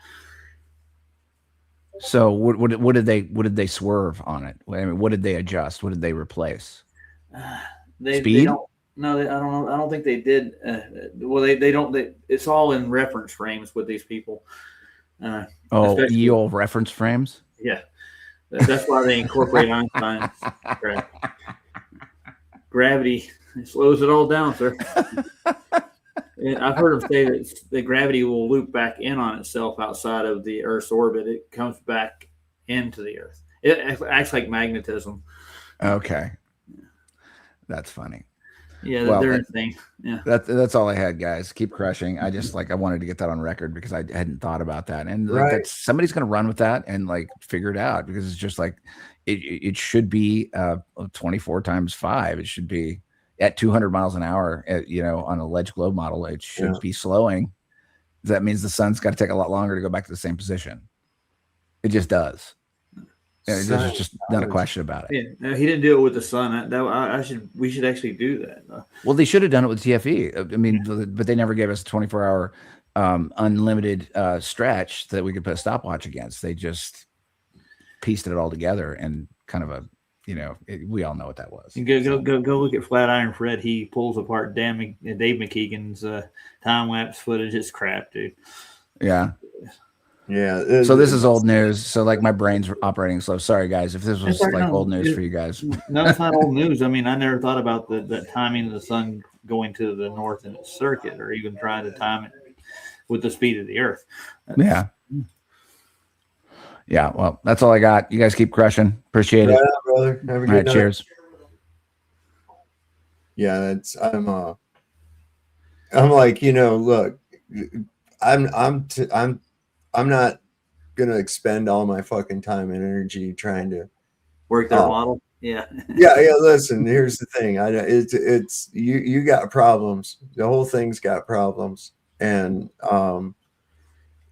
So what did they swerve on it? I mean, what did they adjust? What did they replace? They Speed? don't. No, I don't know. I don't think they did. Well, they don't. It's all in reference frames with these people. Ye old reference frames. Yeah, that's why they incorporate Einstein's gravity. It slows it all down, sir. I've heard them say that gravity will loop back in on itself outside of the Earth's orbit. It comes back into the Earth. It acts like magnetism. Okay, that's funny. Yeah, well, they're insane. Yeah, that's all I had, guys. Keep crushing. I just I wanted to get that on record because I hadn't thought about that, and somebody's going to run with that and figure it out, because it's just it should be 24 times 5. It should be at 200 miles an hour. On a ledge globe model, it should be slowing. That means the sun's got to take a lot longer to go back to the same position. It just does. There's just not a question about it. Yeah, no, he didn't do it with the sun. We should actually do that. Well, they should have done it with TFE. I mean, but they never gave us a 24-hour unlimited stretch that we could put a stopwatch against. They just pieced it all together and kind of we all know what that was. You go look at Flatiron Fred. He pulls apart Dave McKeegan's time lapse footage. It's crap, dude. Yeah. Yeah. So this is old news. So my brain's operating slow. Sorry, guys, if this was old news for you guys. No, it's not old news. I mean, I never thought about the timing of the sun going to the north in its circuit, or even trying to time it with the speed of the Earth. Yeah. Yeah. Well, that's all I got. You guys keep crushing. Appreciate it. Brother. Have a good night. Cheers. Yeah, I'm like, look, I'm not gonna expend all my fucking time and energy trying to work that model. Yeah. yeah. Listen, here's the thing. It's you got problems. The whole thing's got problems, and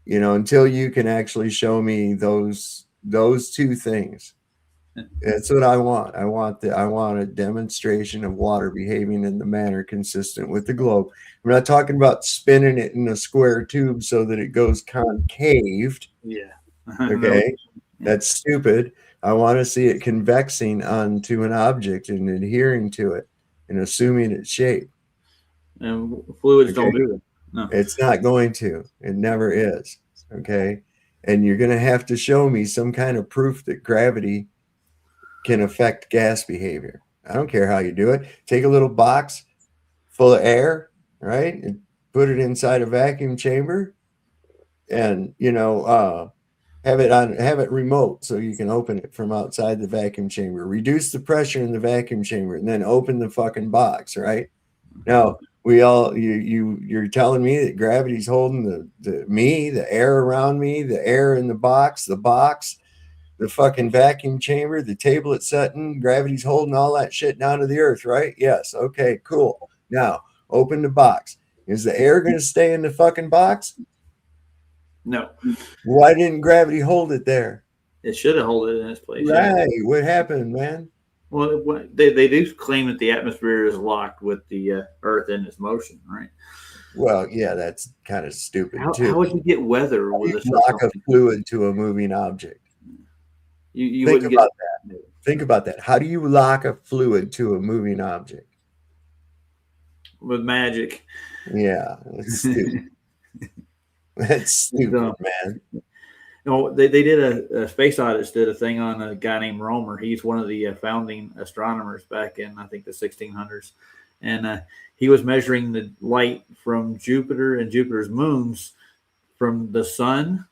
until you can actually show me those two things, that's what I want. I want a demonstration of water behaving in the manner consistent with the globe. I'm not talking about spinning it in a square tube so that it goes concaved. Yeah. Okay. That's stupid. I want to see it convexing onto an object and adhering to it and assuming its shape. And fluids don't do that. No. It's not going to. It never is. Okay. And you're going to have to show me some kind of proof that gravity can affect gas behavior. I don't care how you do it. Take a little box full of air, right, and put it inside a vacuum chamber, and have it remote so you can open it from outside the vacuum chamber. Reduce the pressure in the vacuum chamber, and then open the fucking box. Right now, you're telling me that gravity's holding the air around me, the air in the box, the fucking vacuum chamber, the table it's setting, gravity's holding all that shit down to the earth, right? Yes. Okay, cool. Now, open the box. Is the air going to stay in the fucking box? No. Why didn't gravity hold it there? It should have held it in its place. Right. Yeah. What happened, man? Well, they do claim that the atmosphere is locked with the Earth in its motion, right? Well, yeah, that's kind of stupid, too. How would you get weather with a lock of fluid to a moving object? You think about that. Think about that. How do you lock a fluid to a moving object? With magic. Yeah, that's stupid. That's stupid, man. They did a Space Odyssey did a thing on a guy named Romer. He's one of the founding astronomers back in, I think, the 1600s. And he was measuring the light from Jupiter and Jupiter's moons from the sun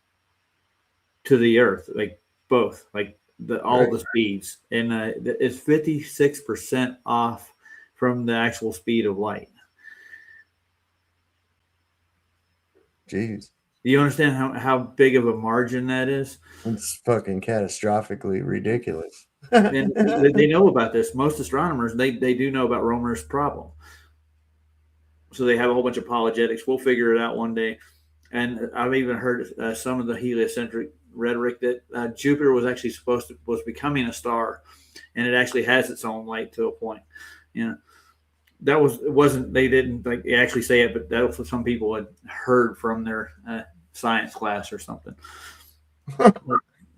to the Earth, both, all the speeds, and it's 56% off from the actual speed of light. Jeez. You understand how big of a margin that is? It's fucking catastrophically ridiculous. And they know about this. Most astronomers, they do know about Romer's problem. So they have a whole bunch of apologetics. We'll figure it out one day. And I've even heard some of the heliocentric rhetoric that Jupiter was actually was becoming a star, and it actually has its own light to a point. You know, they didn't like actually say it, but that was some people had heard from their science class or something.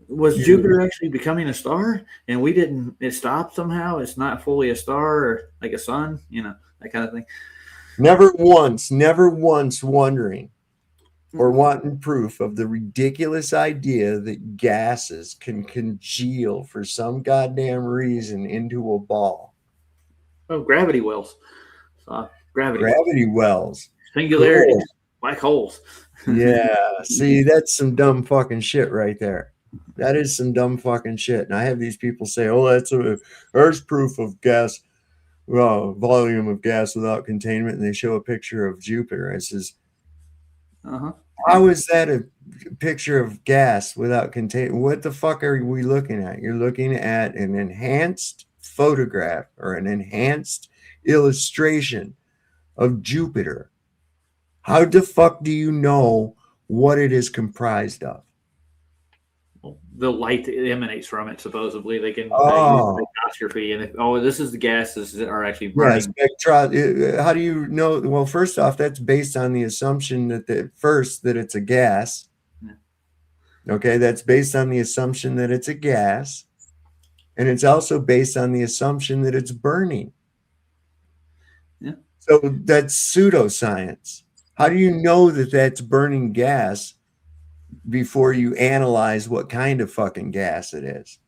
Was Jupiter actually becoming a star, and we didn't? It stopped somehow. It's not fully a star or like a sun, that kind of thing. Never once wondering or wanting proof of the ridiculous idea that gases can congeal for some goddamn reason into a ball. Oh, gravity wells. Gravity wells. Singularity. Cool. Black holes. Yeah. See, that's some dumb fucking shit right there. That is some dumb fucking shit. And I have these people say, oh, there's proof of gas, volume of gas without containment. And they show a picture of Jupiter. I says, how is that a picture of gas without containment? What the fuck are we looking at? You're looking at an enhanced photograph or an enhanced illustration of Jupiter. How the fuck do you know what it is comprised of? The light that emanates from it, supposedly they can use spectroscopy, and this is the gases that are actually burning. Yeah, how do you know? Well, first off, that's based on the assumption that it's a gas. Yeah. Okay, that's based on the assumption that it's a gas, and it's also based on the assumption that it's burning. Yeah. So that's pseudoscience. How do you know that that's burning gas before you analyze what kind of fucking gas it is?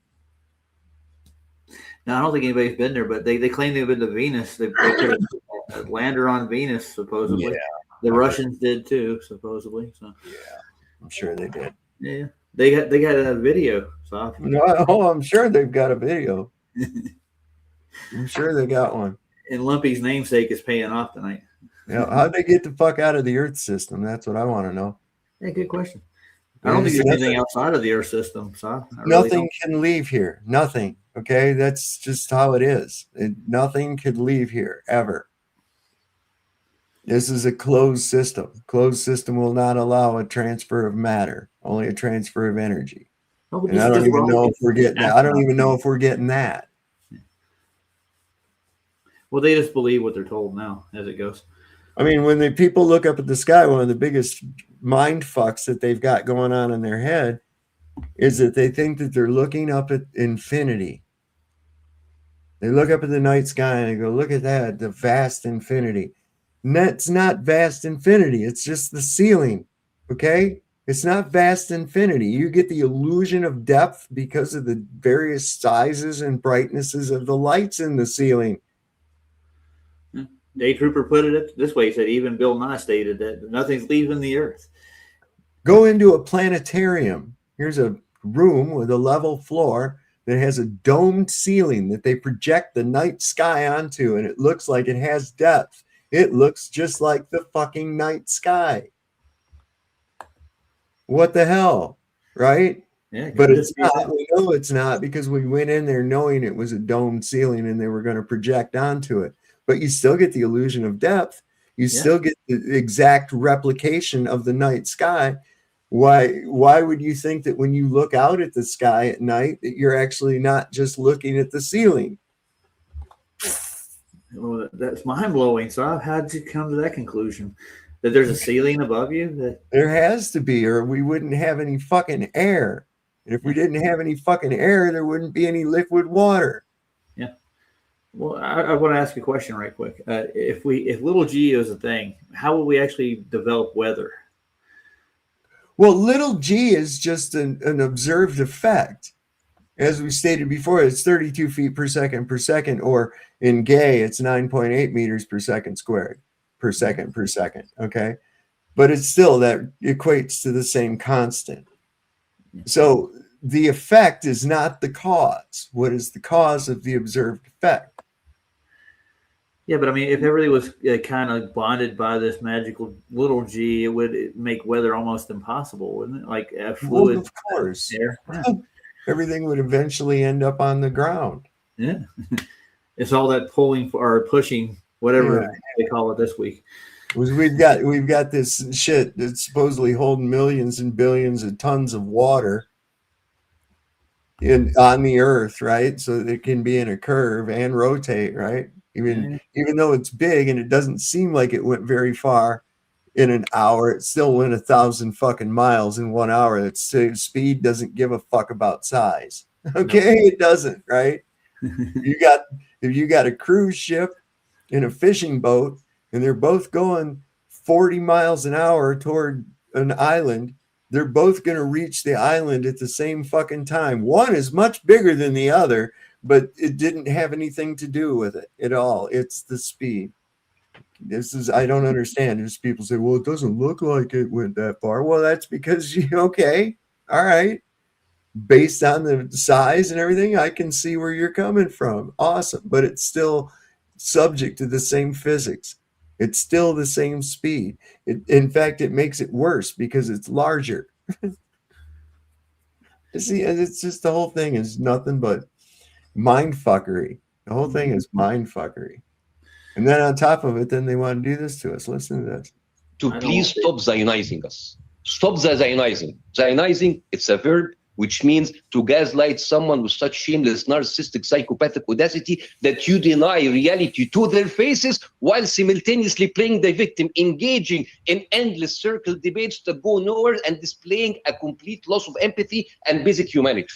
Now, I don't think anybody's been there, but they claim they've been to Venus. They put a lander on Venus, supposedly. Yeah. The Russians did too, supposedly. So yeah, I'm sure they did. Yeah, they got a video. So I'm sure they've got a video. I'm sure they got one. And Lumpy's namesake is paying off tonight. How'd they get the fuck out of the Earth system? That's what I want to know. Yeah, good question. I don't think there's anything outside of the Earth system. So nothing can leave here. Nothing. Okay, that's just how it is. Nothing could leave here ever. This is a closed system. Closed system will not allow a transfer of matter, only a transfer of energy. And I don't even know if we're getting that. I don't even know if we're getting that. Well, they just believe what they're told now as it goes. I mean, when the people look up at the sky, one of the biggest mind fucks that they've got going on in their head is that they think that they're looking up at infinity. They look up at the night sky and they go, look at that, the vast infinity. And that's not vast infinity. It's just the ceiling. Okay? It's not vast infinity. You get the illusion of depth because of the various sizes and brightnesses of the lights in the ceiling. Day Trooper put it this way. He said even Bill Nye stated that nothing's leaving the Earth. Go into a planetarium. Here's a room with a level floor that has a domed ceiling that they project the night sky onto, and it looks like it has depth. It looks just like the fucking night sky. What the hell, right? Yeah, but it's not. We know it's not because we went in there knowing it was a domed ceiling and they were going to project onto it. But you still get the illusion of depth. You still get the exact replication of the night sky. Why would you think that when you look out at the sky at night that you're actually not just looking at the ceiling? Well, that's mind-blowing. So how did you come to that conclusion? That there's a ceiling above you? There has to be, or we wouldn't have any fucking air. And if we didn't have any fucking air, there wouldn't be any liquid water. Yeah. Well, I want to ask a question right quick. If little g is a thing, how will we actually develop weather? Well, little g is just an observed effect. As we stated before, it's 32 feet per second, or in Gay, it's 9.8 meters per second squared per second. Okay. But it's still, that equates to the same constant. So the effect is not the cause. What is the cause of the observed effect? Yeah, but I mean, if everybody was kind of bonded by this magical little G, it would make weather almost impossible, wouldn't it? Like fluid Of course. air. Yeah. Everything would eventually end up on the ground. Yeah. It's all that pulling or pushing, whatever they call it this week. We've got this shit that's supposedly holding millions and billions of tons of water on the earth, right? So that it can be in a curve and rotate, right? Even though it's big and it doesn't seem like it went very far in an hour, it still went 1,000 fucking miles in 1 hour. Its speed doesn't give a fuck about size. Okay, it doesn't, right? If you got a cruise ship and a fishing boat and they're both going 40 miles an hour toward an island, they're both going to reach the island at the same fucking time. One is much bigger than the other, but it didn't have anything to do with it at all. It's the speed. I don't understand. There's people say, well, it doesn't look like it went that far. Well, that's because okay, all right. Based on the size and everything, I can see where you're coming from. Awesome. But it's still subject to the same physics. It's still the same speed. In fact, it makes it worse because it's larger. See, it's just the whole thing is nothing but mind fuckery. The whole thing is mind fuckery. And then on top of it, then they want to do this to us. Listen to this. To please stop zionizing us. Stop the zionizing. Zionizing, it's a verb which means to gaslight someone with such shameless, narcissistic, psychopathic audacity that you deny reality to their faces while simultaneously playing the victim, engaging in endless circle debates that go nowhere and displaying a complete loss of empathy and basic humanity.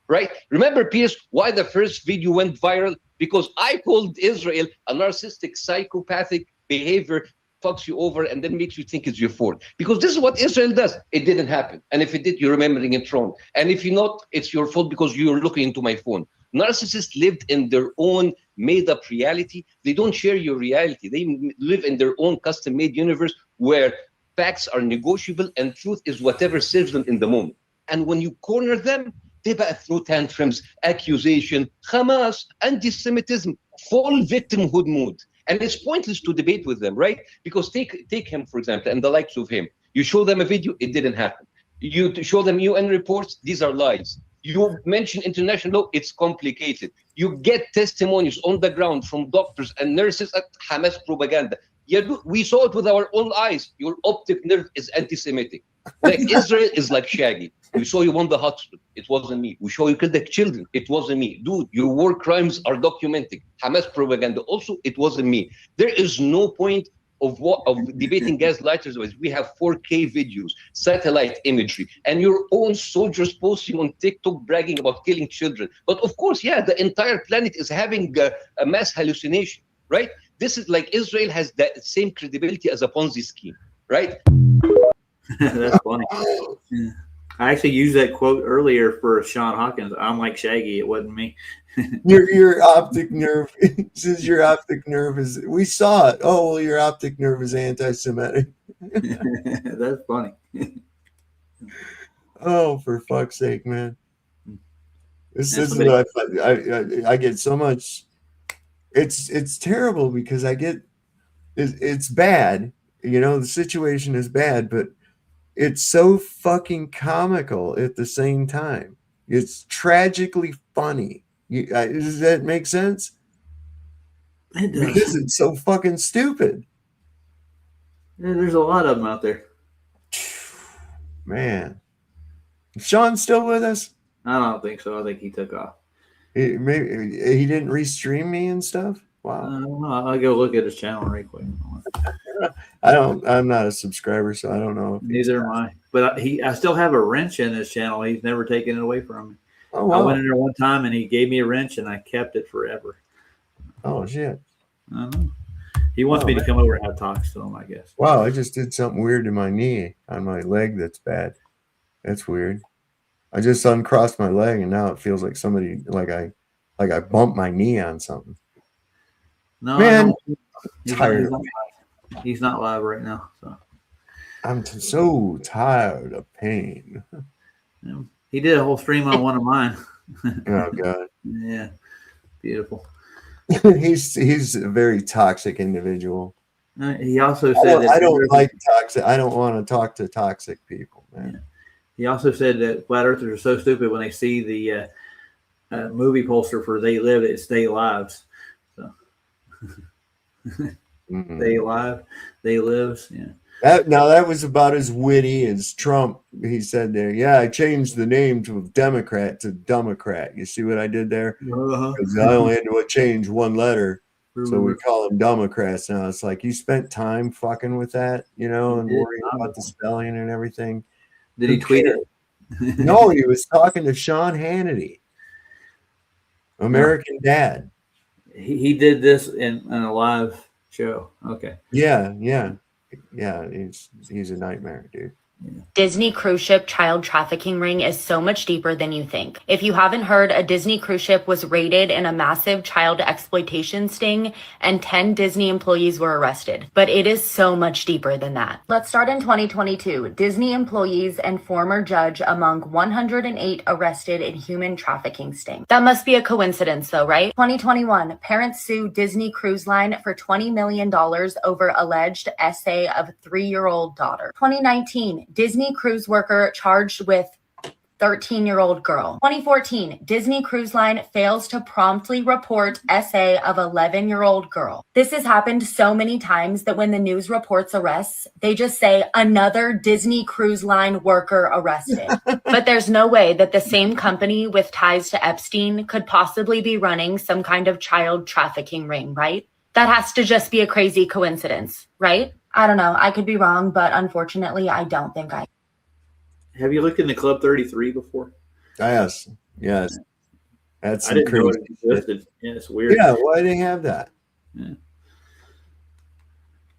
Right? Remember, Pierce, why the first video went viral? Because I called Israel a narcissistic, psychopathic behavior fucks you over and then makes you think it's your fault. Because this is what Israel does. It didn't happen. And if it did, you're remembering it wrong. And if you're not, it's your fault because you're looking into my phone. Narcissists lived in their own made-up reality. They don't share your reality. They live in their own custom-made universe where facts are negotiable and truth is whatever serves them in the moment. And when you corner them, they throw tantrums, accusation, Hamas, anti-Semitism, full victimhood mood. And it's pointless to debate with them, right? Because take him, for example, and the likes of him. You show them a video, it didn't happen. You show them UN reports, these are lies. You mention international law, it's complicated. You get testimonies on the ground from doctors and nurses at Hamas propaganda. Yeah, we saw it with our own eyes. Your optic nerve is anti-Semitic. Like Israel is like Shaggy. We saw you won the hospital. It wasn't me. We saw you killed the children. It wasn't me. Dude, your war crimes are documented. Hamas propaganda. Also, it wasn't me. There is no point of debating gaslighters. We have 4K videos, satellite imagery, and your own soldiers posting on TikTok bragging about killing children. But of course, yeah, the entire planet is having a mass hallucination, right? This is like Israel has that same credibility as a Ponzi scheme, right? That's funny. Yeah. I actually used that quote earlier for Sean Hawkins. I'm like Shaggy. It wasn't me. Your optic nerve says your optic nerve is. We saw it. Oh, well, your optic nerve is anti-Semitic. That's funny. Oh, for fuck's sake, man! This is what I get so much. It's terrible because I get it's bad. You know, the situation is bad, but it's so fucking comical at the same time. It's tragically funny. Does that make sense? It does. Because it's so fucking stupid. Yeah, there's a lot of them out there. Man. Is Sean still with us? I don't think so. I think he took off. Maybe he didn't restream me and stuff? Wow. I'll go look at his channel right quick. I'm not a subscriber, so I don't know. Neither am I. But I still have a wrench in his channel. He's never taken it away from me. Oh, wow. I went in there one time and he gave me a wrench and I kept it forever. Oh, shit. I don't know. He wants me to come over and have talks to him, I guess. Wow, I just did something weird to my knee on my leg that's bad. That's weird. I just uncrossed my leg and now it feels like somebody like I bumped my knee on something. No, man, he's not live right now. So I'm so tired of pain. Yeah. He did a whole stream on one of mine. Oh God. Yeah, beautiful. He's a very toxic individual. He also said I don't like toxic. I don't want to talk to toxic people, man. Yeah. He also said that flat earthers are so stupid when they see the movie poster for "They Live," it's "They Lives." So They Live, They Lives. Yeah. That was about as witty as Trump. He said there, yeah, I changed the name to Democrat to Democrat. You see what I did there? Because I only had to change one letter. So we call them Democrats now. It's like you spent time fucking with that, and worrying about the spelling and everything. Did he tweet it? No, he was talking to Sean Hannity, American Dad. He did this in a live show. Okay. Yeah. He's a nightmare, dude. Disney cruise ship child trafficking ring is so much deeper than you think. If you haven't heard, a Disney cruise ship was raided in a massive child exploitation sting and 10 Disney employees were arrested. But it is so much deeper than that. Let's start in 2022. Disney employees and former judge among 108 arrested in human trafficking sting. That must be a coincidence though, right? 2021, parents sue Disney Cruise Line for $20 million over alleged essay of 3-year-old daughter. 2019, Disney cruise worker charged with 13-year-old girl. 2014, Disney Cruise Line fails to promptly report essay of 11-year-old girl. This has happened so many times that when the news reports arrests, they just say another Disney Cruise Line worker arrested. But there's no way that the same company with ties to Epstein could possibly be running some kind of child trafficking ring, right? That has to just be a crazy coincidence, right? I don't know. I could be wrong, but unfortunately, I don't think I. Have you looked into Club 33 before? Yes. That's I didn't know crazy it existed. Yeah, it's weird. Yeah, why do they have that? Yeah.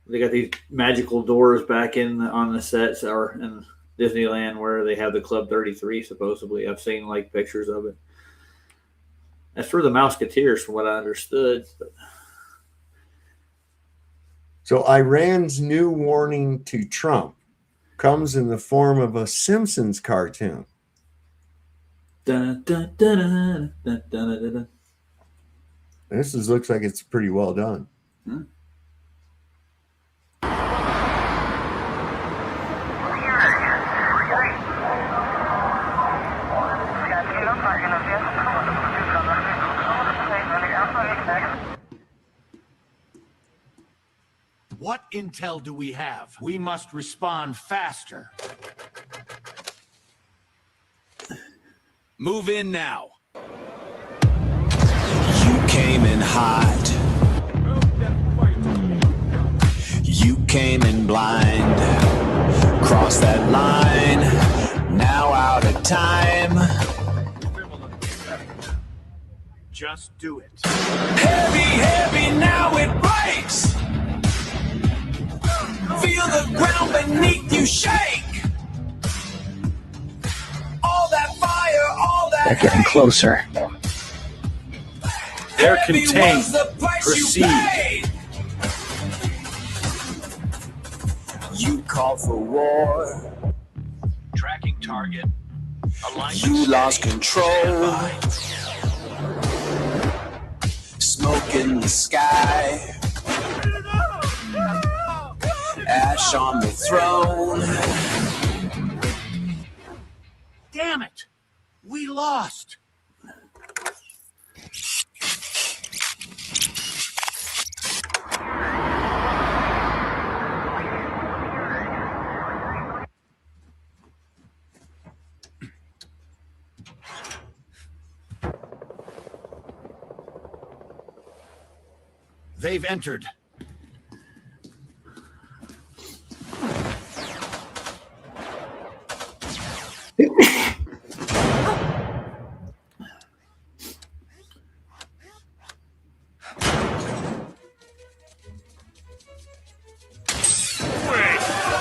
They got these magical doors back on the sets or in Disneyland where they have the Club 33. Supposedly, I've seen like pictures of it. That's for the Mouseketeers, from what I understood. But So Iran's new warning to Trump comes in the form of a Simpsons cartoon. Dun, dun, dun, dun, dun, dun, dun, dun. This looks like it's pretty well done. Hmm. What intel do we have? We must respond faster. Move in now. You came in hot. You came in blind. Cross that line. Now out of time. Just do it. Heavy, heavy, now it breaks. Feel the ground beneath you shake. All that fire, all that They're getting hate. closer. They're Heavy contained. was the price you Proceed. paid. You called for war. Tracking target. Alignment You steady. lost control. Stand by. Smoke in the sky. Ash on the throne. Damn it! We lost. They've entered.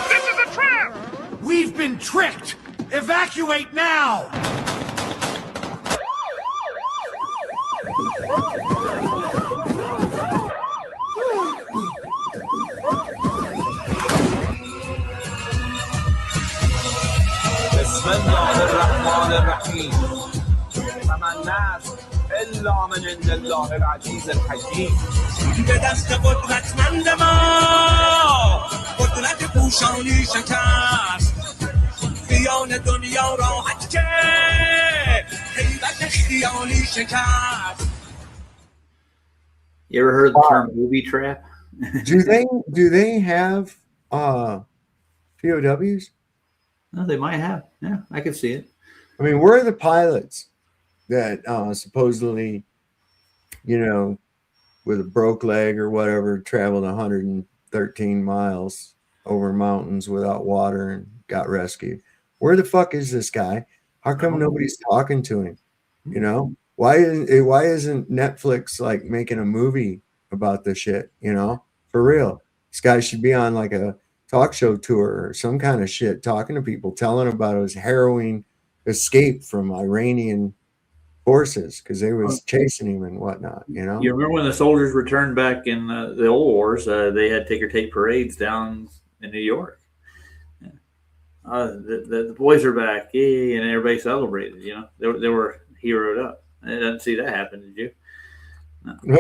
This is a trap! We've been tricked! Evacuate now! بسم الله الرحمن الرحيم. إلا من عند الله العزيز الحكيم به دست قدرتمند ما قدرت پوشانی شکست بیان دنیا راحت که حیرت خیالی شکست. You ever heard the term booby trap? do they have POWs? No, they might have. Yeah, I could see it. I mean, where are the pilots that supposedly, with a broke leg or whatever, traveled 113 miles over mountains without water and got rescued? Where the fuck is this guy? How come nobody's talking to him? Why isn't Netflix like making a movie about this shit? For real, this guy should be on like a talk show tour or some kind of shit, talking to people, telling about his harrowing escape from Iranian forces because they was chasing him and whatnot. You remember when the soldiers returned back in the old wars? They had ticker tape parades down in New York. The boys are back, yay, and everybody celebrated. They were heroed up. I didn't see that happen, did you? No.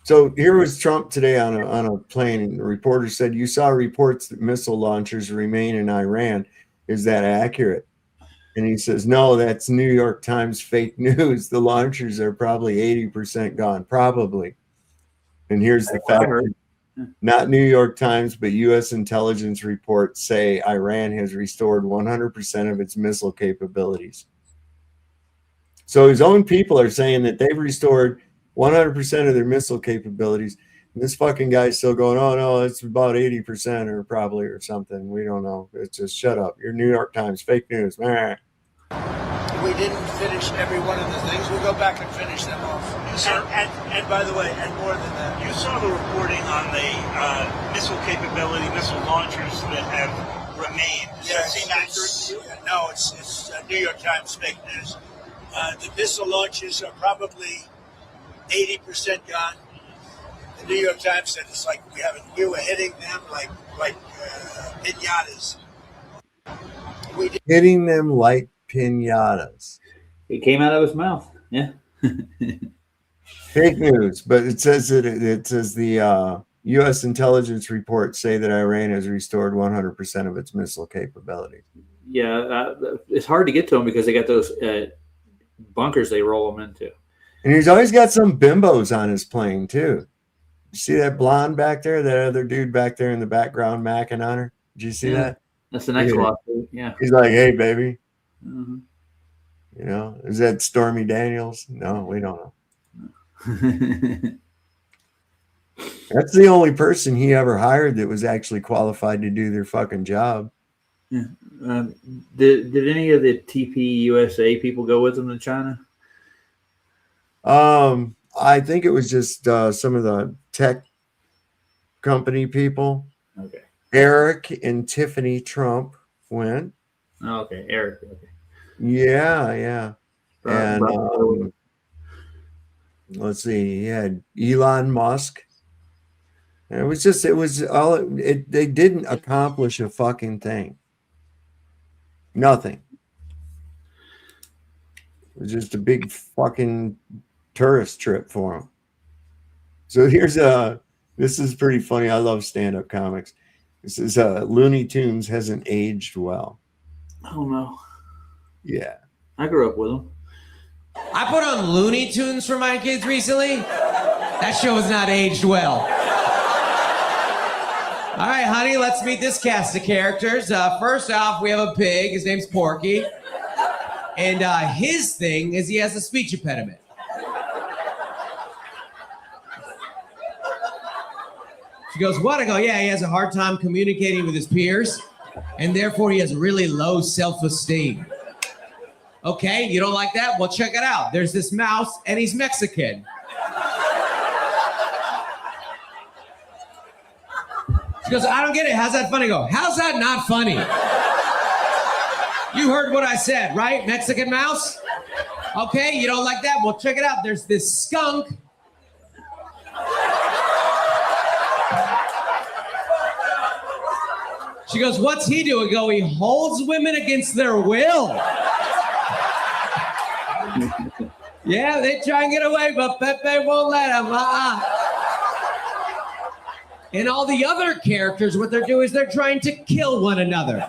So here was Trump today on a plane, and the reporter said, "You saw reports that missile launchers remain in Iran. Is that accurate?" And he says, "No, that's New York Times fake news. The launchers are probably 80% gone, probably." And here's the fact: not New York Times, but U.S. intelligence reports say Iran has restored 100% of its missile capabilities. So his own people are saying that they've restored 100% of their missile capabilities. And this fucking guy's still going, "Oh no, it's about 80% or probably or something. We don't know. It's just shut up. You're New York Times, fake news." We didn't finish every one of the things. We'll go back and finish them off. And by the way, and more than that, you saw the reporting on the missile capability, missile launchers that have remained. Does that seem accurate to you? No, it's New York Times fake news. The missile launches are probably 80% gone. The New York Times said it's like we were hitting them like piñatas. Hitting them like piñatas. It came out of his mouth. Yeah. Fake news, but it says that the U.S. intelligence reports say that Iran has restored 100% of its missile capability. Yeah, it's hard to get to them because they got those bunkers they roll them into. And he's always got some bimbos on his plane too. You see that blonde back there? That other dude back there in the background macking on her? Did you see that? That's the next lawsuit. Yeah. He's like, "Hey, baby." Mm-hmm. Is that Stormy Daniels? No, we don't know. That's the only person he ever hired that was actually qualified to do their fucking job. Yeah. Did any of the TPUSA people go with them to China? I think it was just some of the tech company people. Okay. Eric and Tiffany Trump went. Oh, okay, Eric. Okay. Yeah. And let's see, he had Elon Musk. And they didn't accomplish a fucking thing. Nothing. It was just a big fucking tourist trip for them. So this is pretty funny. I love stand-up comics. This is Looney Tunes hasn't aged well. Oh no. Yeah. I grew up with them. I put on Looney Tunes for my kids recently. That show has not aged well. All right, honey, let's meet this cast of characters. First off, we have a pig. His name's Porky. And his thing is he has a speech impediment. She goes, "What?" I go, "Yeah, he has a hard time communicating with his peers, and therefore he has really low self-esteem." "Okay, you don't like that? Well, check it out. There's this mouse, and he's Mexican." She goes, "I don't get it. How's that funny?" I go, "How's that not funny? You heard what I said, right? Mexican mouse? Okay, you don't like that? Well, check it out. There's this skunk. She goes, "What's he doing?" I go, "He holds women against their will." Yeah, they try and get away, but Pepe won't let them. And all the other characters, what they're doing is they're trying to kill one another.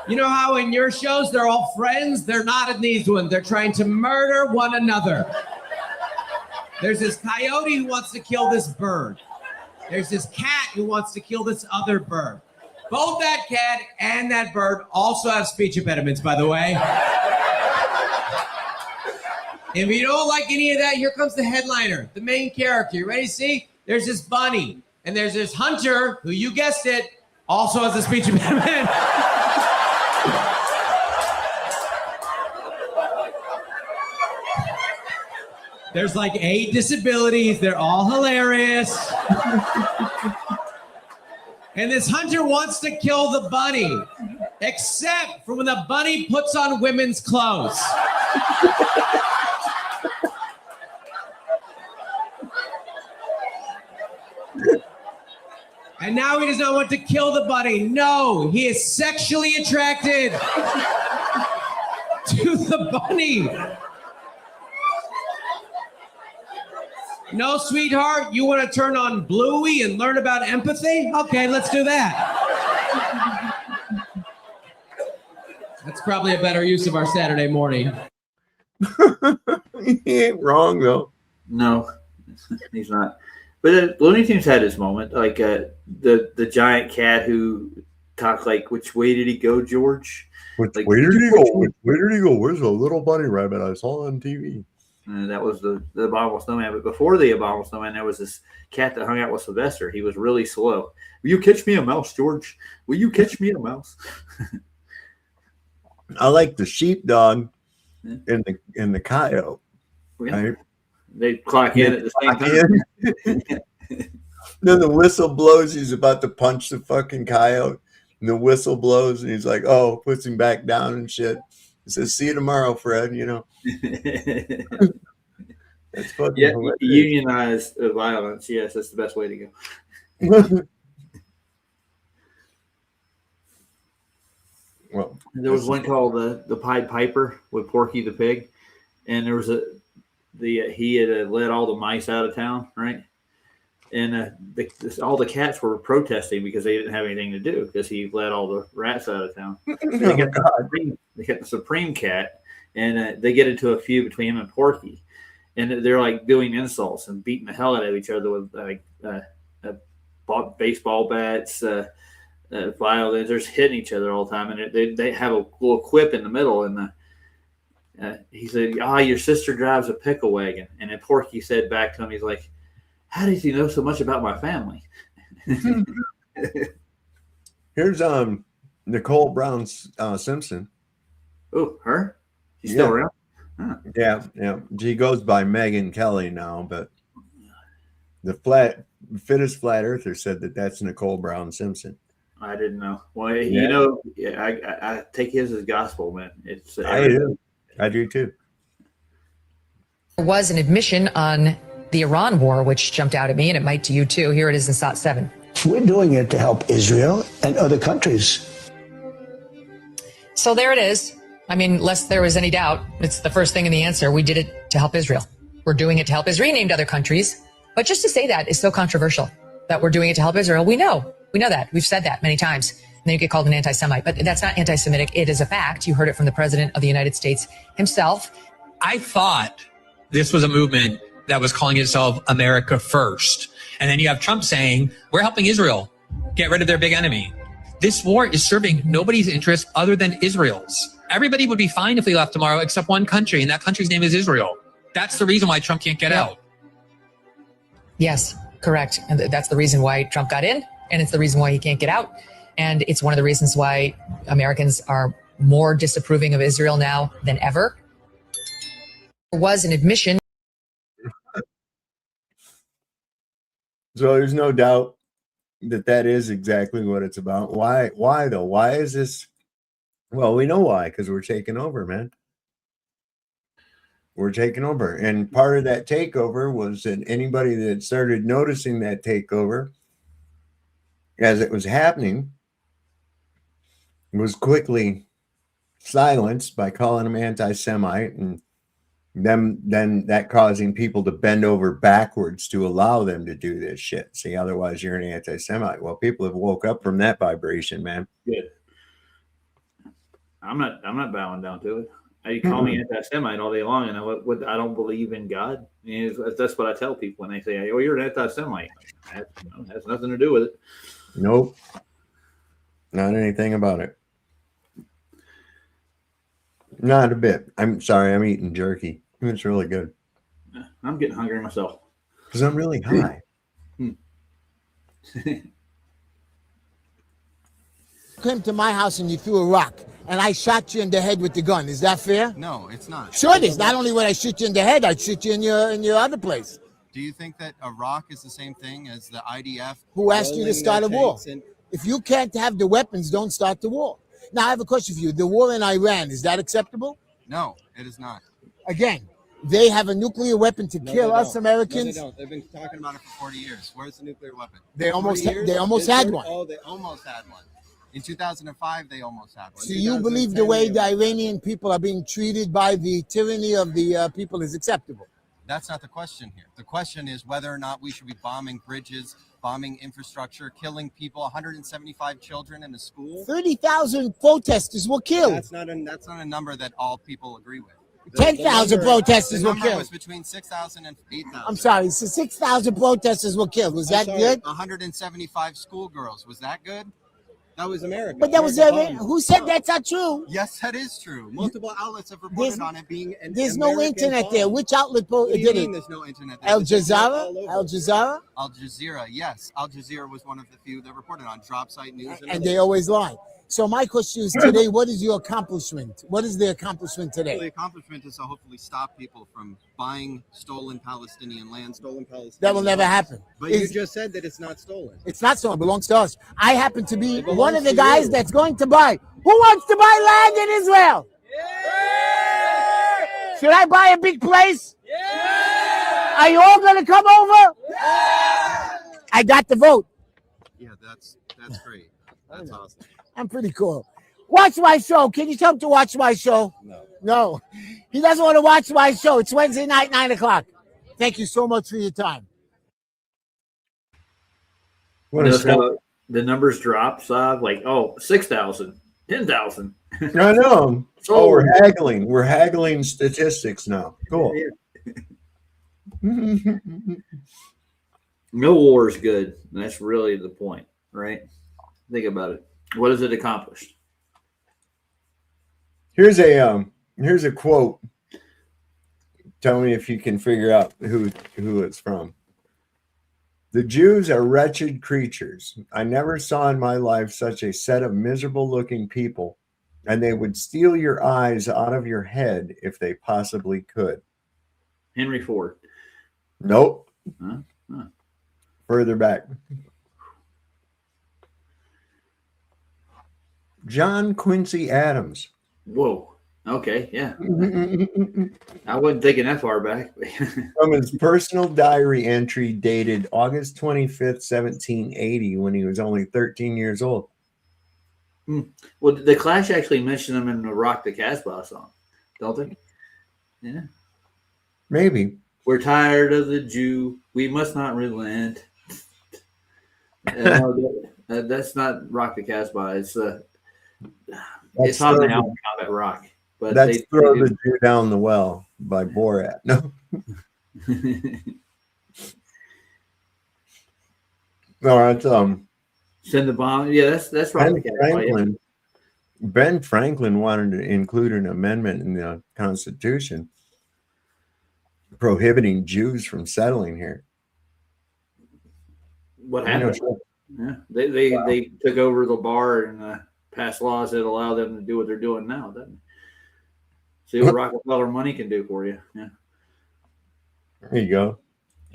You know how in your shows they're all friends? They're not in these ones. They're trying to murder one another. There's this coyote who wants to kill this bird. There's this cat who wants to kill this other bird. Both that cat and that bird also have speech impediments, by the way. If you don't like any of that, here comes the headliner, the main character. You ready to see? There's this bunny, and there's this hunter who, you guessed it, also has a speech impediment. There's like 8 disabilities. They're all hilarious. And this hunter wants to kill the bunny, except for when the bunny puts on women's clothes. And now he does not want to kill the bunny. No, he is sexually attracted to the bunny. No, sweetheart, you want to turn on Bluey and learn about empathy? Okay, let's do that. That's probably a better use of our Saturday morning. He ain't wrong, though. No, he's not. But Looney Tunes had his moment, like the giant cat who talked like, "Which way did he go, George? Which like, way did he go? Which way did he go? Where's a little bunny rabbit I saw on TV?" That was the Abominable Snowman. But before the Abominable Snowman, there was this cat that hung out with Sylvester. He was really slow. Will you catch me a mouse, George? Will you catch me a mouse? I like the sheepdog and the coyote. Yeah. Right? They clock in at the same time. Then the whistle blows. He's about to punch the fucking coyote. And the whistle blows, and he's like, "Oh," puts him back down and shit. He says, "See you tomorrow, Fred." You know. That's fucking hilarious. Unionized violence. Yes, that's the best way to go. Well, there was one called the Pied Piper with Porky the Pig, and there was he had let all the mice out of town, right? And all the cats were protesting because they didn't have anything to do because he let all the rats out of town. They got the Supreme Cat, and they get into a feud between him and Porky, and they're like doing insults and beating the hell out of each other with like baseball bats, violins. They're just hitting each other all the time, and they have a little quip in the middle, and he said, "Your sister drives a pickle wagon," and then Porky said back to him, he's like, "How does he know so much about my family?" Here's Nicole Brown Simpson. Oh, her? She's still around? Huh. Yeah. She goes by Megyn Kelly now, but the fittest flat earther said that that's Nicole Brown Simpson. I didn't know. Well, you know, I take his as gospel, man. It's I do too. There was an admission on the Iran war, which jumped out at me, and it might to you too. Here it is in SOT 7. We're doing it to help Israel and other countries. So there it is. I mean, lest there was any doubt, it's the first thing in the answer. We did it to help Israel. We're doing it to help Israel. Named other countries. But just to say that is so controversial, that we're doing it to help Israel. We know that. We've said that many times. And then you get called an anti-Semite. But that's not anti-Semitic. It is a fact. You heard it from the President of the United States himself. I thought this was a movement that was calling itself America First. And then you have Trump saying, we're helping Israel get rid of their big enemy. This war is serving nobody's interest other than Israel's. Everybody would be fine if they left tomorrow except one country, and that country's name is Israel. That's the reason why Trump can't get out. Yes, correct. And that's the reason why Trump got in, and it's the reason why he can't get out. And it's one of the reasons why Americans are more disapproving of Israel now than ever. There was an admission. So there's no doubt that is exactly what it's about. Why though? Why is this? Well, we know why, because we're taking over, man. We're taking over. And part of that takeover was that anybody that started noticing that takeover as it was happening was quickly silenced by calling them anti-Semite and then that causing people to bend over backwards to allow them to do this shit. See, otherwise you're an anti-Semite. Well, people have woke up from that vibration, man. Good. I'm not bowing down to it. You call me anti-Semite all day long, and I don't believe in God. That's what I tell people when they say, "Oh, you're an anti-Semite." That has nothing to do with it. Nope, not anything about it. Not a bit. I'm sorry. I'm eating jerky. It's really good. I'm getting hungry myself because I'm really high. Came to my house and you threw a rock, and I shot you in the head with the gun. Is that fair? No, it's not. Sure it is. Not only would I shoot you in the head, I'd shoot you in your other place. Do you think that a rock is the same thing as the IDF? Who asked you to start a war? If you can't have the weapons, don't start the war. Now, I have a question for you. The war in Iran, is that acceptable? No, it is not. Again, they have a nuclear weapon to kill us Americans. No, they don't. They've been talking about it for 40 years. Where's the nuclear weapon? They almost had one. Oh, they almost had one. In 2005, they almost had one. So you believe the way the Iranian people are being treated by the tyranny of the people is acceptable? That's not the question here. The question is whether or not we should be bombing bridges, bombing infrastructure, killing people, 175 children in a school. 30,000 protesters were killed. That's not a number that all people agree with. 10,000 protesters were The number killed. was between 6,000 and 8,000. I'm sorry, so 6,000 protesters were killed. Was that good? 175 schoolgirls. Was that good? That was America. But that was who said that's not true? Yes, that is true. Multiple outlets have reported on it being an There's no American internet bomb. there. Which outlet What do you did mean it? there's no internet there? Al There's internet Jazeera? all over. Al Jazeera? Al Jazeera, yes. Al Jazeera was one of the few that reported on drop site news. And they always lie. So my question is today, what is your accomplishment? What is the accomplishment Well, the today? accomplishment is to hopefully stop people from buying stolen Palestinian land, stolen Palestinian. That will never happen. But you just said that it's not stolen. It's not so. It belongs to us. I happen to be It belongs one of the to guys you. that's going to buy. Who wants to buy land in Israel? Should I buy a big place? Are you all going to come over? I got the vote. Yeah, that's great. That's awesome. I'm pretty cool. Watch my show. Can you tell him to watch my show? No. He doesn't want to watch my show. It's Wednesday night, 9 o'clock. Thank you so much for your time. Notice how the numbers drop, like 6,000, 10,000. I know. Oh, we're haggling. We're haggling statistics now. Cool. No war is good. And that's really the point, right? Think about it. What has it accomplished? Here's a quote. Tell me if you can figure out who it's from. The Jews are wretched creatures. I never saw in my life such a set of miserable looking people, and they would steal your eyes out of your head if they possibly could. Henry Ford. Nope. Huh? Further back. John Quincy Adams. Whoa. Okay. Yeah. I wasn't thinking that far back. From his personal diary entry dated August 25th, 1780, when he was only 13 years old. Well, the Clash actually mentioned him in the Rock the Casbah song, don't they? Yeah. Maybe. We're tired of the Jew. We must not relent. That's not Rock the Casbah. It's on the album Combat Rock. But that's Throw the Jew Down the Well by Borat. No. No, that's Send the bomb. Yeah, that's Rock the Casbah. Yeah. Ben Franklin wanted to include an amendment in the Constitution prohibiting Jews from settling here. What happened? Yeah, they took over the bar and passed laws that allow them to do what they're doing now. Doesn't it? See what Rockefeller money can do for you. Yeah. There you go.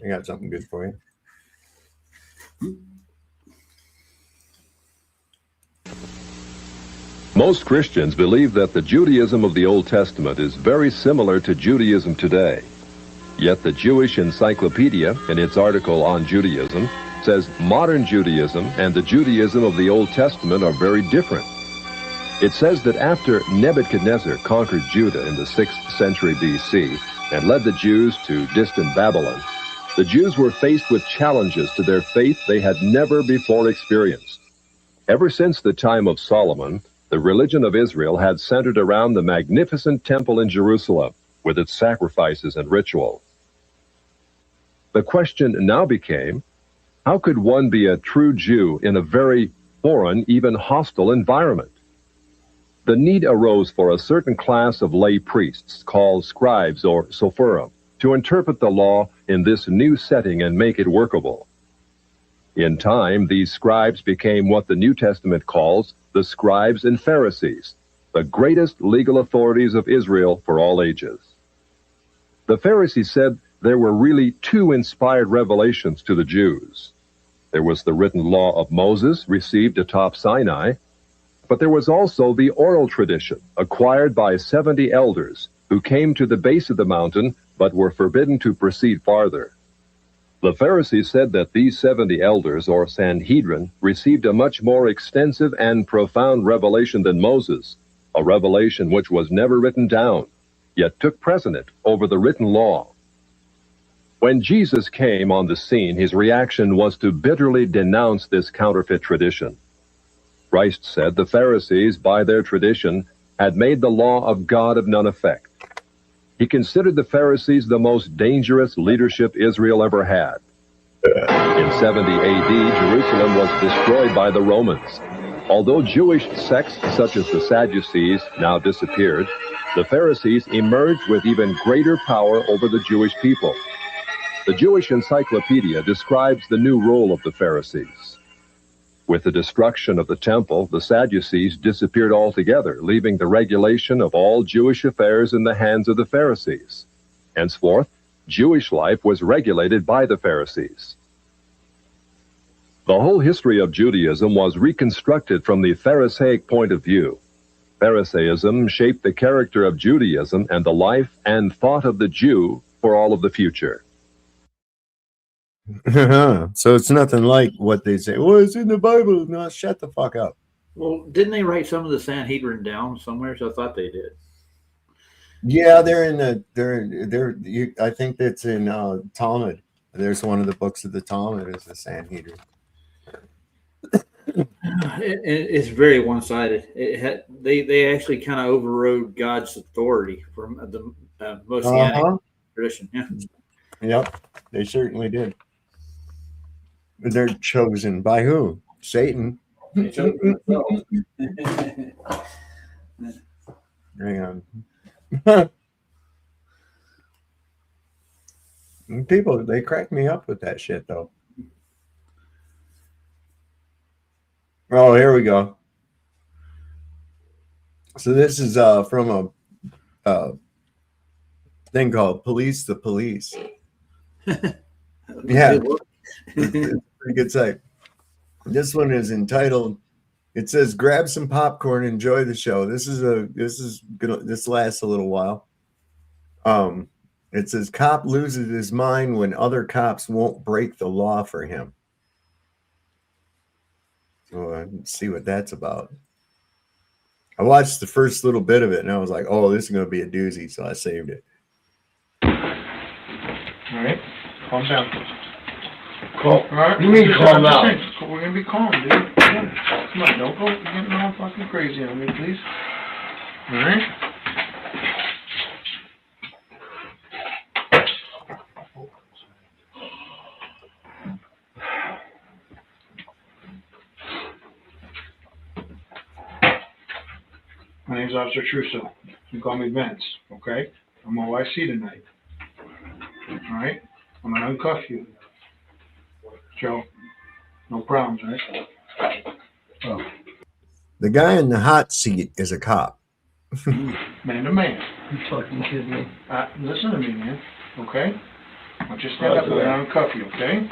I got something good for you. Most Christians believe that the Judaism of the Old Testament is very similar to Judaism today. Yet the Jewish Encyclopedia, in its article on Judaism, says modern Judaism and the Judaism of the Old Testament are very different. It says that after Nebuchadnezzar conquered Judah in the 6th century BC, and led the Jews to distant Babylon, the Jews were faced with challenges to their faith they had never before experienced. Ever since the time of Solomon, the religion of Israel had centered around the magnificent temple in Jerusalem, with its sacrifices and rituals. The question now became, how could one be a true Jew in a very foreign, even hostile environment? The need arose for a certain class of lay priests, called scribes or sopherim, to interpret the law in this new setting and make it workable. In time, these scribes became what the New Testament calls the scribes and Pharisees, the greatest legal authorities of Israel for all ages. The Pharisees said there were really two inspired revelations to the Jews. There was the written law of Moses, received atop Sinai, but there was also the oral tradition, acquired by 70 elders who came to the base of the mountain but were forbidden to proceed farther. The Pharisees said that these 70 elders, or Sanhedrin, received a much more extensive and profound revelation than Moses, a revelation which was never written down, yet took precedent over the written law. When Jesus came on the scene, his reaction was to bitterly denounce this counterfeit tradition. Christ said the Pharisees, by their tradition, had made the law of God of none effect. He considered the Pharisees the most dangerous leadership Israel ever had. In 70 AD, Jerusalem was destroyed by the Romans. Although Jewish sects such as the Sadducees now disappeared, the Pharisees emerged with even greater power over the Jewish people. The Jewish Encyclopedia describes the new role of the Pharisees. With the destruction of the temple, the Sadducees disappeared altogether, leaving the regulation of all Jewish affairs in the hands of the Pharisees. Henceforth, Jewish life was regulated by the Pharisees. The whole history of Judaism was reconstructed from the Pharisaic point of view. Pharisaism shaped the character of Judaism and the life and thought of the Jew for all of the future. So it's nothing like what they say. Well, it's in the Bible. No, shut the fuck up. Well, didn't they write some of the Sanhedrin down somewhere? So I thought they did. Yeah, they're in the I think that's in Talmud. There's one of the books of the Talmud is the Sanhedrin. It's very one-sided. They actually kind of overrode God's authority from the Messianic tradition. Yeah. Yep, they certainly did. They're chosen by who? Satan. Hang on. People, they crack me up with that shit, though. Oh, here we go. So this is from a thing called Police the Police. Yeah, it's a pretty good site. This one is entitled. It says, "Grab some popcorn, enjoy the show." This lasts a little while. It says, "Cop loses his mind when other cops won't break the law for him." So let's see what that's about. I watched the first little bit of it and I was like, "Oh, this is going to be a doozy," so I saved it. All right, calm down. Calm. All right, You mean calm down? We're gonna be calm, dude. Come on, don't go getting all fucking crazy on me, please. All right. My name's Officer Trusso. You call me Vince, okay? I'm OIC tonight. All right? I'm gonna uncuff you. Joe, no problems, right? Oh. The guy in the hot seat is a cop. Man to man. You fucking kidding me? Listen to me, man. Okay? I'll just stand up and I'll uncuff you, okay?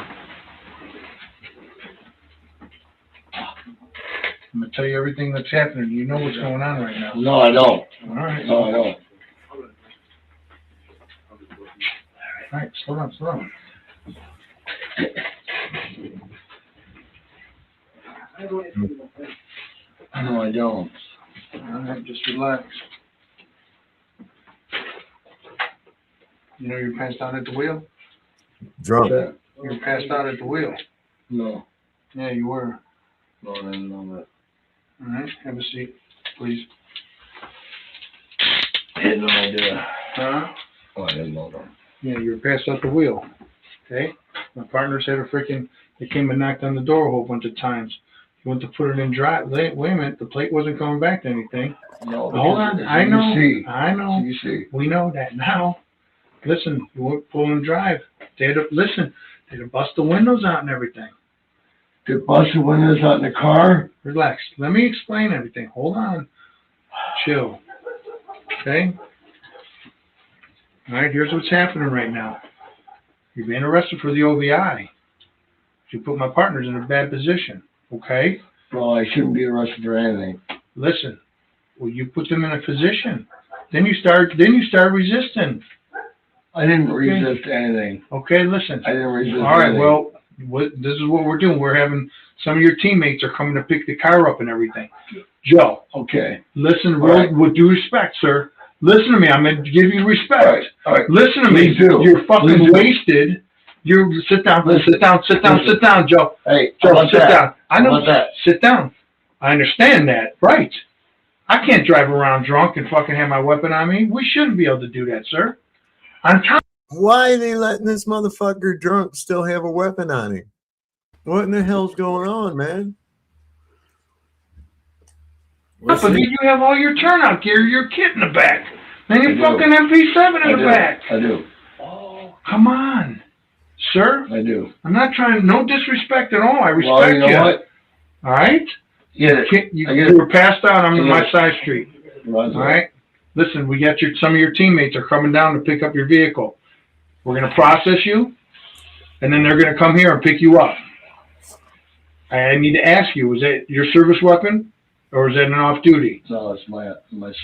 I'm gonna tell you everything that's happening. You know what's going on right now. No, I don't. All right. No, I don't. All right, slow down, slow down. No, I don't. All right, just relax. You know you're passed out at the wheel? Drunk. You were passed out at the wheel. No. Yeah, you were. No, I didn't know that. All right, have a seat, please. I had no idea. Huh? Oh, I didn't know that. Yeah, you were passed out the wheel. Okay? My partners had they came and knocked on the door a whole bunch of times. He went to put it in drive. Wait a minute, the plate wasn't coming back to anything. No, Hold on, I know. I know. You see. We know that now. Listen, you went pull and drive. They had to bust the windows out and everything. To bust the windows out in the car? Relax. Let me explain everything. Hold on. Chill. Okay? All right, here's what's happening right now. You're being arrested for the OVI. You put my partners in a bad position. Okay? Well, I shouldn't be arrested for anything. Listen. Well, you put them in a position. Then you start resisting. I didn't resist anything. Okay, listen. I didn't resist All right, anything. well, this is what we're doing. We're having some of your teammates are coming to pick the car up and everything. Joe. Okay. Listen, Right. with due respect, sir. Listen to me. I'm going to give you respect. All right. Listen to Please me. do. You're fucking Please do. wasted. You sit down. Listen. Sit down. Sit down. Listen. Sit down, Joe. Hey, Joe, how about sit that? down. I know. How about that? Sit down. I understand that. Right. I can't drive around drunk and fucking have my weapon on me. We shouldn't be able to do that, sir. I'm telling. Why are they letting this motherfucker drunk still have a weapon on him? What in the hell's going on, man? But then you have all your turnout gear, your kit in the back. Then your I do. fucking MP7 in the back. I do. Come on, sir. I do. I'm not trying, no disrespect at all. I respect Well, you know what? All right? Yeah. You were passed out on my side street. All right? Listen, we got some of your teammates are coming down to pick up your vehicle. We're going to process you, and then they're going to come here and pick you up. I need to ask you, is that your service weapon, or is that an off-duty? No, it's my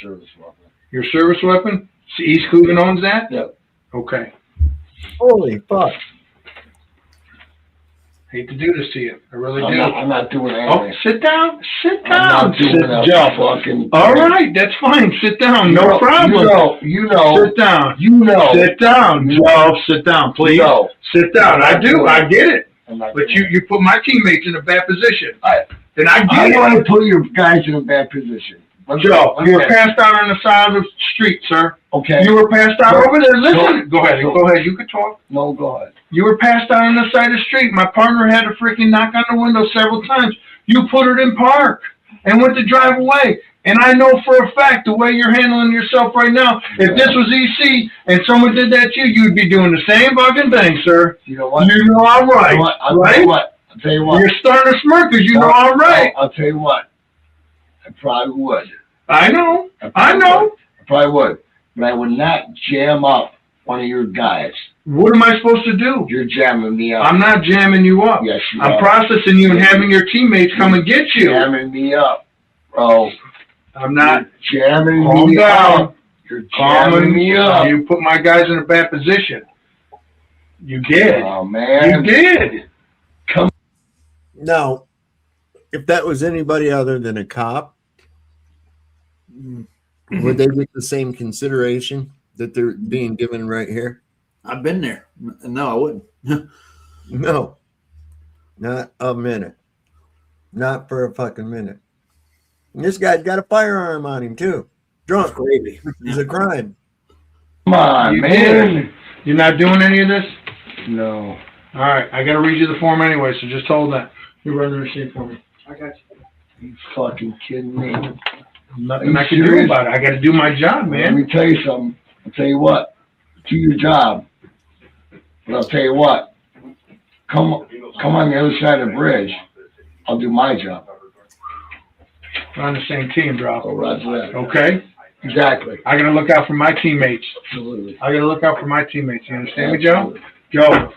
service weapon. Your service weapon? East Cleveland owns that? Yep. Okay. Holy fuck. Hate to do this to you. I really do. I'm not doing Oh, anything. sit down. Sit I'm down. not doing Sit that down. fucking All thing. right, that's fine. Sit down. You No know- problem. You know. Sit down. You know. Sit down, Joe. Sit down, please. No. Sit down. I do. I get it. I'm not But doing you put my teammates in a bad position. it. And I I get don't it. want to put your guys in a bad position. Joe, you were Okay. passed out on the side of the street, sir. Okay. You were passed out So- over there. Listen. so- Go ahead. so- Go ahead. You can talk. No, go ahead. You were passed out on the side of the street. My partner had to freaking knock on the window several times. You put it in park and went to drive away. And I know for a fact the way you're handling yourself right now, if this was EC and someone did that to you, you'd be doing the same fucking thing, sir. You know what? You know I'm right, You know what? I'll tell right? you what. I'll tell you what. You're starting to smirk because you know I'm right. I'll tell you what. I probably would. I know. I probably know. would. I probably would. But I would not jam up one of your guys. What am I supposed to do? You're jamming me up. I'm not jamming you up. Yes, you I'm are. processing you and having your teammates come and get you. Jamming me up, bro. I'm not. You're jamming Calm me down. up. You're jamming me up. You put my guys in a bad position. You did. Oh, man. You did. Now, if that was anybody other than a cop, would they get the same consideration that they're being given right here? I've been there. No, I wouldn't. No, not a minute. Not for a fucking minute. And this guy's got a firearm on him too. Drunk. Crazy. It's a crime. Come on, You man. did. You're not doing any of this? No. All right. I got to read you the form anyway, so just hold that. You run the receipt for me. I got you. You fucking kidding me? Nothing Are I you can do serious? about it. I got to do my job, Let man. me tell you something. I'll tell you what. Do your job. But I'll tell you what. Come on the other side of the bridge. I'll do my job. We're on the same team, bro. Oh, roger that. Okay? Exactly. I got to look out for my teammates. Absolutely. I got to look out for my teammates. You understand me, Joe? Joe,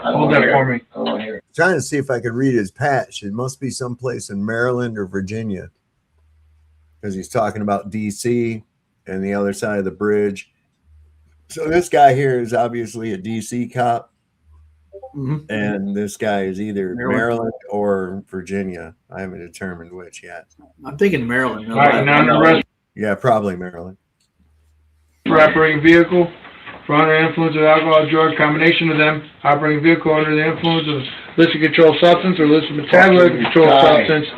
hold that for me. I want to hear it. Trying to see if I could read his patch. It must be someplace in Maryland or Virginia, because he's talking about DC and the other side of the bridge. So this guy here is obviously a DC cop, and this guy is either Maryland or Virginia. I haven't determined which yet. I'm thinking Maryland. All right, now the rest Yeah, probably Maryland. for operating vehicle. for under the influence of alcohol, drug, combination of them, operating a vehicle under the influence of illicit controlled substance or illicit metabolite controlled substance,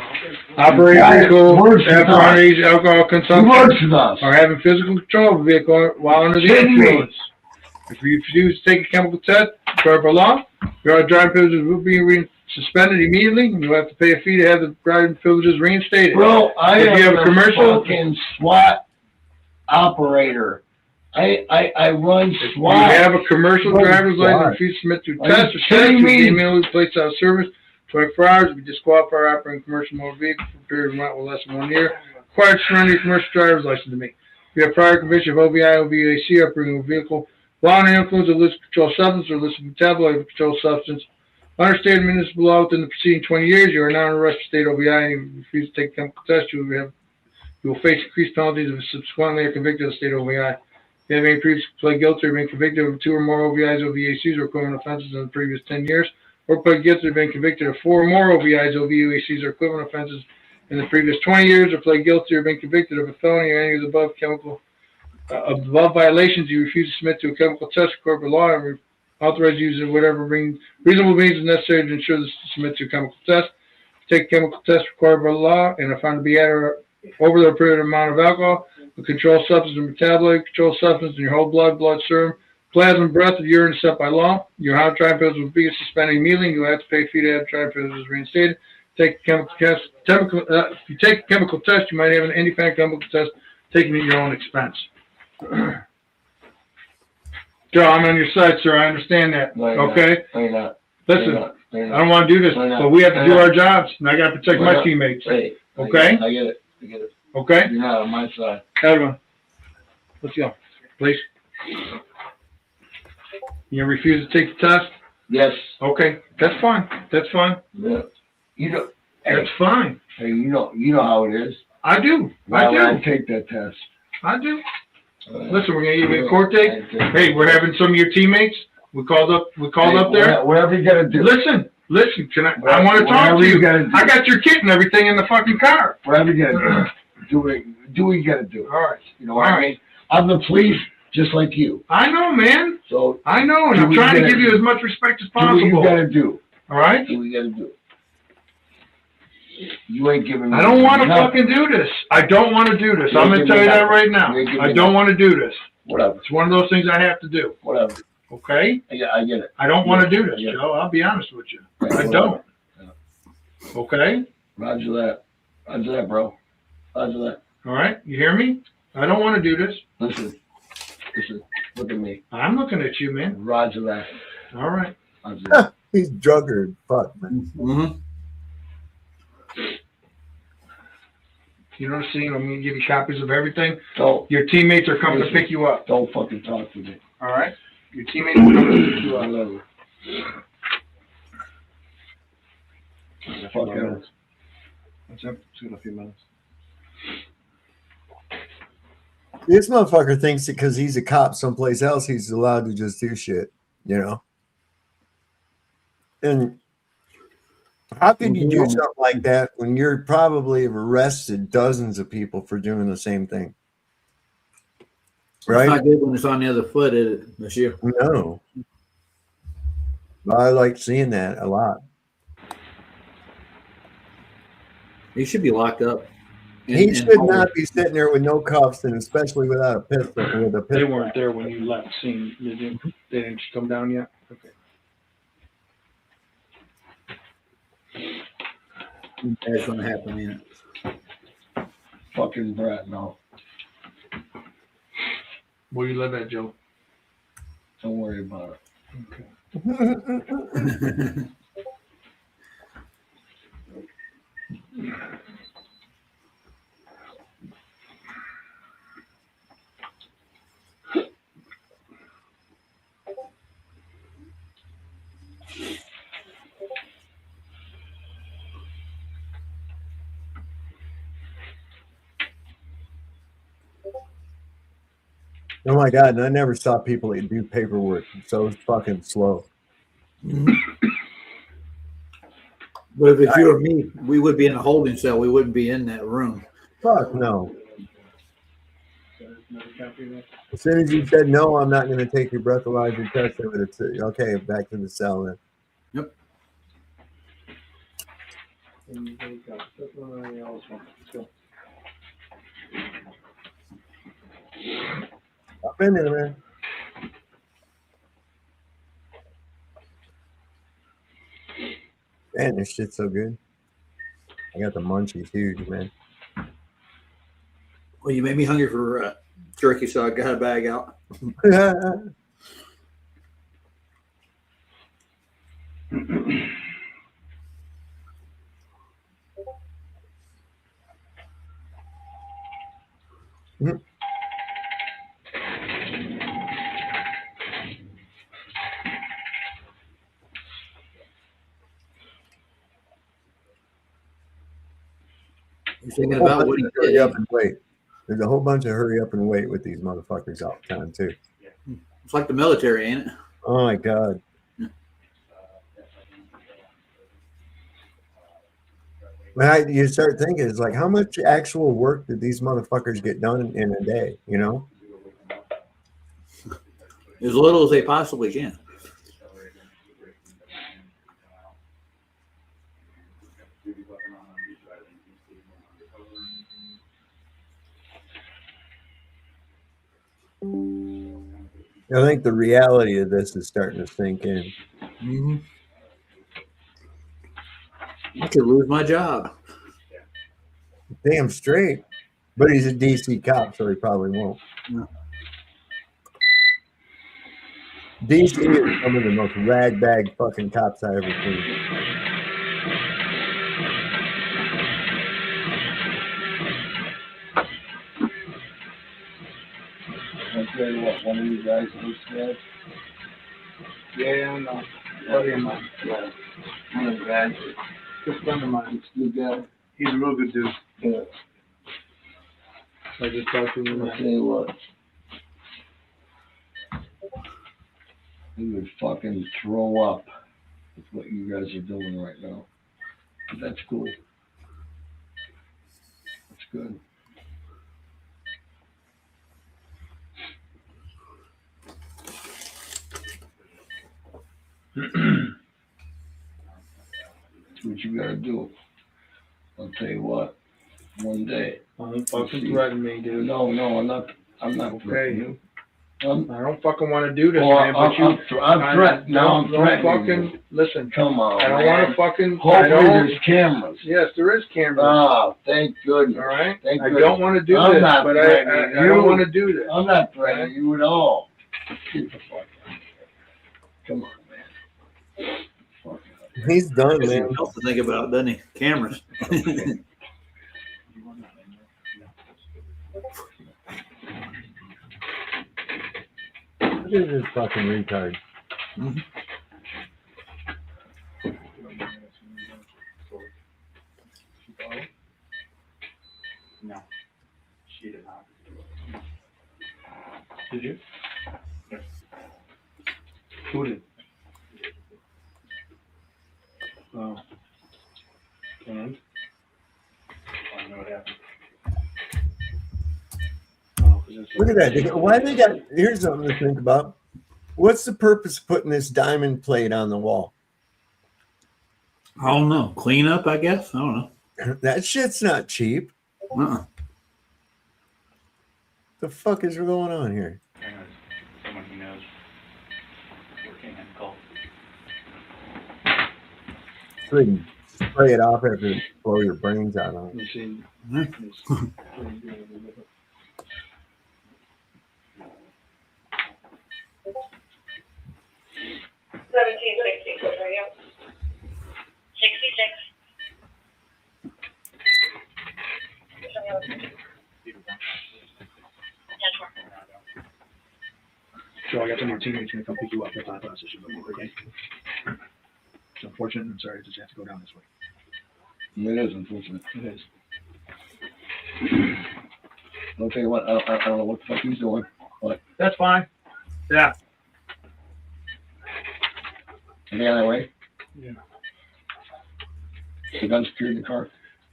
operating a vehicle after underage alcohol consumption, or having physical control of a vehicle while under the influence. If you refuse to take a chemical test, required by law, your driving privileges will be suspended immediately, and you'll have to pay a fee to have the driving privileges reinstated. Bro, I if you have a commercial fucking SWAT operator. I run SWAT. You have a commercial driver's license, refuse to submit to a test or test, you'll be immediately placed out of service 24 hours. Be disqualified operating a commercial motor vehicle for a period of not less than 1 year. Required to surrender your commercial driver's license to me. If you have prior conviction of OVI, OVAC, operating a vehicle while under the influence of illicit controlled substance or illicit metabolite of controlled substance, under state and municipal law within the preceding 20 years, you are now under arrest for state OVI, and if you refuse to take a chemical test, you will face increased penalties if subsequently are convicted of state OVI. If you have any previously pled guilty or been convicted of 2 or more OVIs, OVACs, or equivalent offenses in the previous 10 years, or pled guilty or been convicted of 4 or more OVIs, OVACs, or equivalent offenses in the previous 20 years, or pled guilty or been convicted of a felony or any of the above violations, you refuse to submit to a chemical test required by law and authorize use of whatever reasonable means is necessary to ensure this to submit to a chemical test. Take a chemical test required by law and are found to be at or over the appropriate amount of alcohol, a controlled substance or metabolite, controlled substance in your whole blood serum, plasma, breath, or urine set by law. Your hot driving privileges will be suspended immediately. You will have to pay a fee to have driving privileges reinstated. Take a chemical test. If you take a chemical test, you might have an independent chemical test taken at your own expense. Joe, I'm on your side, sir. I understand that. No, okay? No, you're not. Listen, You're not. I don't want to do this, but we have to do our jobs, and I got to protect my teammates. Hey, okay? I get it. I get it. Okay? You're not on my side. Everyone, let's go, please. You refuse to take the test? Yes. Okay, that's fine. That's fine. Yeah. You know. That's fine. Hey, you know how it is. I do. I do. Take that test. I do. Listen, we're gonna give you a court date. Hey, we're having some of your teammates. We called up there. Whatever you gotta do. Listen. Can I want to talk to you. I got your kit and everything in the fucking car. Whatever you gotta do. Do what you gotta do. All right. You know what I mean? I'm the police, just like you. I know, man. So I know, and I'm trying to give you as much respect as possible. Do what you gotta do. All right. Do what you gotta do. You ain't giving me. I don't want to fucking do this. I don't want to do this. I'm going to tell you that right now. I don't want to do this. Whatever. It's one of those things I have to do. Whatever. Okay? I get it. I don't want to do this, Joe. I'll be honest with you. I don't. Okay? Roger that. Roger that, bro. Roger that. All right? You hear me? I don't want to do this. Listen. Look at me. I'm looking at you, man. Roger that. All right. Roger that. He's drugger. Fuck, man. Mm-hmm. You know what I'm saying? I'm going to give you copies of everything. Don't. Your teammates are coming to pick you up. Don't fucking talk to me. All right? Your teammates are coming to pick you up. I love you. Fuck else. What's up? It's in a few minutes. This motherfucker thinks that because he's a cop someplace else, he's allowed to just do shit, you know? And how can you do something like that when you're probably have arrested dozens of people for doing the same thing? Right? It's not good when it's on the other foot, is it, this year? No. I like seeing that a lot. He should be locked up. He should not be sitting there with no cuffs, and especially without a pistol. With a pistol. They weren't there when you left the scene. They didn't come down yet? Okay. That's going to happen, man. Fucking brat, no. Where you live at, Joe? Don't worry about it. Okay. Oh my God, and I never saw people that do paperwork so fucking slow. But if you or me, we would be in a holding cell. We wouldn't be in that room. Fuck no. Another copy of that? As soon as you said no, I'm not going to take your breathalyzer test. It's okay. Back to the cell then. Yep. And you think, that's one of the else one. Let's go. Up in there, man. Man, this shit's so good. I got the munchies huge, man. Well, you made me hungry for jerky, so I got a bag out. You're thinking about what he hurry did. up and wait. There's a whole bunch of hurry up and wait with these motherfuckers all the time too. It's like the military, ain't it? Oh my god. You start thinking, it's like, how much actual work did these motherfuckers get done in a day? You know, As little as they possibly can. I think the reality of this is starting to sink in. Mm-hmm. I could lose my job. Damn straight. But he's a DC cop, so he probably won't. No. DC is some of the most ragbag fucking cops I ever seen. I'll tell you what, one of you guys looks dead. Yeah, I know. Buddy of mine. Yeah. One of the guys. Good friend of mine. Good guy. He's a real good dude. Yeah. I just talked to him. I'll tell you what. He would fucking throw up with what you guys are doing right now. But that's cool. That's good. That's what you gotta do. I'll tell you what. One day. Don't fucking threaten me, dude. No, I'm not. I'm not Okay. threatening you. I don't fucking want to do this, Well, man. But I'm threatening. Now I'm don't threatening fucking you. listen. Come on, I don't man. want to fucking. Hopefully I don't, there's cameras. Yes, there is cameras. Ah, thank goodness. All right. Thank I goodness. don't want to do I'm this, not but threatening I don't you. want to do this. I'm not threatening you at all. Get the fuck out of here. Come on, man. He's done, Gives man. him else to think about, doesn't he? Cameras. Look at this fucking retard. Mm-hmm. No, she did not. Did you? Yes. Who did? Oh. And? I don't know what happened. Oh, Look at that. Why they got? Here's something to think about. What's the purpose of putting this diamond plate on the wall? I don't know. Clean up, I guess. I don't know. That shit's not cheap. Uh-uh. The fuck is going on here? Someone who knows working and call. So you can spray it off after you blow your brains out on it. You see. Hmm. 1766, what are you? 66. So I got some more teammates going to come pick you up at 5 buses. Okay? It's unfortunate. I'm sorry that you have to go down this way. It is unfortunate. It is. I'll tell you what, I don't know what the fuck he's doing, but That's fine. Yeah. any other way? Yeah. The gun secured in the car.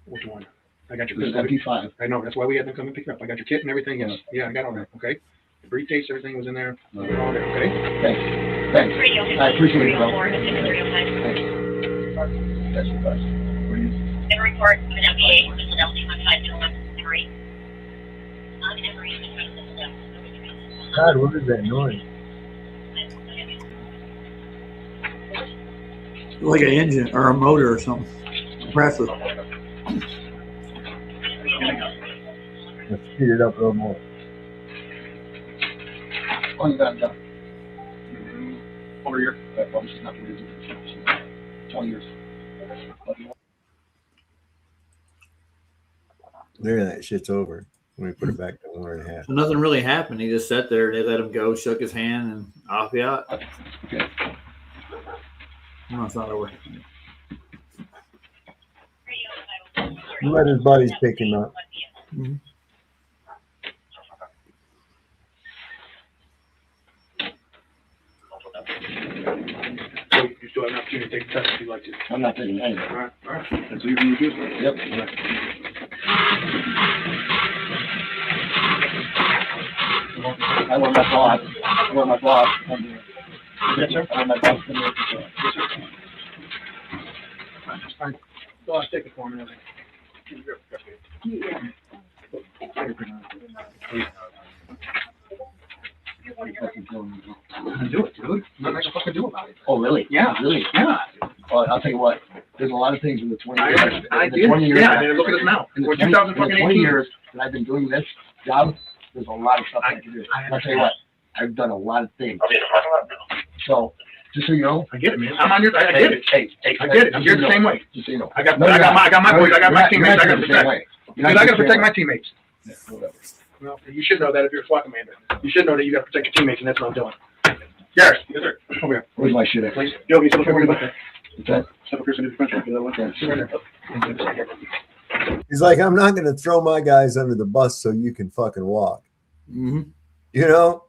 Which one? I got your There's MP5. I know, that's why we had them come and pick it up. I got your kit and everything, yes. Yeah, I got all that, okay? The briefcase, everything was in there, all there, okay? Thanks. I appreciate it, bro. That's the best. And report of an MBA from Philadelphia on 501 God, what is that noise? Like an engine or a motor or something. Compressor. Let's speed it up a little more. Oh, you got it. Over here. That one is not the reason. 20 years. There, that shit's over. Let me put it back to 1.5. So nothing really happened. He just sat there. They let him go, shook his hand, and off he out. Okay. No, it's not over. Let his buddies pick him up. Mm-hmm. So you still have an opportunity to take the test if you'd like to. I'm not taking anything. All right. That's what you're going to do? Yep. All right. I want my boss. I want my boss. Yes, sir. I want my boss. Yes, sir. That's fine. Go on, take it for me. Do it, dude. Nothing I can fucking do about it. Oh, really? Yeah. Really? Yeah. Well, I'll tell you what. There's a lot of things in the 20 years. I in the did. 20 years Yeah, that- I mean, look at us now. In the We're 20 2018. 20 years that I've been doing this job, there's a lot of stuff I can do. And I'll tell you what. I've done a lot of things. So, just so you know. I get it, man. I'm on your. I get it. Hey, I get it. I'm here the same way. Just so you know. I got my boys. I got my teammates. I got to protect. Because I got to protect my teammates. Yeah, whatever. Well, you should know that if you're a SWAT commander. You should know that you got to protect your teammates, and that's what I'm doing. Garrett, yes, sir. Over here. Where's my shit at? Please. Yo, can you step up here about that? What's that? Step up here so you can sit right there. He's like, I'm not going to throw my guys under the bus so you can fucking walk. Mm-hmm. You know?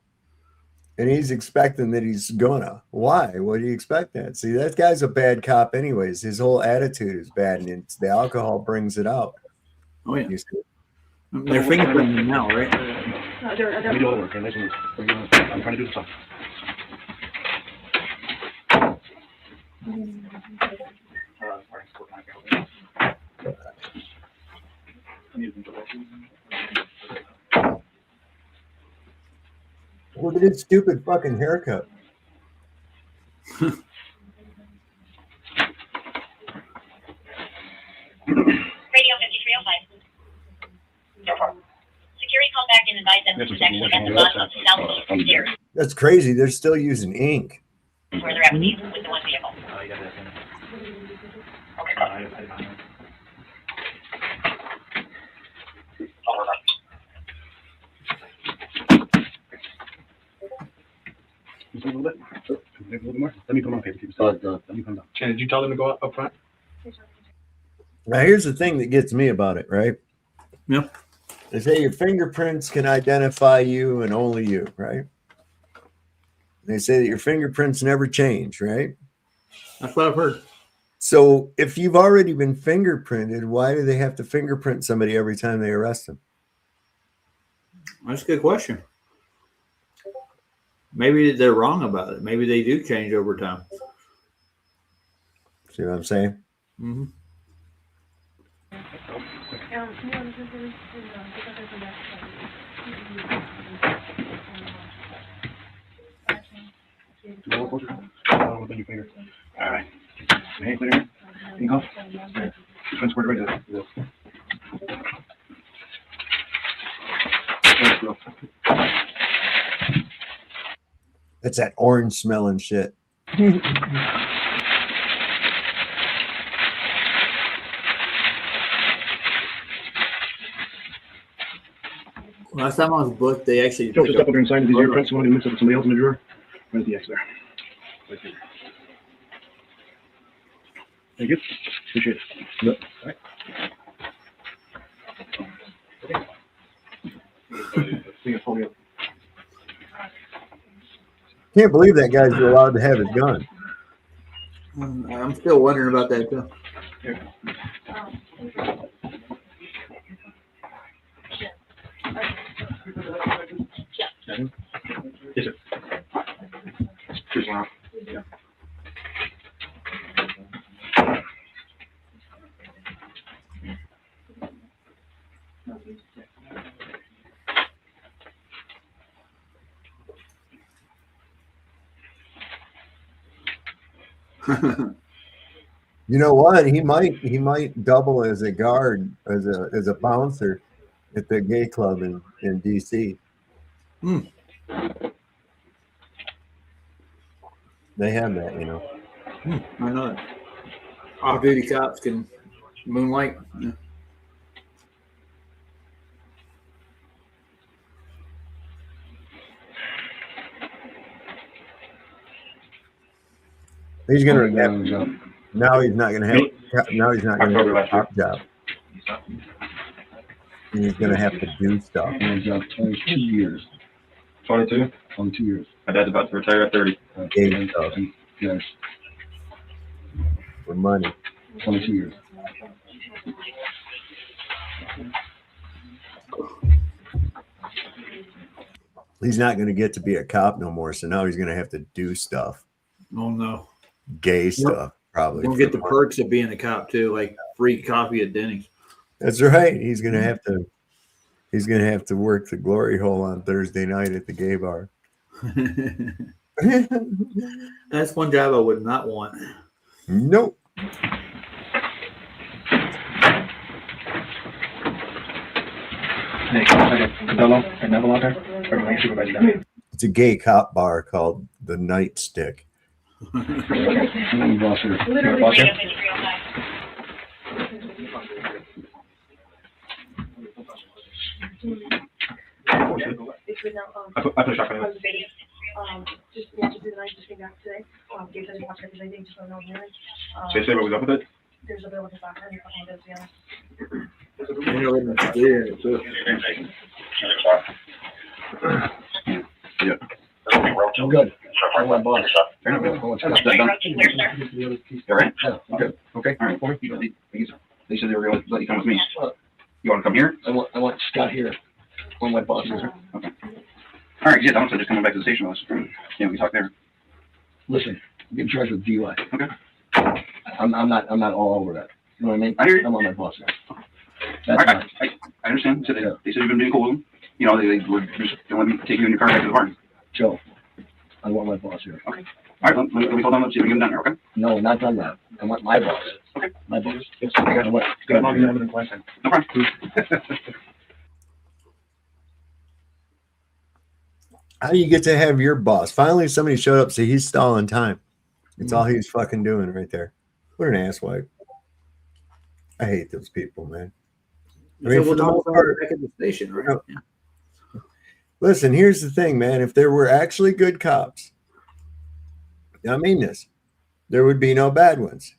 And he's expecting that he's gonna. Why? What do you expect that? See, that guy's a bad cop anyways. His whole attitude is bad, and it's, the alcohol brings it out. Oh, yeah. You see? They're fingerprinting now, right? Let me do all the work, okay? Listen, I'm trying to do the stuff. Look at his stupid fucking haircut. Radio 5305. Security called back and advised them this is actually at the bottom of the southeast stairs That's crazy. They're still using ink. where they're at with the one vehicle. Just a little bit. Maybe a little more. Let me put them on paper. Let me put them down. Shannon, did you tell them to go up front? Now, here's the thing that gets me about it, right? Yeah. They say your fingerprints can identify you and only you, right? They say that your fingerprints never change, right? That's what I've heard. So if you've already been fingerprinted, why do they have to fingerprint somebody every time they arrest them? That's a good question. Maybe they're wrong about it. Maybe they do change over time. See what I'm saying? Mm-hmm. All right. Hey, clear. You go. Your friends were ready to go. That's that orange smelling shit. Last time I was booked, they actually. Joe, just step up here and sign these ear prints. You want to mix up with somebody else in the drawer? Right at the X there. Right there. Thank you. Appreciate it. Yep. All right. Can't believe that guy's allowed to have his gun. I'm still wondering about that too. Yes, sir. Cheers, Ron. Yeah. You know what? He might double as a guard, as a bouncer at the gay club in DC. They have that, you know. I know that. Off-duty cops can moonlight. Yeah. He's gonna now he's not gonna have a top job. He's gonna have to do stuff. 22 years. 22? 22 years. My dad's about to retire at 30. Gay stuff. Yes. For money. 22 years. He's not gonna get to be a cop no more, so now he's gonna have to do stuff. Oh no. Gay stuff, probably. Don't get the perks of being a cop too, like free coffee at Denny's. That's right. He's gonna have to work the glory hole on Thursday night at the gay bar. That's one job I would not want. Nope. Hey, Cabello and Neville out there? Or my supervisor down here? It's a gay cop bar called the Nightstick. I'm boss here. You're a boss here? I put a shotgun in it. Just do the night, just came back today. Gave them watch everything, just want to know here. So you say what was up with it? There's a bill with the back end, to be honest. Yeah. I'm good. I'm my boss. All right. Okay. Okay. All right. They said they were going to let you come with me. You want to come here? I want Scott here. One of my bosses. Okay. All right. Yeah, I'm just coming back to the station with us. Yeah, we talk there. Listen, I'm in charge of DUI. Okay. I'm not all over that. You know what I mean? I hear you. I'm on my boss now. I understand. So they said you've been being cool with them. You know, they were just going to let me take you in your car back to the barn. Joe, I want my boss here. Okay. All right, let me call down and see if we can get him down there, okay? No, not done that. I want my boss. Okay. My boss. Yes, I got what? Good. No problem. How do you get to have your boss? Finally, somebody showed up, so he's stalling time. It's all he's fucking doing right there. What an asswipe. I hate those people, man. I mean, for the most part, back at the station, right? listen, here's the thing, man. If there were actually good cops, I mean this, there would be no bad ones.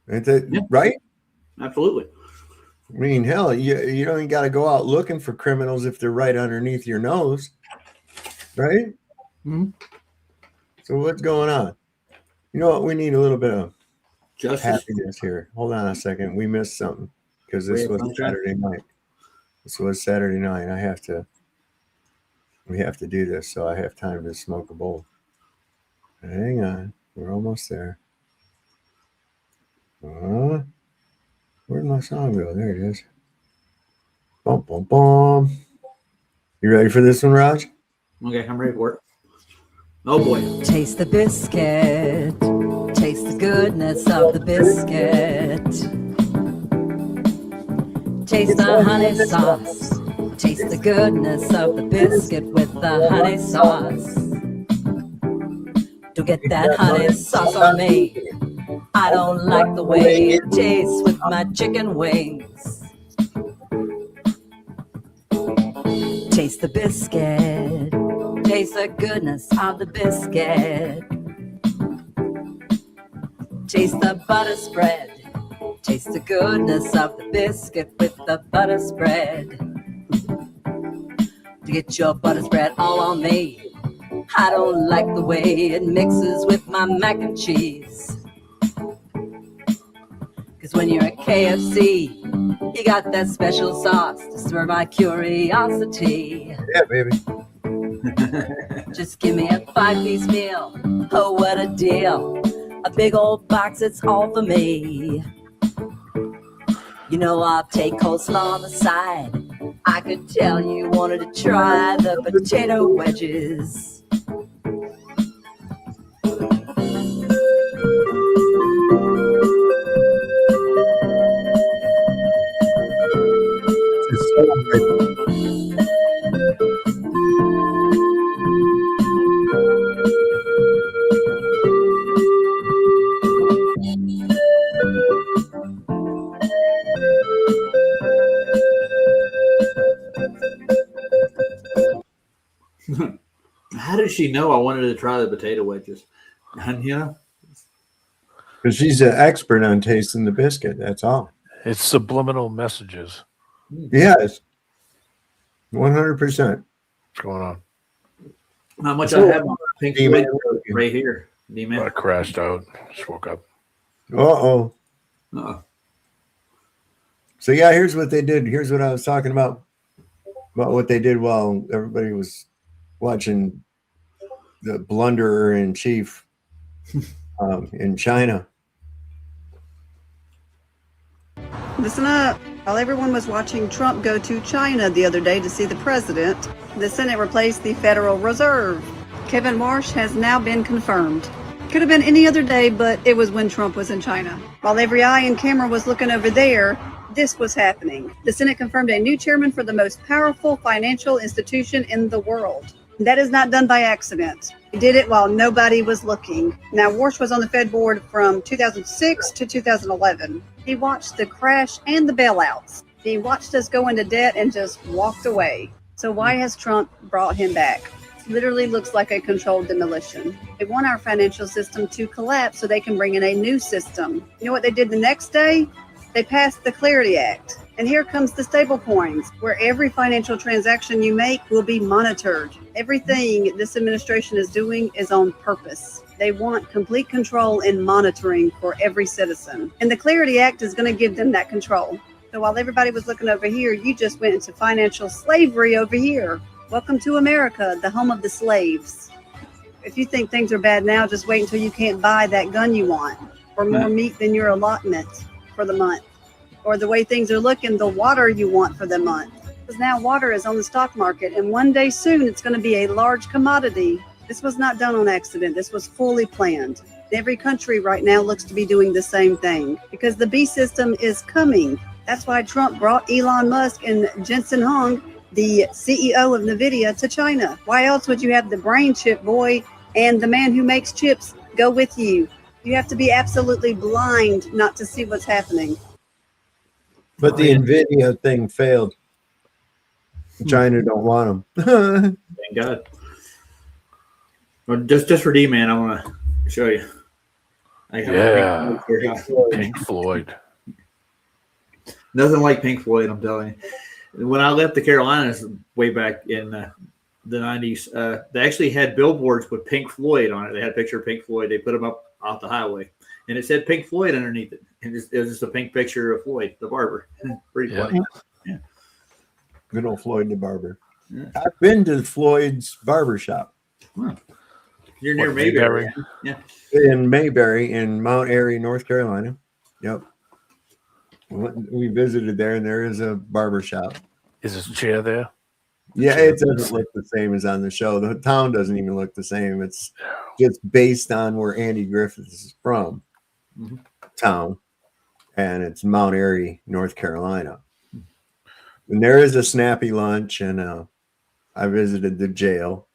Right? Absolutely. I mean, hell, you don't even got to go out looking for criminals if they're right underneath your nose, right? Mm-hmm. So what's going on? You know what? We need a little bit of justice, happiness here. Hold on a second. We missed something because this was Saturday night. This was Saturday night. We have to do this, so I have time to smoke a bowl. Hang on. We're almost there. Where'd my song go? There it is. Bum, bum, bum. You ready for this one, Raj? Okay, I'm ready for it. Oh boy. Taste the biscuit. Taste the goodness of the biscuit. Taste the honey sauce. Taste the goodness of the biscuit with the honey sauce. To get that honey sauce on me, I don't like the way it tastes with my chicken wings. Taste the biscuit. Taste the goodness of the biscuit. Taste the butter spread. Taste the goodness of the biscuit with the butter spread. To get your butter spread all on me, I don't like the way it mixes with my mac and cheese. Cause when you're at KFC, You got that special sauce to stir my curiosity. Yeah, baby. Just give me a 5-piece meal. Oh, what a deal. A big old box, it's all for me. You know I'll take coleslaw on the side. I could tell you wanted to try the potato wedges. It's so good. How did she know I wanted to try the potato wedges? And, you know, Because she's an expert on tasting the biscuit. That's all. It's subliminal messages. Yes. 100%. What's going on? how much So, I have on Pink Floyd right here. I crashed out. Just woke up. Uh-oh. Uh-oh. So yeah, here's what they did. Here's what I was talking about what they did while everybody was watching the blunderer in chief in China. Listen up. While everyone was watching Trump go to China the other day to see the president, the Senate replaced the Federal Reserve. Kevin Warsh has now been confirmed. Could have been any other day, but it was when Trump was in China. While every eye and camera was looking over there, this was happening. The Senate confirmed a new chairman for the most powerful financial institution in the world. That is not done by accident. He did it while nobody was looking. Now, Warsh was on the Fed board from 2006 to 2011. He watched the crash and the bailouts. He watched us go into debt and just walked away. So why has Trump brought him back? It literally looks like a controlled demolition. They want our financial system to collapse so they can bring in a new system. You know what they did the next day? They passed the Clarity Act. And here comes the stable coins, where every financial transaction you make will be monitored. Everything this administration is doing is on purpose. They want complete control and monitoring for every citizen. And the Clarity Act is going to give them that control. So while everybody was looking over here, you just went into financial slavery over here. Welcome to America, the home of the slaves. If you think things are bad now, just wait until you can't buy that gun you want, or more meat than your allotment for the month, or the way things are looking, the water you want for the month. Because now water is on the stock market, and one day soon it's going to be a large commodity. This was not done on accident. This was fully planned. Every country right now looks to be doing the same thing because the beast system is coming. That's why Trump brought Elon Musk and Jensen Huang, the CEO of NVIDIA, to China. Why else would you have the brain chip boy and the man who makes chips go with you? You have to be absolutely blind not to see what's happening. But the NVIDIA thing failed. China don't want them. Thank God. Well, just for D-Man, I want to show you. Yeah. Pink Floyd. Nothing like Pink Floyd, I'm telling you. When I left the Carolinas way back in the 90s, they actually had billboards with Pink Floyd on it. They had a picture of Pink Floyd. They put them up off the highway, and it said Pink Floyd underneath it. And it was just a pink picture of Floyd, the barber. Pretty funny. Yeah. Good old Floyd the barber. Yeah. I've been to Floyd's barber shop. Huh. You're near Mayberry. Yeah. In Mayberry in Mount Airy, North Carolina. Yep. We visited there, and there is a barber shop. Is this chair there? Yeah, it doesn't look the same as on the show. The town doesn't even look the same. It's just based on where Andy Griffith is from, town, and it's Mount Airy, North Carolina. And there is a snappy lunch, and I visited the jail,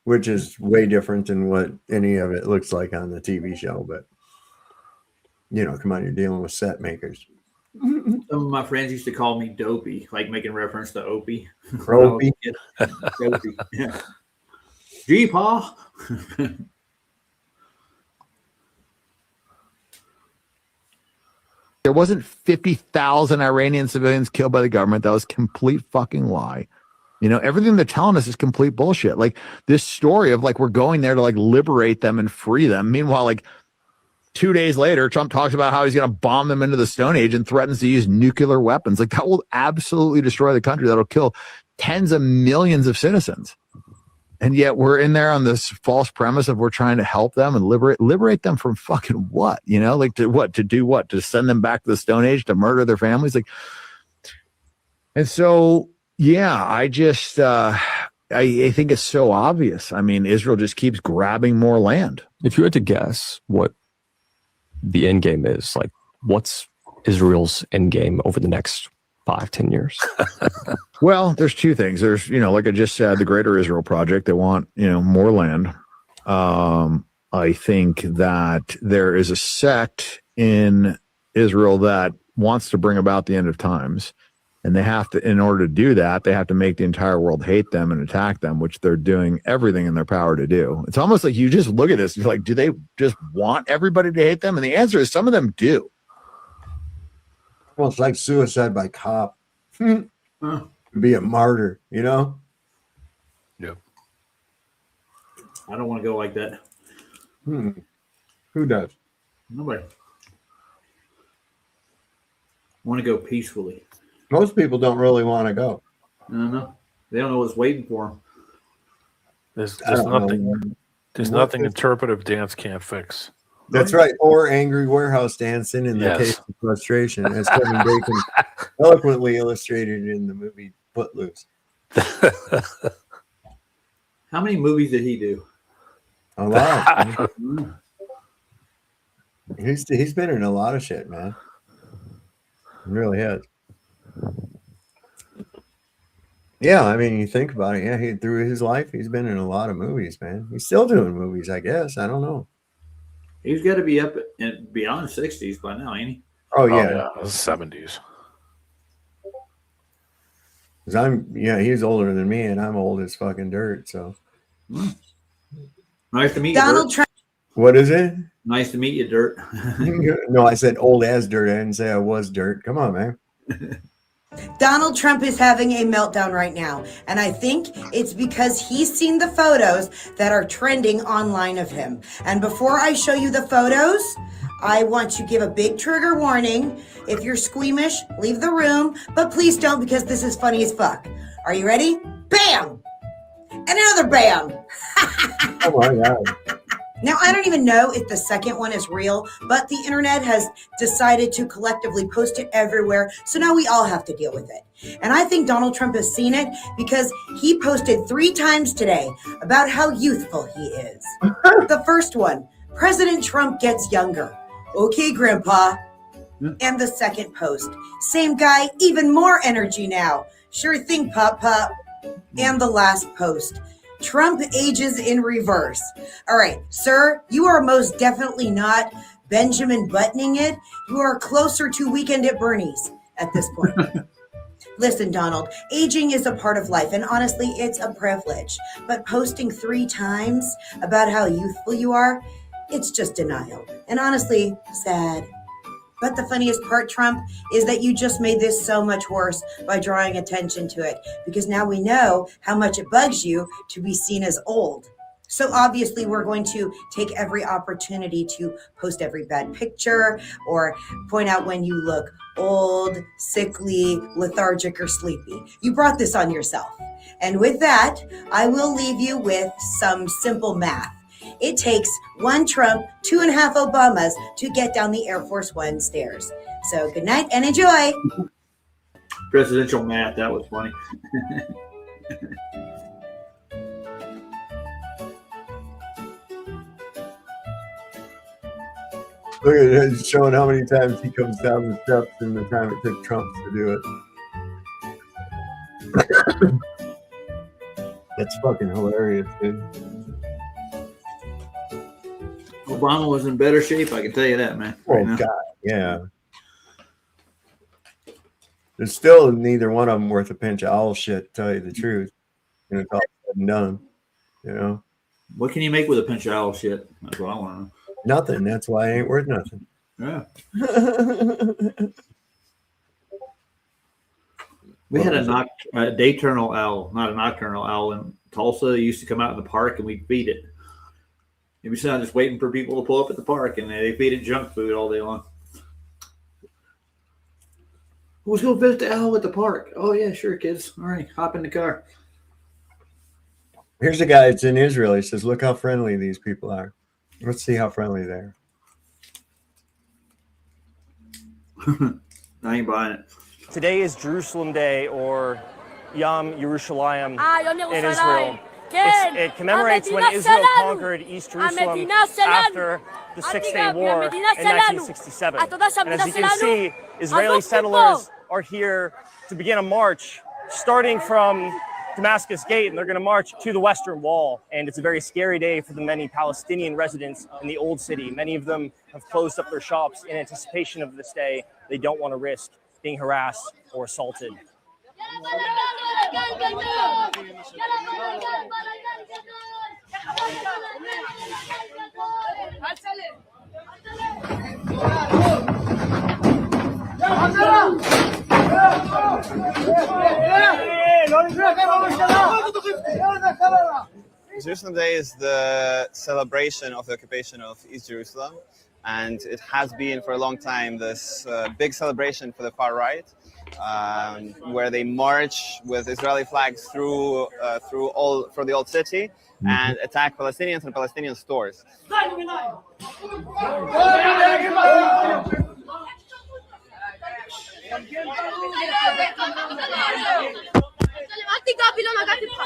which is way different than what any of it looks like on the TV show. But, come on, you're dealing with set makers. Some of my friends used to call me Dopey, like making reference to Opie. Opie. Dopey. Yeah. Gee, Pa. There wasn't 50,000 Iranian civilians killed by the government. That was complete fucking lie. Everything they're telling us is complete bullshit. Like this story of we're going there to liberate them and free them. Meanwhile, 2 days later, Trump talks about how he's going to bomb them into the Stone Age and threatens to use nuclear weapons. Like, that will absolutely destroy the country. That'll kill tens of millions of citizens. And yet we're in there on this false premise of we're trying to help them and liberate them from fucking what? You know, like to do what? To send them back to the Stone Age, to murder their families? Like, and so, yeah, I just, I think it's so obvious. I mean, Israel just keeps grabbing more land. If you had to guess what the end game is, like, what's Israel's end game over the next 5-10 years? Well, there's two things. There's, like I just said, the Greater Israel Project. They want, more land. I think that there is a sect in Israel that wants to bring about the end of times. And they have to, in order to do that, they have to make the entire world hate them and attack them, which they're doing everything in their power to do. It's almost like you just look at this, you're like, do they just want everybody to hate them? And the answer is some of them do. Almost like suicide by cop. Be a martyr, Yep. I don't want to go like that. Who does? Nobody. I want to go peacefully. Most people don't really want to go. I don't know. They don't know what's waiting for them. There's nothing interpretive dance can't fix. That's right. Or angry warehouse dancing in the case of frustration, as Kevin Bacon eloquently illustrated in the movie Footloose. How many movies did he do? A lot. He's been in a lot of shit, man. He really has. Yeah, I mean, you think about it. Yeah, through his life, he's been in a lot of movies, man. He's still doing movies, I guess. I don't know. He's got to be up and beyond 60s by now, ain't he? Oh yeah, 70s. Because he's older than me, and I'm old as fucking dirt. So nice to meet Donald you, Trump. What is it? Nice to meet you, Dirt. No, I said old as dirt. I didn't say I was dirt. Come on, man. Donald Trump is having a meltdown right now, and I think it's because he's seen the photos that are trending online of him. And before I show you the photos, I want to give a big trigger warning. If you're squeamish, leave the room, but please don't, because this is funny as fuck. Are you ready? Bam! And another bam! Oh my God. Now, I don't even know if the second one is real, but the internet has decided to collectively post it everywhere, so now we all have to deal with it. And I think Donald Trump has seen it because he posted 3 times today about how youthful he is. The first one, President Trump gets younger. Okay, Grandpa. And the second post, same guy, even more energy now. Sure thing, Pop Pop. And the last post, Trump ages in reverse. All right, sir, you are most definitely not Benjamin Buttoning it. You are closer to Weekend at Bernie's at this point. Listen, Donald, aging is a part of life, and honestly, it's a privilege. But posting 3 times about how youthful you are, it's just denial. And honestly, sad. But the funniest part, Trump, is that you just made this so much worse by drawing attention to it, because now we know how much it bugs you to be seen as old. So obviously we're going to take every opportunity to post every bad picture or point out when you look old, sickly, lethargic, or sleepy. You brought this on yourself. And with that, I will leave you with some simple math. It takes 1 Trump, 2.5 Obamas to get down the Air Force One stairs. So good night and enjoy. Presidential math, that was funny. Look at it, it's showing how many times he comes down the steps in the time it took Trump to do it. That's fucking hilarious, dude. Obama was in better shape, I can tell you that, man. Oh, Right God, yeah. There's still neither one of them worth a pinch of owl shit, to tell you the truth. And it's all said and done, you know? What can you make with a pinch of owl shit? That's what I want to know. Nothing. That's why it ain't worth nothing. Yeah. We had a diurnal owl, not a nocturnal owl in Tulsa. It used to come out in the park and we'd feed it. You'll be sitting just waiting for people to pull up at the park, and they feed it junk food all day long. Who's going to visit the owl at the park? Oh, yeah, sure, kids. All right, hop in the car. Here's a guy that's in Israel. He says, look how friendly these people are. Let's see how friendly they are. I ain't buying it. Today is Jerusalem Day, or Yom Yerushalayim Yom in Yerushalayim. Israel. It commemorates when Israel conquered East Jerusalem after the Six-Day War in 1967. And as you can see, Israeli settlers are here to begin a march starting from Damascus Gate, and they're going to march to the Western Wall. And it's a very scary day for the many Palestinian residents in the Old City. Many of them have closed up their shops in anticipation of this day. They don't want to risk being harassed or assaulted. Jerusalem Day is the celebration of the occupation of East Jerusalem, and it has been for a long time this big celebration for the far right, where they march with Israeli flags through the old city and attack Palestinians and Palestinian stores. אל תיגע בי, לא נגעתי בך.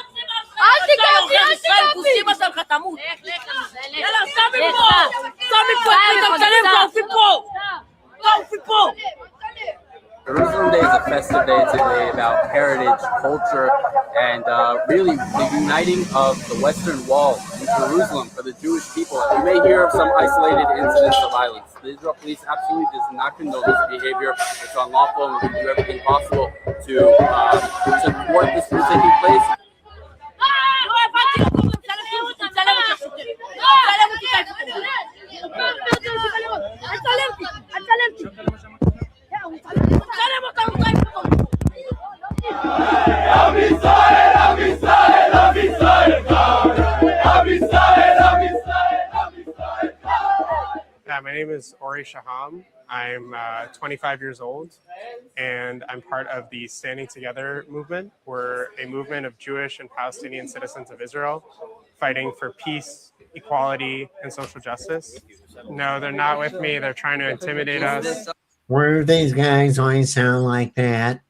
אל תיגע בי, אל תיגע בי. אמא שלך תמות. יאללה, סע מפה. סע מפה, אתה מצלם, תעופי פה. תעופי פה. Jerusalem Day is a festive day. It's a day about heritage, culture, and really the uniting of the Western Wall in Jerusalem for the Jewish people. You may hear of some isolated incidents of violence. The Israel police absolutely does not condone this behavior. It's unlawful, and we're going to do everything possible to support this from taking place. My name is Ori Shaham. I'm 25 years old, and I'm part of the Standing Together movement. We're a movement of Jewish and Palestinian citizens of Israel fighting for peace, equality, and social justice. No, they're not with me. They're trying to intimidate us. Where do these guys always sound like that?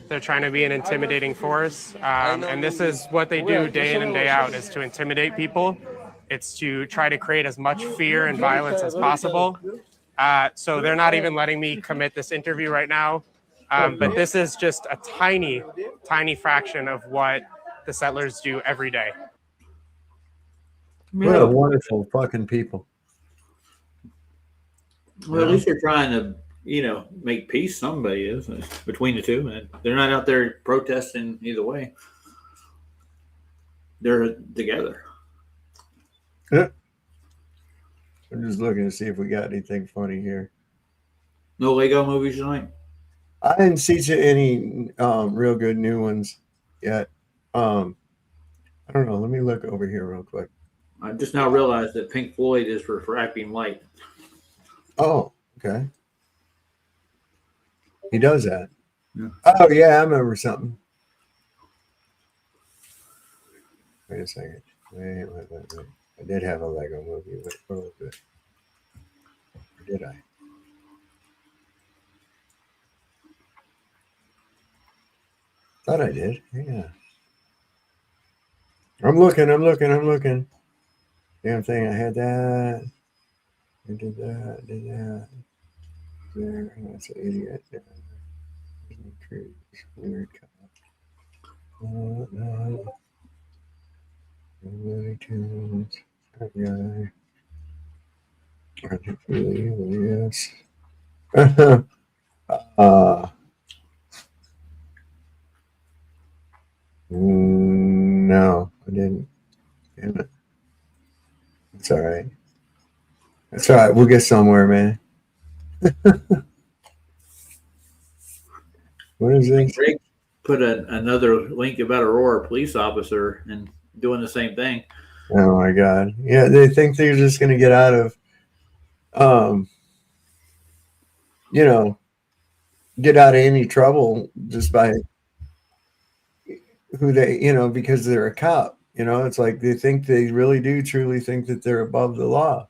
They're trying to be an intimidating force, and this is what they do day in and day out, is to intimidate people. It's to try to create as much fear and violence as possible. So they're not even letting me commit this interview right now. But this is just a tiny, tiny fraction of what the settlers do every day. What a wonderful fucking people. Well, at least they're trying to, make peace. Somebody is between the two, and they're not out there protesting either way. They're together. I'm just looking to see if we got anything funny here. No Lego movies tonight? I didn't see any real good new ones yet. I don't know. Let me look over here real quick. I just now realized that Pink Floyd is for acting light. Oh, okay. He does that. Yeah. Oh, yeah, I remember something. Wait a second. Wait. I did have a Lego movie. What was it? Or did I? Thought I did. Yeah. I'm looking. Damn thing. I had that. I did that. There. That's an idiot. Weird no. Looney Tunes. That guy. Yes. No, I didn't. Damn it. It's all right. That's all right. We'll get somewhere, man. What is this? Greg put another link about Aurora police officer and doing the same thing. Oh my God. Yeah, they think they're just going to get out of, get out of any trouble just by who they, because they're a cop. It's like they really do truly think that they're above the law.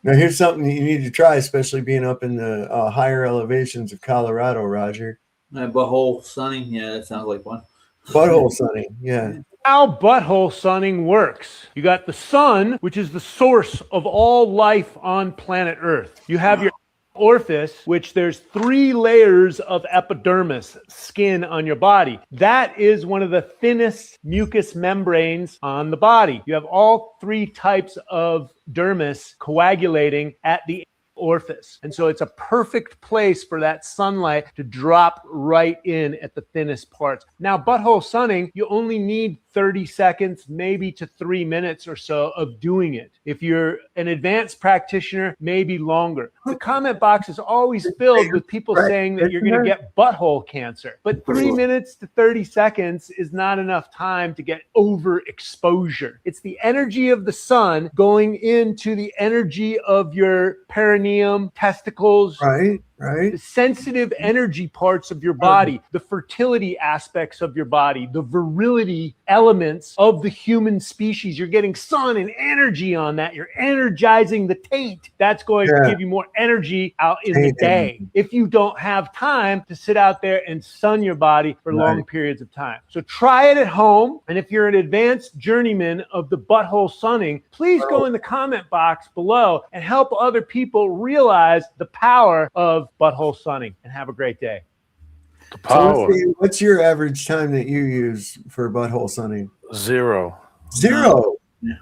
Now, here's something that you need to try, especially being up in the higher elevations of Colorado, Roger. Butthole sunning. Yeah, that sounds like one. Butthole sunning. Yeah. How butthole sunning works. You got the sun, which is the source of all life on planet Earth. You have your orifice, which there's 3 layers of epidermis, skin on your body. That is one of the thinnest mucous membranes on the body. You have all 3 types of dermis coagulating at the orifice. And so it's a perfect place for that sunlight to drop right in at the thinnest parts. Now, butthole sunning, you only need 30 seconds, maybe to 3 minutes or so of doing it. If you're an advanced practitioner, maybe longer. The comment box is always filled with people saying that you're going to get butthole cancer. But 3 minutes to 30 seconds is not enough time to get overexposure. It's the energy of the sun going into the energy of your perineum, testicles, right, the sensitive energy parts of your body, the fertility aspects of your body, the virility elements of the human species. You're getting sun and energy on that. You're energizing the taint. That's going to give you more energy out in the day if you don't have time to sit out there and sun your body for long periods of time. So try it at home. And if you're an advanced journeyman of the butthole sunning, please go in the comment box below and help other people realize the power of butthole sunning, and have a great day. The power. So what's your average time that you use for butthole sunning? 0. 0. Yeah.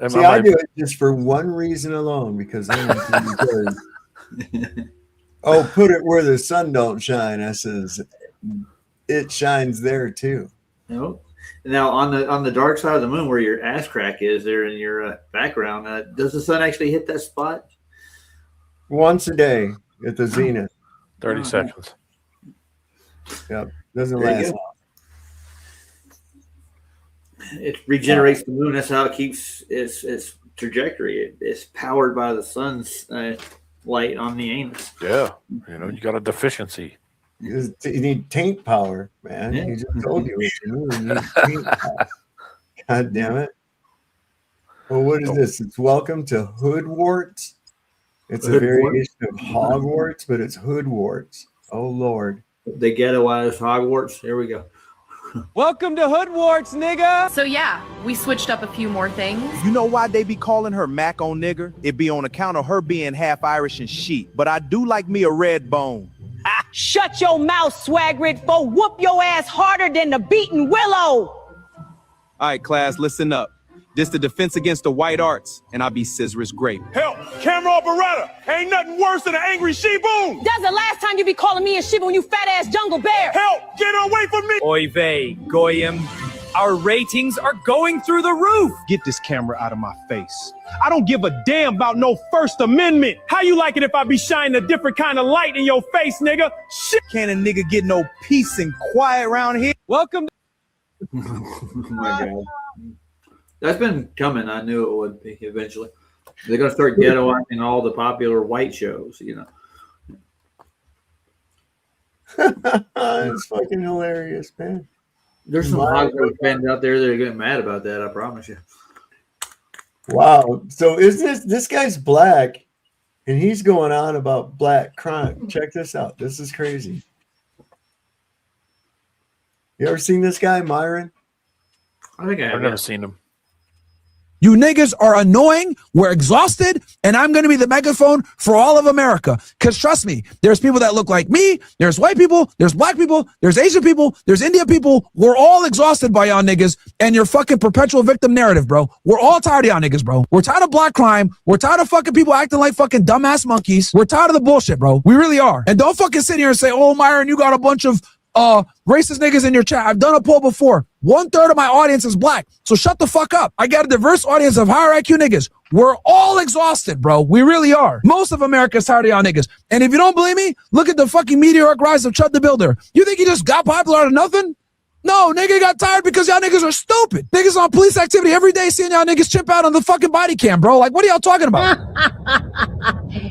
See, I do it just for one reason alone, because I'm put it where the sun don't shine. I says it shines there too. No. Now on the dark side of the moon, where your ass crack is there in your background, does the sun actually hit that spot? Once a day at the zenith. 30 seconds. Yep. Doesn't last long. It regenerates the moon. That's how it keeps its trajectory. It's powered by the sun's light on the anus. Yeah. You got a deficiency. You need taint power, man. Yeah. He just told you it's your moon. You need taint power. God damn it. Well, what is this? It's welcome to hoodworts. It's a variation of Hogwarts, but it's hoodworts. Oh, Lord. The ghettoized Hogwarts. Here we go. Welcome to Hoodwarts, nigga. So yeah, we switched up a few more things. You know why they be calling her Mac on nigger? It be on account of her being half Irish and sheep. But I do like me a red bone. Shut your mouth, Swagrid, for whoop your ass harder than the beaten willow. All right, class, listen up. This the defense against the white arts, and I be Scissor's grape. Help! Camera Beretta! Ain't nothing worse than an angry she-boom! That's the last time you be calling me a shiver, you fat-ass jungle bear! Help! Get away from me! Oy vey, Goyim. Our ratings are going through the roof. Get this camera out of my face. I don't give a damn about no First Amendment. How you like it if I be shining a different kind of light in your face, nigga? Shit! Can't a nigga get no peace and quiet around here? Welcome to Oh my God. That's been coming. I knew it would be eventually. They're going to start ghettoizing all the popular white shows, It's fucking hilarious, man. There's some Hogwarts fans out there that are getting mad about that, I promise you. Wow. So is this guy's black, and he's going on about black crime. Check this out. This is crazy. You ever seen this guy, Myron? I think I've never seen him. You niggas are annoying. We're exhausted. And I'm going to be the megaphone for all of America. Because trust me, there's people that look like me. There's white people. There's black people. There's Asian people. There's Indian people. We're all exhausted by y'all niggas and your fucking perpetual victim narrative, bro. We're all tired of y'all niggas, bro. We're tired of black crime. We're tired of fucking people acting like fucking dumbass monkeys. We're tired of the bullshit, bro. We really are. And don't fucking sit here and say, oh, Myron, you got a bunch of racist niggas in your chat. I've done a poll before. 1/3 of my audience is black. So shut the fuck up. I got a diverse audience of higher IQ niggas. We're all exhausted, bro. We really are. Most of America is tired of y'all niggas. And if you don't believe me, look at the fucking meteoric rise of Chud the Builder. You think he just got popular out of nothing? No, nigga got tired because y'all niggas are stupid. Niggas on police activity every day seeing y'all niggas chimp out on the fucking body cam, bro. Like, what are y'all talking about?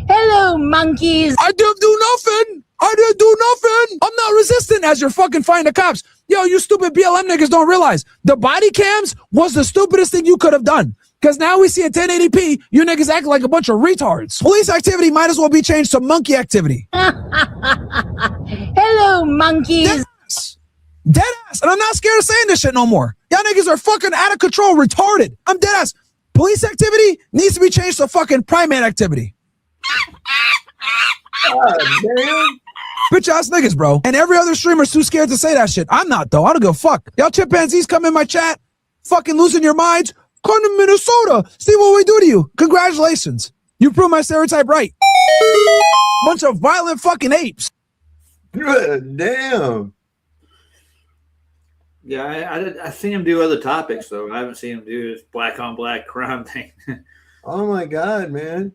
Hello, monkeys. I didn't do nothing. I didn't do nothing. I'm not resistant as you're fucking fighting the cops. Yo, you stupid BLM niggas don't realize the body cams was the stupidest thing you could have done. Because now we see a 1080p, you niggas act like a bunch of retards. Police activity might as well be changed to monkey activity. Hello, monkeys. Dead ass. And I'm not scared of saying this shit no more. Y'all niggas are fucking out of control, retarded. I'm dead ass. Police activity needs to be changed to fucking primate activity. Damn. Bitch ass niggas, bro. And every other streamer's too scared to say that shit. I'm not, though. I don't give a fuck. Y'all chimpanzees come in my chat, fucking losing your minds. Come to Minnesota. See what we do to you. Congratulations. You proved my stereotype right. Bunch of violent fucking apes. Damn. Yeah, I seen him do other topics though. I haven't seen him do this black on black crime thing. Oh my God, man.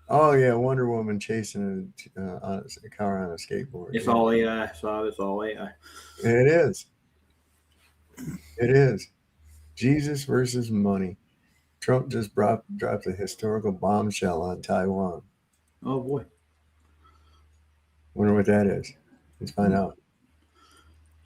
Oh yeah, Wonder Woman chasing a car on a skateboard. It's all AI. So it's all AI. It is. It is. Jesus versus money. Trump just dropped a historical bombshell on Taiwan. Oh boy. Wonder what that is. Let's find out.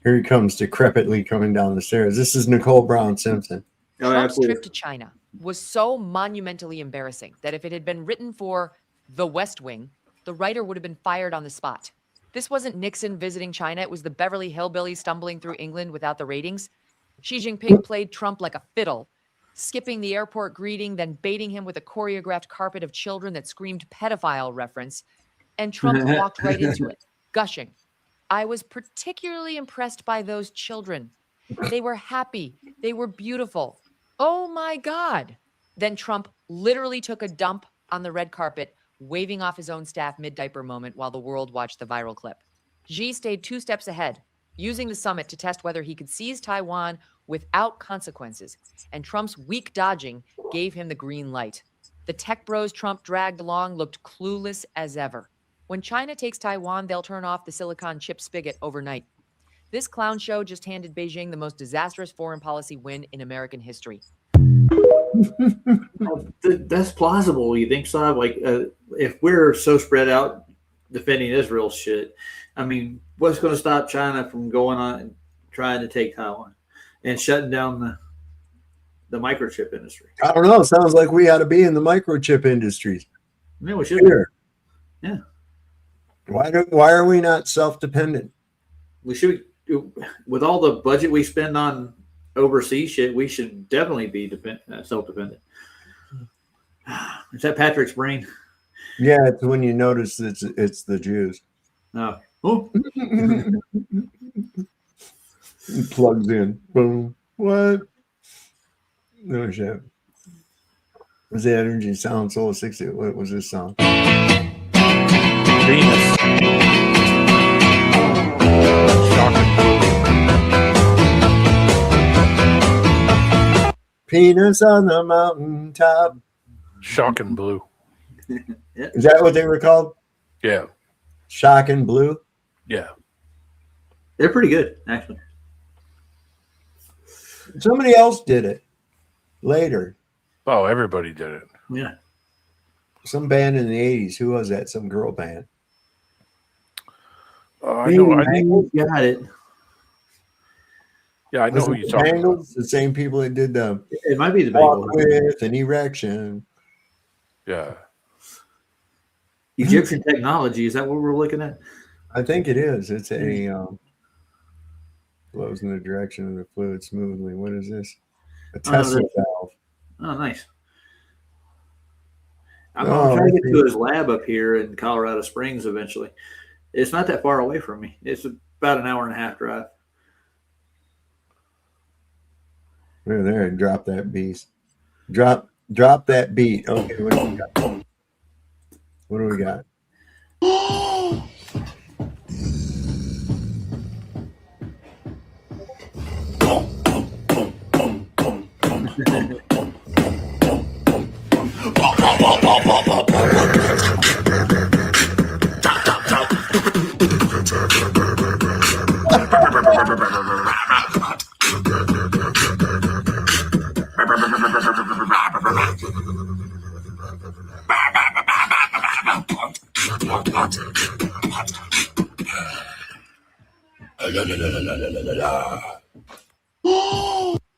Here he comes, decrepitly coming down the stairs. This is Nicole Brown Simpson. Trump's trip to China was so monumentally embarrassing that if it had been written for The West Wing, the writer would have been fired on the spot. This wasn't Nixon visiting China. It was the Beverly Hillbillies stumbling through England without the ratings. Xi Jinping played Trump like a fiddle, skipping the airport greeting, then baiting him with a choreographed carpet of children that screamed pedophile reference. And Trump walked right into it, gushing. I was particularly impressed by those children. They were happy. They were beautiful. Oh my God. Then Trump literally took a dump on the red carpet, waving off his own staff mid-diaper moment while the world watched the viral clip. Xi stayed 2 steps ahead, using the summit to test whether he could seize Taiwan without consequences. And Trump's weak dodging gave him the green light. The tech bros Trump dragged along looked clueless as ever. When China takes Taiwan, they'll turn off the silicon chip spigot overnight. This clown show just handed Beijing the most disastrous foreign policy win in American history. That's plausible. You think so? Like, if we're so spread out defending Israel's shit, I mean, what's going to stop China from going on and trying to take Taiwan and shutting down the microchip industry? I don't know. Sounds like we ought to be in the microchip industries. Yeah, we should. Here. Yeah. Why are we not self-dependent? We should, with all the budget we spend on overseas shit, we should definitely be self-dependent. Is that Patrick's brain? Yeah, it's when you notice it's the Jews. No. Oh. It plugs in. Boom. What? No shit. Was the Energy Sound Soul 60? What was this song? Venus. Peanuts on the mountaintop. Shocking blue. Is that what they were called? Yeah. Shocking blue? Yeah. They're pretty good, actually. Somebody else did it later. Oh, everybody did it. Yeah. Some band in the 80s. Who was that? Some girl band. I know. Got it. Yeah, I know who you're talking about. The same people that did the It might be the Walk Bengals. with an Erection. Yeah. Egyptian technology. Is that what we're looking at? I think it is. It's a flows in the direction of the fluid smoothly. What is this? A Tesla valve. Oh, nice. I'm trying to get to his lab up here in Colorado Springs eventually. It's not that far away from me. It's about an hour and a half drive. We're there and drop that beast. Drop that beat. Okay, what do we got? What do we got?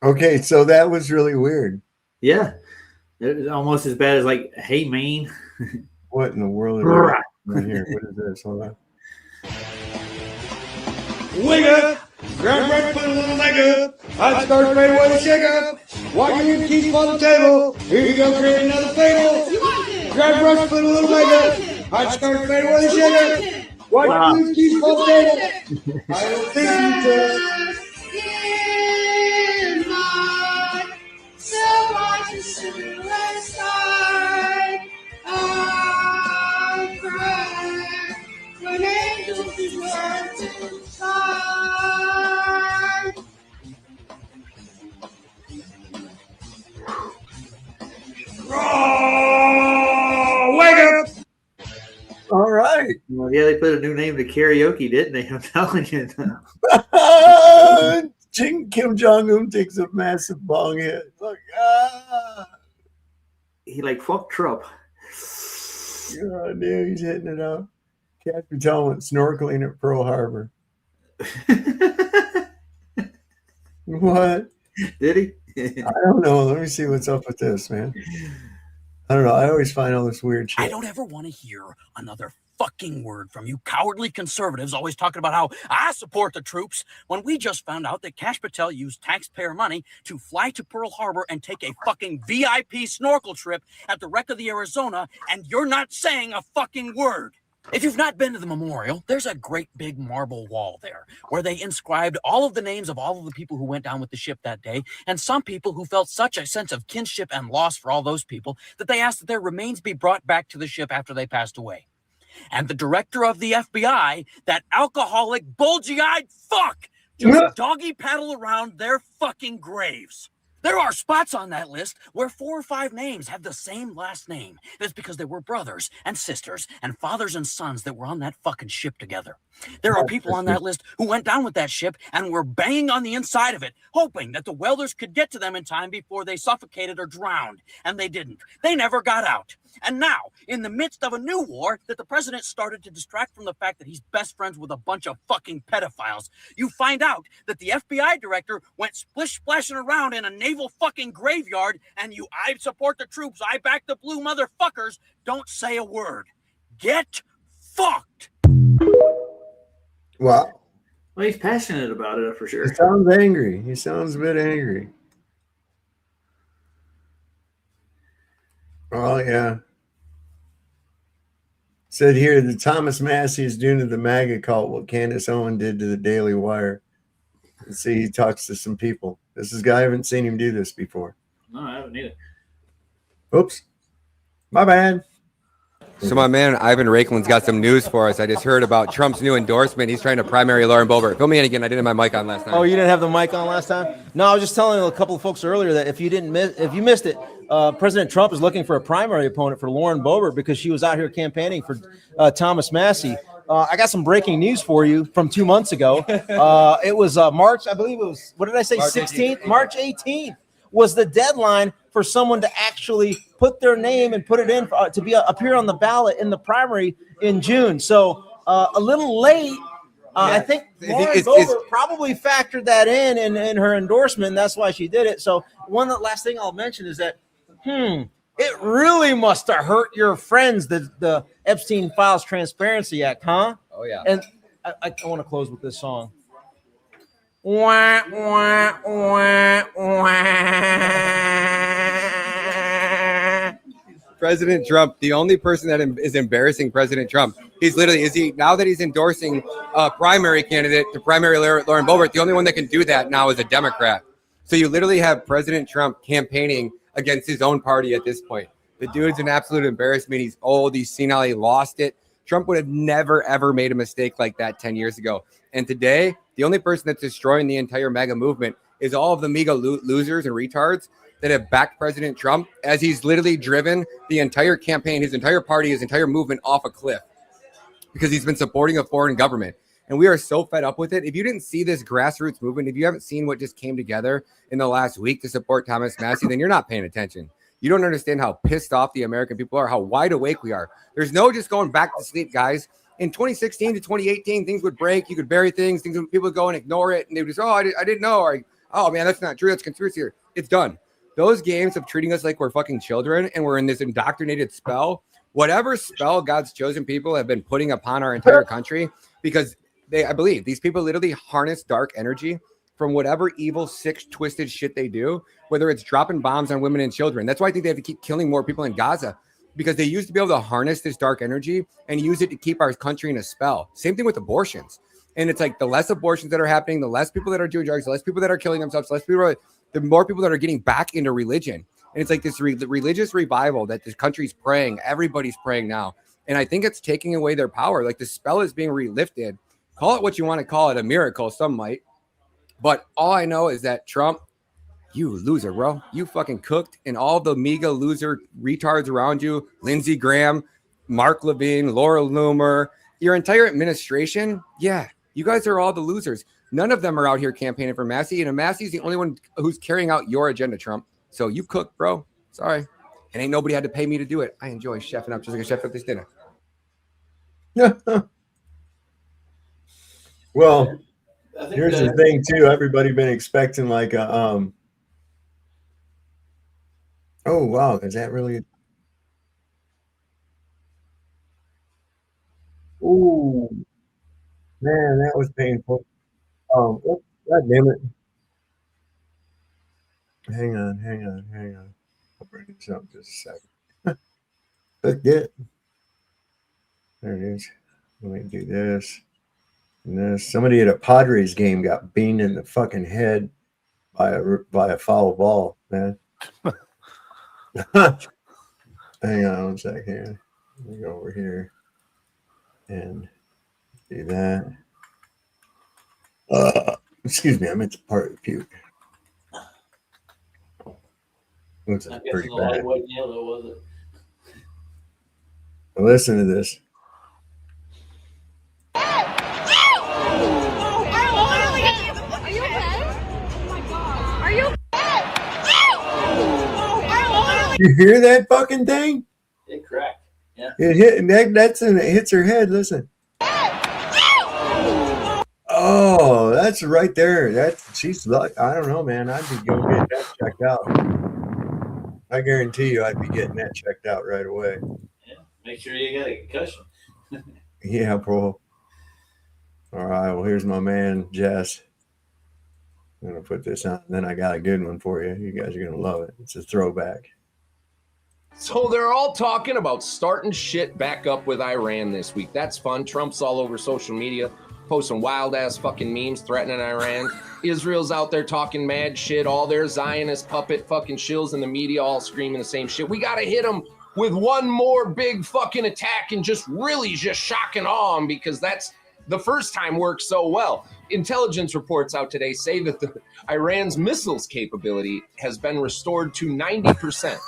Okay, so that was really weird. Yeah. It was almost as bad as like, hey, man. What in the world are we right here? What is this? Hold on. Wake up! Grab breakfast, put a little leg up. I'd start fade away the shake up. Walk you keep on the table. Here you go, create another fable. Grab brush, put a little leg up. I'd start fade away the shake up. Walk you keep on the table. I don't think you could. So watch the suicide. I cry when angels begin to shine. Oh, wake up! All right. Well, yeah, they put a new name to karaoke, didn't they? I'm telling you. Kim Jong-un takes a massive bong hit. Look, He like fuck Trump. God damn, he's hitting it up. Catch Patel went snorkeling at Pearl Harbor. What? Did he? I don't know. Let me see what's up with this, man. I don't know. I always find all this weird shit. I don't ever want to hear another fucking word from you cowardly conservatives always talking about how I support the troops when we just found out that Kash Patel used taxpayer money to fly to Pearl Harbor and take a fucking VIP snorkel trip at the wreck of the Arizona, and you're not saying a fucking word. If you've not been to the memorial, there's a great big marble wall there where they inscribed all of the names of all of the people who went down with the ship that day, and some people who felt such a sense of kinship and loss for all those people that they asked that their remains be brought back to the ship after they passed away. And the director of the FBI, that alcoholic, bulgy-eyed fuck, just doggy paddle around their fucking graves. There are spots on that list where 4 or 5 names have the same last name. That's because they were brothers and sisters and fathers and sons that were on that fucking ship together. There are people on that list who went down with that ship and were banging on the inside of it, hoping that the welders could get to them in time before they suffocated or drowned. And they didn't. They never got out. And now, in the midst of a new war that the president started to distract from the fact that he's best friends with a bunch of fucking pedophiles, you find out that the FBI director went splish-splashing around in a naval fucking graveyard, and you, I support the troops, I back the blue motherfuckers, don't say a word. Get fucked. Wow. Well, he's passionate about it for sure. He sounds angry. He sounds a bit angry. Oh, yeah. Said here that Thomas Massey is doing to the MAGA cult what Candace Owen did to the Daily Wire. And see, he talks to some people. This is a guy, I haven't seen him do this before. No, I haven't either. Oops. My bad. So my man Ivan Raiklin's got some news for us. I just heard about Trump's new endorsement. He's trying to primary Lauren Boebert. Fill me in again. I didn't have my mic on last time. Oh, you didn't have the mic on last time? No, I was just telling a couple of folks earlier that if you missed it, President Trump is looking for a primary opponent for Lauren Boebert because she was out here campaigning for Thomas Massey. I got some breaking news for you from 2 months ago. It was March, I believe it was, what did I say, 16th? March 18th was the deadline for someone to actually put their name and put it in to appear on the ballot in the primary in June. So a little late. I think Lauren Boebert probably factored that in her endorsement. And that's why she did it. So last thing I'll mention is that, it really must have hurt your friends, the Epstein Files Transparency Act, huh? Oh, yeah. And I want to close with this song. Wah, wah, wah, wah. President Trump, the only person that is embarrassing President Trump, now that he's endorsing a primary candidate to primary Lauren Boebert, the only one that can do that now is a Democrat. So you literally have President Trump campaigning against his own party at this point. The dude's an absolute embarrassment. He's old. He's senile. He lost it. Trump would have never, ever made a mistake like that 10 years ago. And today, the only person that's destroying the entire MAGA movement is all of the MAGA losers and retards that have backed President Trump as he's literally driven the entire campaign, his entire party, his entire movement off a cliff because he's been supporting a foreign government. And we are so fed up with it. If you didn't see this grassroots movement, if you haven't seen what just came together in the last week to support Thomas Massey, then you're not paying attention. You don't understand how pissed off the American people are, how wide awake we are. There's no just going back to sleep, guys. In 2016 to 2018, things would break. You could bury things. People would go and ignore it. And they would just, I didn't know. Or, oh, man, that's not true. That's conspiracy theory. It's done. Those games of treating us like we're fucking children and we're in this indoctrinated spell, whatever spell God's chosen people have been putting upon our entire country, because I believe these people literally harness dark energy from whatever evil, sick, twisted shit they do, whether it's dropping bombs on women and children. That's why I think they have to keep killing more people in Gaza, because they used to be able to harness this dark energy and use it to keep our country in a spell. Same thing with abortions. And it's like the less abortions that are happening, the less people that are doing drugs, the less people that are killing themselves, the more people that are getting back into religion. And it's like this religious revival that this country's praying. Everybody's praying now. And I think it's taking away their power. Like the spell is being relifted. Call it what you want to call it, a miracle, some might. But all I know is that Trump, you loser, bro. You fucking cooked, and all the MEGA loser retards around you, Lindsey Graham, Mark Levine, Laura Loomer, your entire administration, yeah, you guys are all the losers. None of them are out here campaigning for Massey, and Massey's the only one who's carrying out your agenda, Trump. So you cooked, bro. Sorry. And ain't nobody had to pay me to do it. I enjoy chefing up just like a chef at this dinner. Well, here's the thing too. Everybody been expecting like a oh wow, is that really? Ooh, man, that was painful. God damn it! Hang on. I'll bring this up just a second. Let's get there. It is. Let me do this. And this. Somebody at a Padres game got beamed in the fucking head by a foul ball, man. Hang on one second here. Let me go over here and do that. Excuse me, I meant to part of the puke. Looks pretty bad. Listen to this. You hear that fucking thing? It cracked. Yeah. It hit, and it hits her head. Listen. Oh, that's right there. She's like, I don't know, man. I'd be going to get that checked out. I guarantee you, I'd be getting that checked out right away. Yeah. Make sure you got a concussion. Yeah, bro. All right. Well, here's my man, Jess. I'm gonna put this on. Then I got a good one for you. You guys are gonna love it. It's a throwback. So they're all talking about starting shit back up with Iran this week. That's fun. Trump's all over social media, posting wild ass fucking memes threatening Iran. Israel's out there talking mad shit. All their Zionist puppet fucking shills in the media all screaming the same shit. We gotta hit them with one more big fucking attack and just really just shock and awe them, because that's the first time worked so well. Intelligence reports out today say that Iran's missiles capability has been restored to 90%.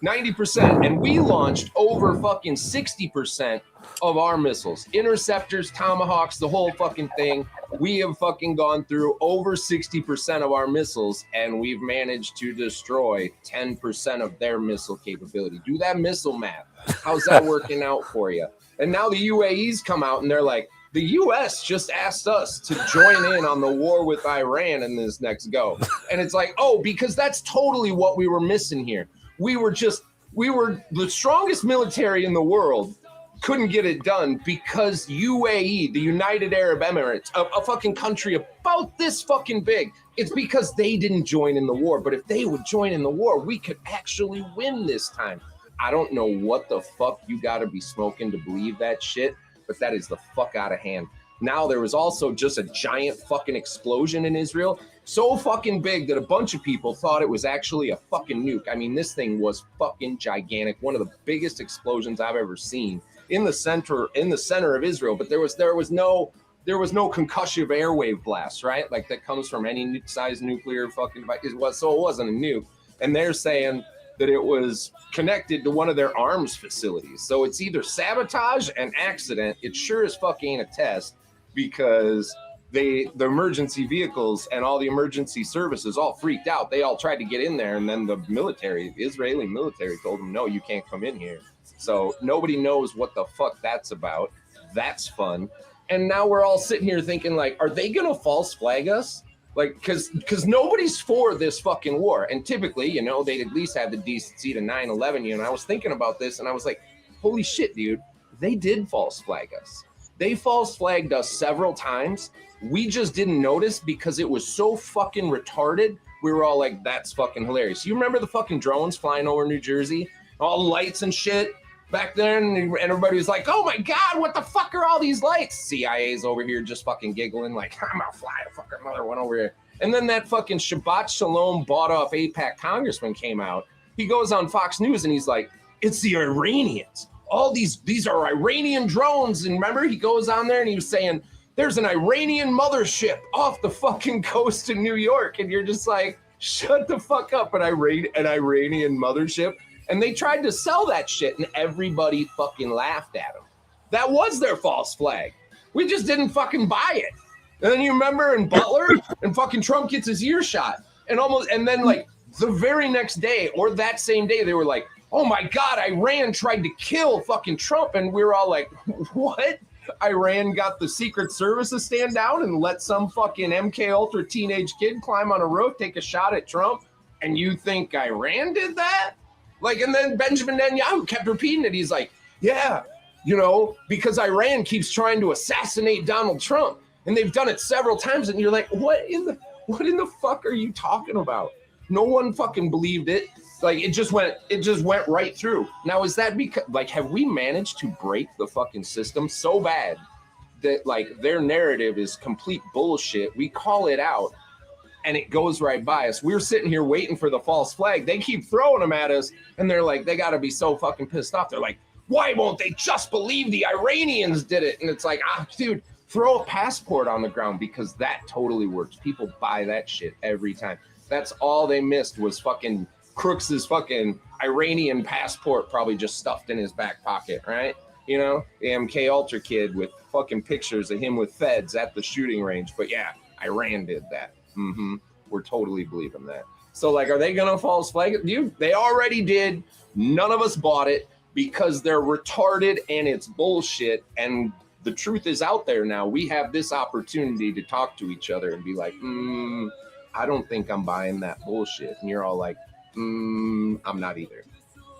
90%. And we launched over fucking 60% of our missiles. Interceptors, Tomahawks, the whole fucking thing. We have fucking gone through over 60% of our missiles, and we've managed to destroy 10% of their missile capability. Do that missile math. How's that working out for you? And now the UAE's come out and they're like, the U.S. just asked us to join in on the war with Iran in this next go. And it's like, oh, because that's totally what we were missing here. We were the strongest military in the world, couldn't get it done because UAE, the United Arab Emirates, a fucking country about this fucking big, it's because they didn't join in the war. But if they would join in the war, we could actually win this time. I don't know what the fuck you got to be smoking to believe that shit, but that is the fuck out of hand. Now there was also just a giant fucking explosion in Israel, so fucking big that a bunch of people thought it was actually a fucking nuke. I mean, this thing was fucking gigantic. One of the biggest explosions I've ever seen in the center of Israel. But there was no concussive airwave blast, right? Like that comes from any size nuclear fucking device. So it wasn't a nuke. And they're saying that it was connected to one of their arms facilities. So it's either sabotage and accident. It sure as fuck ain't a test, because the emergency vehicles and all the emergency services all freaked out. They all tried to get in there, and then the Israeli military told them, no, you can't come in here. So nobody knows what the fuck that's about. That's fun. And now we're all sitting here thinking, like, are they gonna false flag us? Like, because nobody's for this fucking war. And typically, you know, they'd at least have the decency to 9/11 you. And I was thinking about this, and I was like, holy shit, dude, they did false flag us. They false flagged us several times. We just didn't notice because it was so fucking retarded. We were all like, that's fucking hilarious. You remember the fucking drones flying over New Jersey? All the lights and shit back then, and everybody was like, oh my God, what the fuck are all these lights? CIA's over here just fucking giggling like, I'm gonna fly a fucking another one over here. And then that fucking Shabbat Shalom bought off AIPAC congressman came out. He goes on Fox News and he's like, it's the Iranians. All these are Iranian drones. And remember, he goes on there and he was saying, there's an Iranian mothership off the fucking coast of New York. And you're just like, shut the fuck up, an Iranian mothership. And they tried to sell that shit and everybody fucking laughed at them. That was their false flag. We just didn't fucking buy it. And then you remember in Butler and fucking Trump gets his ear shot. And then like the very next day or that same day, they were like, oh my God, Iran tried to kill fucking Trump. And we were all like, what? Iran got the Secret Service to stand down and let some fucking MK Ultra teenage kid climb on a roof, take a shot at Trump. And you think Iran did that? Like, and then Benjamin Netanyahu kept repeating it. He's like, yeah, you know, because Iran keeps trying to assassinate Donald Trump. And they've done it several times. And you're like, what in the fuck are you talking about? No one fucking believed it. Like, it just went right through. Now, is that because, like, have we managed to break the fucking system so bad that, like, their narrative is complete bullshit? We call it out and it goes right by us. We're sitting here waiting for the false flag. They keep throwing them at us and they're like, they got to be so fucking pissed off. They're like, why won't they just believe the Iranians did it? And it's like, dude, throw a passport on the ground because that totally works. People buy that shit every time. That's all they missed was fucking Crooks's fucking Iranian passport probably just stuffed in his back pocket, right? You know, the MK Ultra kid with fucking pictures of him with feds at the shooting range. But yeah, Iran did that. We're totally believing that. So like, are they gonna false flag it? Dude, they already did. None of us bought it because they're retarded and it's bullshit. And the truth is out there now. We have this opportunity to talk to each other and be like, I don't think I'm buying that bullshit. And you're all like, I'm not either,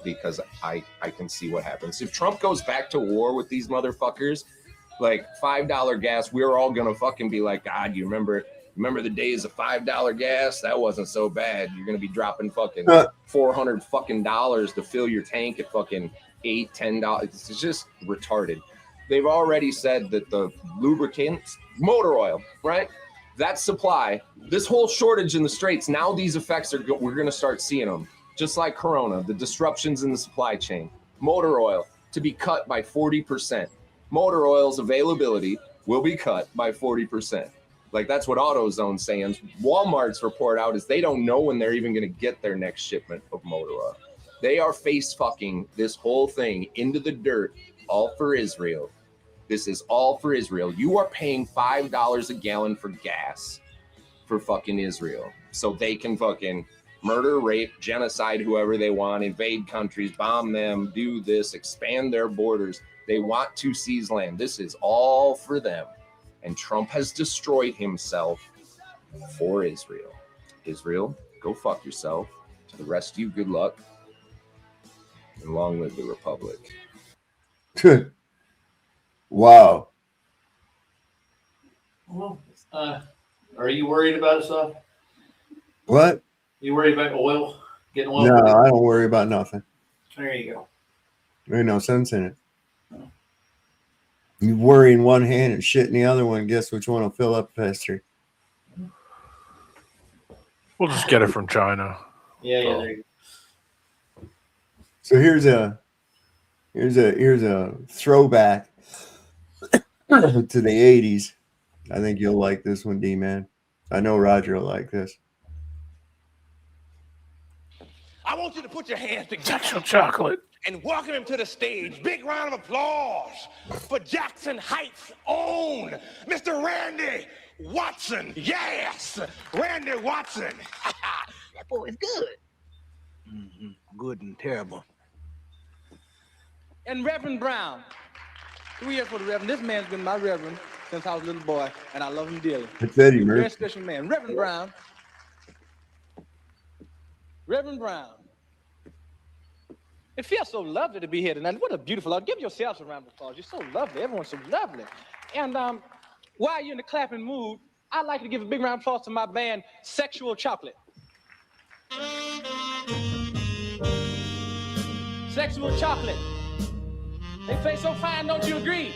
because I can see what happens. If Trump goes back to war with these motherfuckers, like $5 gas, we're all gonna fucking be like, God, you remember the days of $5 gas? That wasn't so bad. You're gonna be dropping fucking $400 fucking dollars to fill your tank at fucking $8-10. It's just retarded. They've already said that the lubricants, motor oil, right? That supply, this whole shortage in the straits, now these effects we're going to start seeing them. Just like Corona, the disruptions in the supply chain. Motor oil to be cut by 40%. Motor oil's availability will be cut by 40%. Like, that's what AutoZone's saying. Walmart's report out is they don't know when they're even going to get their next shipment of motor oil. They are face fucking this whole thing into the dirt, all for Israel. This is all for Israel. You are paying $5 a gallon for gas for fucking Israel so they can fucking murder, rape, genocide whoever they want, invade countries, bomb them, do this, expand their borders. They want to seize land. This is all for them. And Trump has destroyed himself for Israel. Israel, go fuck yourself. To the rest of you, good luck. And long live the Republic. Wow. Well, are you worried about stuff? What? You worried about oil? Getting oil? No, I don't worry about nothing. There you go. There ain't no sense in it. You worry in one hand and shit in the other one. Guess which one will fill up faster? We'll just get it from China. Yeah, there you go. So here's a throwback to the 80s. I think you'll like this one, D-Man. I know Roger will like this. I want you to put your hands together. Touch some chocolate. and welcome him to the stage. Big round of applause for Jackson Heights' own Mr. Randy Watson. Yes, Randy Watson. That boy is good. Good and terrible. And Reverend Brown. 3 years for the Reverend. This man's been my Reverend since I was a little boy, and I love him dearly. It's Eddie He's a very Murphy. special man. Reverend Brown. Reverend Brown. It feels so lovely to be here tonight. What a beautiful, give yourselves a round of applause. You're so lovely. Everyone's so lovely. And while you're in the clapping mood, I'd like to give a big round of applause to my band, Sexual Chocolate. Sexual Chocolate. They play so fine, don't you agree?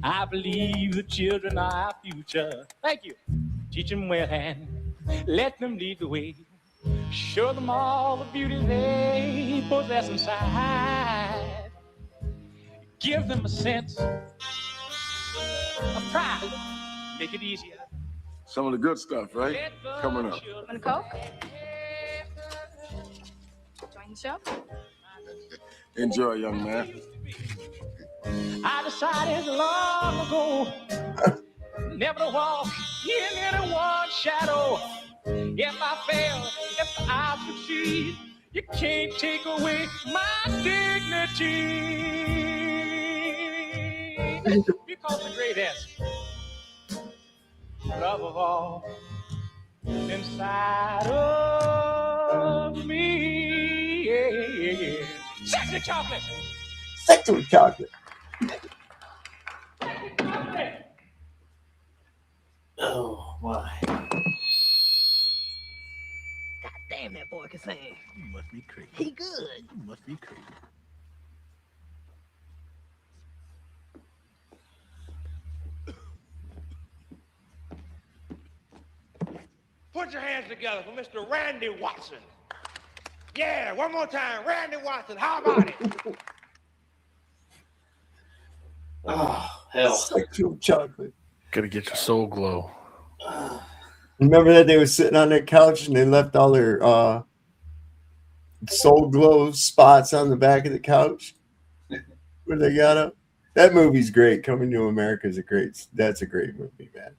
I believe the children are our future. Thank you. Teach them well and let them lead the way. Show them all the beauty they possess inside. Give them a sense of pride. Make it easier. Some of the good stuff, right? Coming up. Want a Coke? Join the show? Enjoy, young man. I decided long ago never to walk in anyone's shadow. If I fail, if I succeed, you can't take away my dignity. Because the greatest love of all inside of me. Yeah, yeah, yeah. Sexy chocolate. Sexual chocolate. Oh my. Damn, that boy can sing. You must be crazy. He good. You must be crazy. Put your hands together for Mr. Randy Watson. Yeah, one more time. Randy Watson, how about it? Oh, hell. Sexual chocolate. Gotta get your soul glow. Remember that they were sitting on their couch and they left all their soul glow spots on the back of the couch where they got up. That movie's great. Coming to America is that's a great movie, man.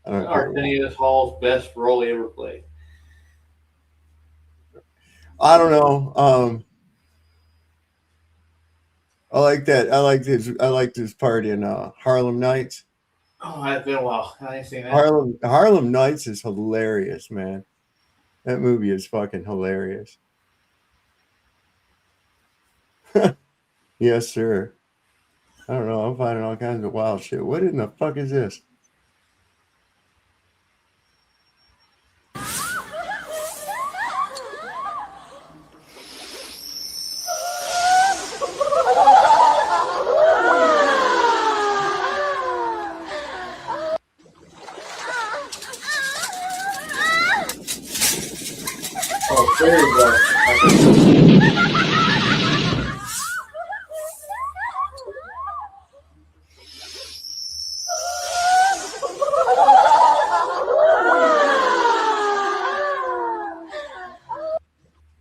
I don't care. Arsenio Hall's best role he ever played. I don't know. I like that. I like this part in Harlem Nights. Oh, it's been a while. I ain't seen that. Harlem Nights is hilarious, man. That movie is fucking hilarious. Yes, sir. I don't know. I'm finding all kinds of wild shit. What in the fuck is this? Oh, there you go.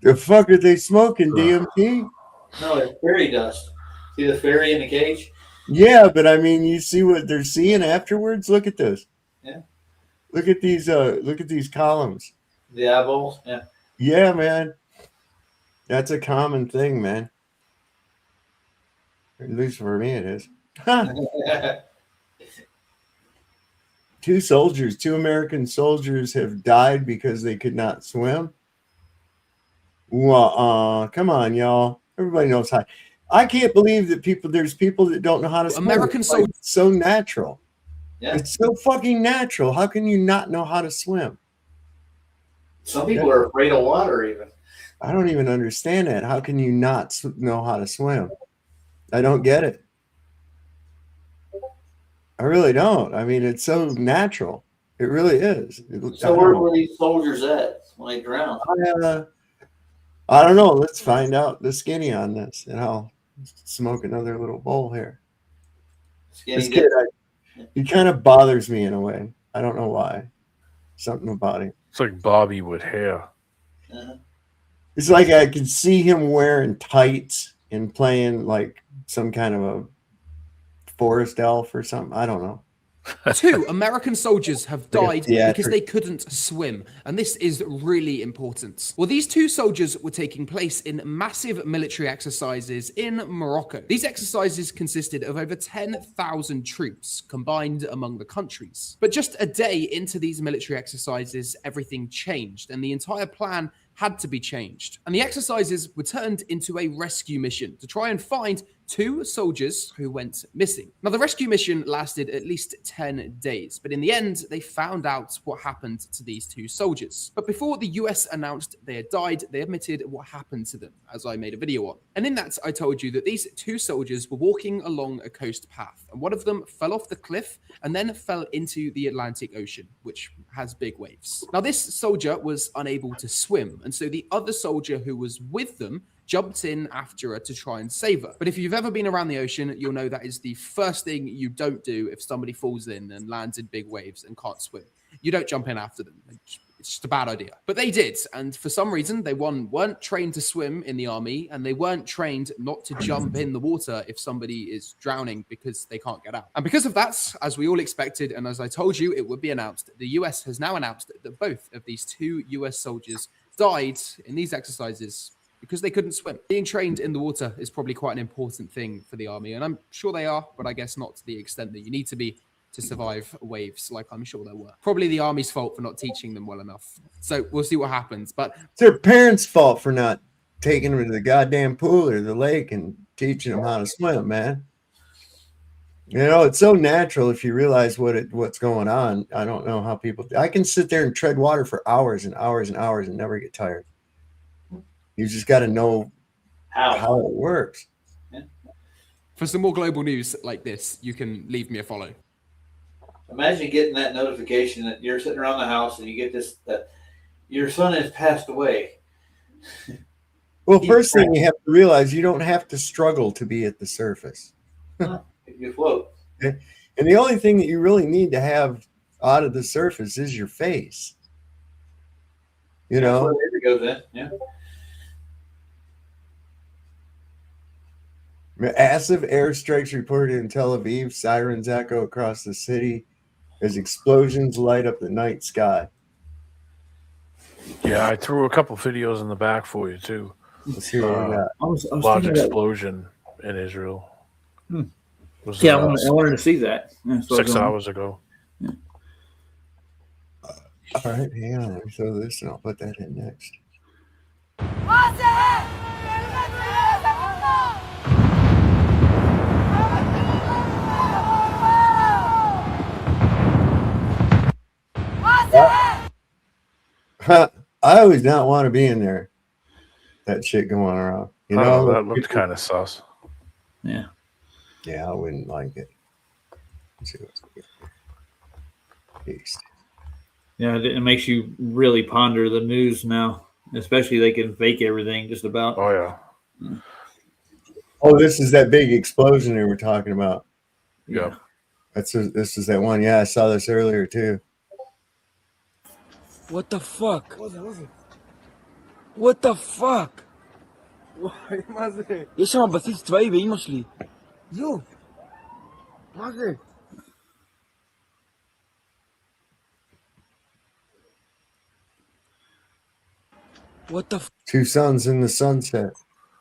The fuck are they smoking? DMT? No, it's fairy dust. See the fairy in the cage? Yeah, but I mean, you see what they're seeing afterwards? Look at this. Yeah. Look at these columns. The eyeballs? Yeah. Yeah, man. That's a common thing, man. At least for me it is. Two American soldiers have died because they could not swim. Well, come on, y'all. Everybody knows how. I can't believe that there's people that don't know how to swim. American It's like soldiers. so natural. Yeah. It's so fucking natural. How can you not know how to swim? Some people are afraid of water even. I don't even understand that. How can you not know how to swim? I don't get it. I really don't. I mean, it's so natural. It really is. So where were these soldiers at when they drowned? I don't know. Let's find out the skinny on this, and I'll smoke another little bowl here. This kid, he kind of bothers me in a way. I don't know why. Something about him. It's like Bobby with hair. It's like I can see him wearing tights and playing like some kind of a forest elf or something. I don't know. 2 American soldiers have Like a died because theatric. they couldn't swim, and this is really important. Well, these 2 soldiers were taking place in massive military exercises in Morocco. These exercises consisted of over 10,000 troops combined among the countries. But just a day into these military exercises, everything changed, and the entire plan had to be changed. And the exercises were turned into a rescue mission to try and find 2 soldiers who went missing. Now, the rescue mission lasted at least 10 days, but in the end, they found out what happened to these 2 soldiers. But before the US announced they had died, they admitted what happened to them, as I made a video on. And in that, I told you that these 2 soldiers were walking along a coast path, and one of them fell off the cliff and then fell into the Atlantic Ocean, which has big waves. Now, this soldier was unable to swim, and so the other soldier who was with them jumped in after her to try and save her. But if you've ever been around the ocean, you'll know that is the first thing you don't do if somebody falls in and lands in big waves and can't swim. You don't jump in after them. It's just a bad idea. But they did, and for some reason, they weren't trained to swim in the army, and they weren't trained not to jump in the water if somebody is drowning because they can't get out. And because of that, as we all expected, and as I told you, it would be announced, the US has now announced that both of these 2 US soldiers died in these exercises because they couldn't swim. Being trained in the water is probably quite an important thing for the army, and I'm sure they are, but I guess not to the extent that you need to be to survive waves, like I'm sure there were. Probably the army's fault for not teaching them well enough. So we'll see what happens. But It's their parents' fault for not taking them to the goddamn pool or the lake and teaching them how to swim, man. You know, it's so natural if you realize what's going on. I don't know how people. I can sit there and tread water for hours and hours and hours and never get tired. You just got to know how it works. for some more global news like this, you can leave me a follow. Imagine getting that notification that you're sitting around the house and you get this, that your son has passed away. Well, first thing you have to realize, you don't have to struggle to be at the surface. You float. And the only thing that you really need to have out of the surface is your face. You know? There it goes in. Yeah. Massive airstrikes reported in Tel Aviv. Sirens echo across the city as explosions light up the night sky. Yeah, I threw a couple videos in the back for you too. Let's see what we got. Large explosion in Israel. Was, Yeah, I wanted to see that. Yeah, so 6 hours ago. Yeah. All right, hang on. Let me throw this and I'll put that in next. I always not want to be in there. That shit going around. You know, that looked kind of sus. Yeah. Yeah, I wouldn't like it. Let's see what's good. Paste. Yeah, it makes you really ponder the news now. Especially they can fake everything just about. Oh, yeah. Oh, this is that big explosion they were talking about. Yeah. This is that one. Yeah, I saw this earlier too. What the fuck? What the fuck? ايش انا بثيث تبعي بيمشلي يو ما What the Two suns in the sunset.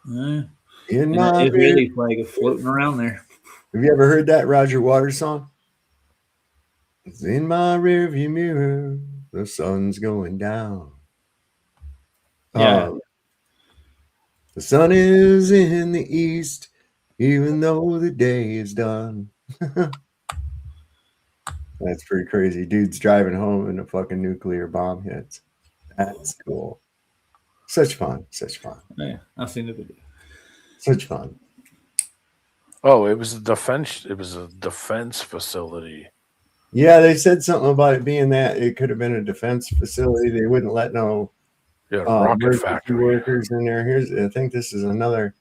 Yeah. In And my that rear- Israeli flag is floating around there. Have you ever heard that Roger Waters song? It's in my rearview mirror, the sun's going down. Yeah. The sun is in the east, even though the day is done. That's pretty crazy. Dude's driving home and a fucking nuclear bomb hits. That's cool. Such fun. Such fun. Yeah, I've seen the video. Such fun. Oh, it was a defense. It was a defense facility. Yeah, they said something about it being that it could have been a defense facility. They wouldn't let no rocket emergency factory. workers in there. I think this is another.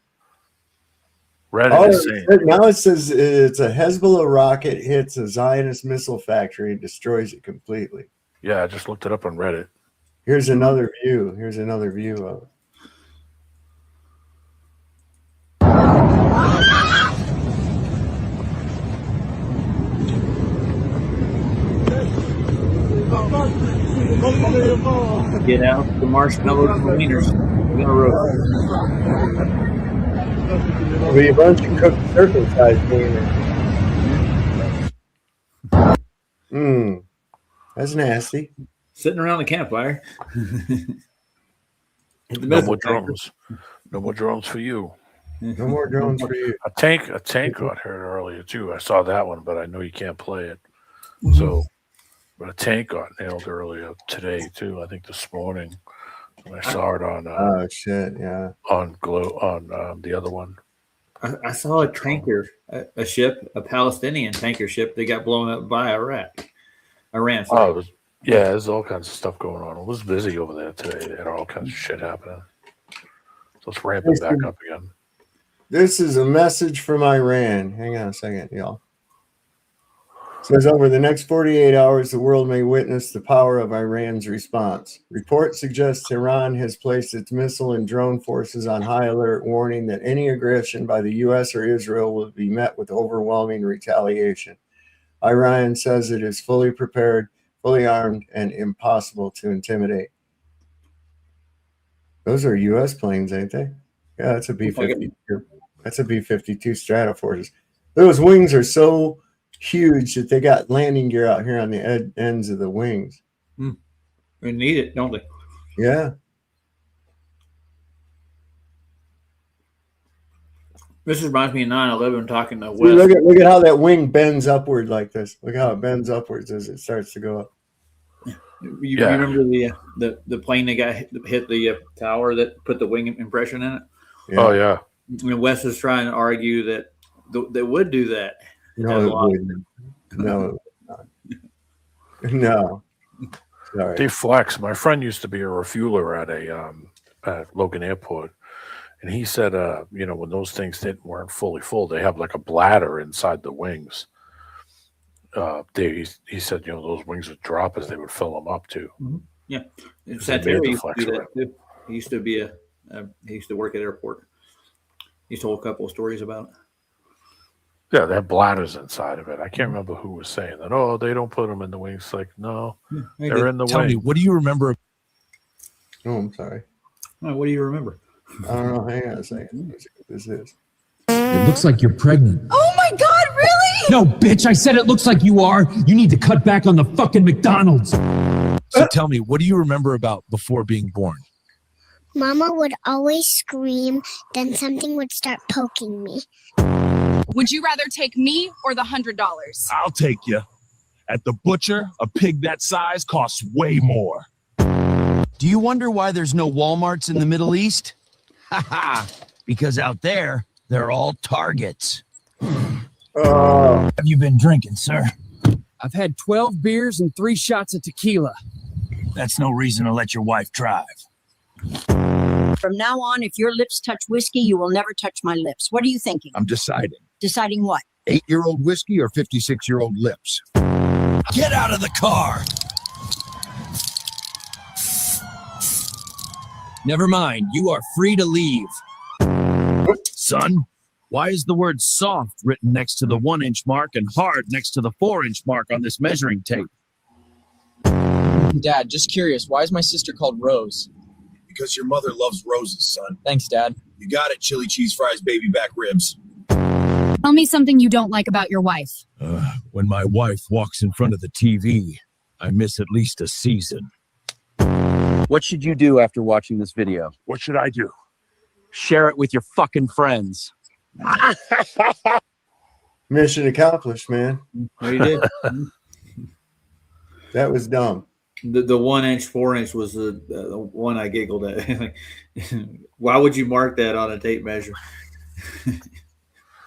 Reddit is saying. Now it says it's a Hezbollah rocket hits a Zionist missile factory and destroys it completely. Yeah, I just looked it up on Reddit. Here's another view. Here's another view of it. Get out the marshmallows and the wieners. We're gonna roast. There'll be a bunch of cooked circumcised wieners. That's nasty. Sitting around the campfire. No more drones. No more drones for you. No more drones for you. A tank got hurt earlier too. I saw that one, but I know you can't play it. Mm-hmm. So, but a tank got nailed earlier today too. I think this morning. And I saw it on. Oh shit! Yeah. On the other one. I saw a tanker, a ship, a Palestinian tanker ship that got blown up by Iran. Oh, there's all kinds of stuff going on. It was busy over there today. They had all kinds of shit happening. So it's ramping back up again. This is a message from Iran. Hang on a second, y'all. It says over the next 48 hours, the world may witness the power of Iran's response. Report suggests Iran has placed its missile and drone forces on high alert, warning that any aggression by the U.S. or Israel will be met with overwhelming retaliation. Iran says it is fully prepared, fully armed, and impossible to intimidate. Those are U.S. planes, ain't they? Yeah, that's a B-52. That's a B-52 Stratofortress. Those wings are so huge that they got landing gear out here on the ends of the wings. They need it, don't they? Yeah. This reminds me of 9/11 talking to See, West. look at how that wing bends upward like this. Look how it bends upwards as it starts to go up. You remember the plane that got hit the tower that put the wing impression in it? Yeah. Oh yeah. And Wes was trying to argue that they would do that. No, it wouldn't. No, it would not. No. Sorry. They flex. My friend used to be a refueler at Logan Airport, and he said, when those things weren't fully full, they have like a bladder inside the wings. He said, those wings would drop as they would fill them up too. Mm-hmm. Yeah, They made the used to do flex that too. He used to be he used to work at airport. He told a couple of stories about it. Yeah, they have bladders inside of it. I can't remember who was saying that. Oh, they don't put them in the wings. Like, no, they're in the Tell wing. me, what do you remember? Oh, I'm sorry. Oh, what do you remember? I don't know. Hang on a second. Let's see what this is. It looks like you're pregnant. Oh my God, really? No, bitch, I said it looks like you are. You need to cut back on the fucking McDonald's. So tell me, what do you remember about before being born? Mama would always scream, then something would start poking me. Would you rather take me or the $100? I'll take you. At the butcher, a pig that size costs way more. Do you wonder why there's no Walmarts in the Middle East? Ha because out there, they're all Targets. Have you been drinking, sir? I've had 12 beers and 3 shots of tequila. That's no reason to let your wife drive. From now on, if your lips touch whiskey, you will never touch my lips. What are you thinking? I'm deciding. Deciding what? 8-year-old whiskey or 56-year-old lips? Get out of the car! Never mind, you are free to leave. Son, why is the word soft written next to the 1-inch mark and hard next to the 4-inch mark on this measuring tape? Dad, just curious, why is my sister called Rose? Because your mother loves roses, son. Thanks, Dad. You got it, chili cheese fries, baby back ribs. Tell me something you don't like about your wife. When my wife walks in front of the TV, I miss at least a season. What should you do after watching this video? What should I do? Share it with your fucking friends. Mission accomplished, man. Oh, you did. That was dumb. The 1-inch, 4-inch was the one I giggled at. Why would you mark that on a tape measure?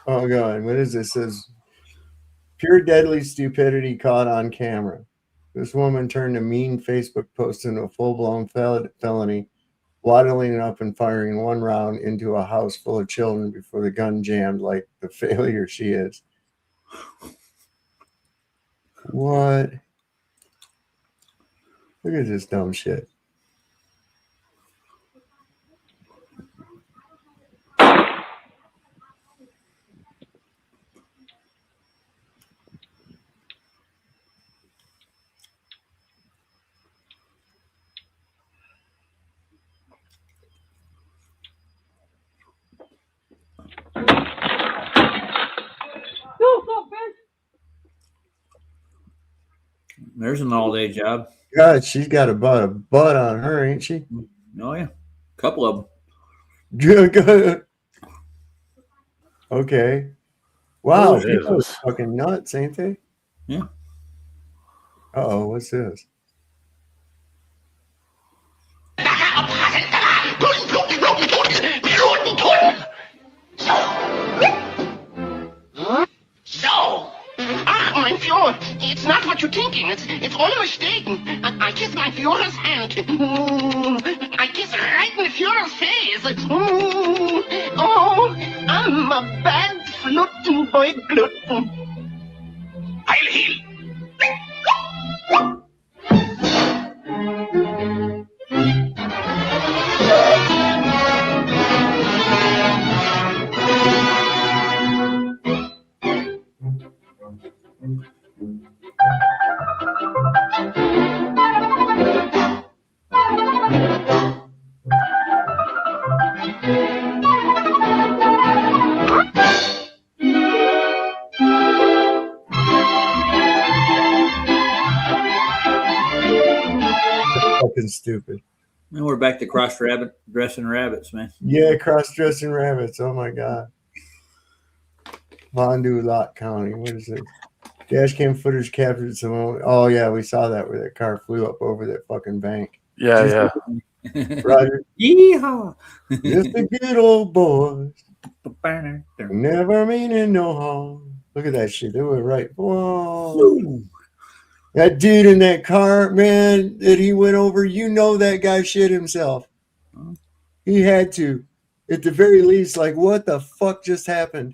Oh God, what is this? It says pure deadly stupidity caught on camera. This woman turned a mean Facebook post into a full-blown felony, waddling it up and firing one round into a house full of children before the gun jammed like the failure she is. What? Look at this dumb shit. There's an all-day job. God, she's got a butt on her, ain't she? Oh yeah, couple of them. Good. Okay. Wow, What is people are this? fucking nuts, ain't they? Yeah. Uh-oh, what's this? So, mein Führer, it's not what you're thinking. It's all a mistake. I kiss my Führer's hand. I kiss right in the Führer's face. Oh, I'm a bad flirting boy gluten. Heil, heal. Fucking stupid. And we're back to dressing rabbits, man. Yeah, cross-dressing rabbits. Oh my god. Fond du Lac County. What is it? Dash cam footage captured some. Oh yeah, we saw that where that car flew up over that fucking bank. Yeah. Roger. Yeehaw. Just a good old boy. Never meaning no harm. Look at that shit. They were right. Whoa. That dude in that car, man, that he went over, you know that guy shit himself. He had to. At the very least, like, what the fuck just happened?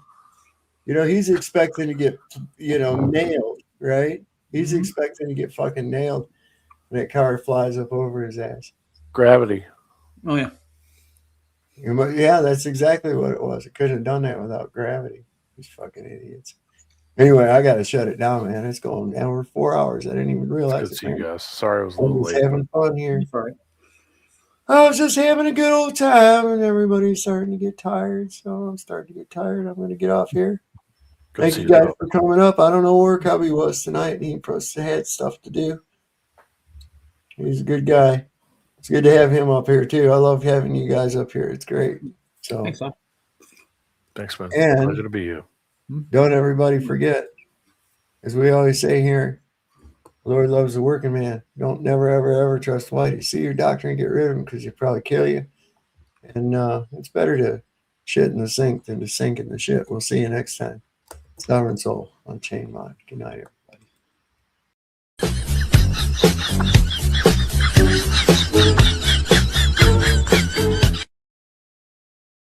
You know, he's expecting to get, nailed, right? He's expecting to get fucking nailed. And that car flies up over his ass. Gravity. Oh, yeah. Yeah, that's exactly what it was. It couldn't have done that without gravity. These fucking idiots. Anyway, I got to shut it down, man. It's going down over 4 hours. I didn't even realize Good to it. see you Man. guys. Sorry I was a I little was late. having fun here. I was just having a good old time, and everybody's starting to get tired. So I'm starting to get tired. I'm going to get off here. Good Thank to you see you, guys though. for coming up. I don't know where Cubby was tonight. He probably had stuff to do. He's a good guy. It's good to have him up here too. I love having you guys up here. It's great. So Thanks, man. Thanks, man. And Pleasure to be you. don't everybody forget, as we always say here, the Lord loves the working man. Don't never, ever, ever trust Whitey. See your doctor and get rid of him because he'll probably kill you. And it's better to shit in the sink than to sink in the shit. We'll see you next time. Stubborn Soul on Chain Mod. Good night, everybody.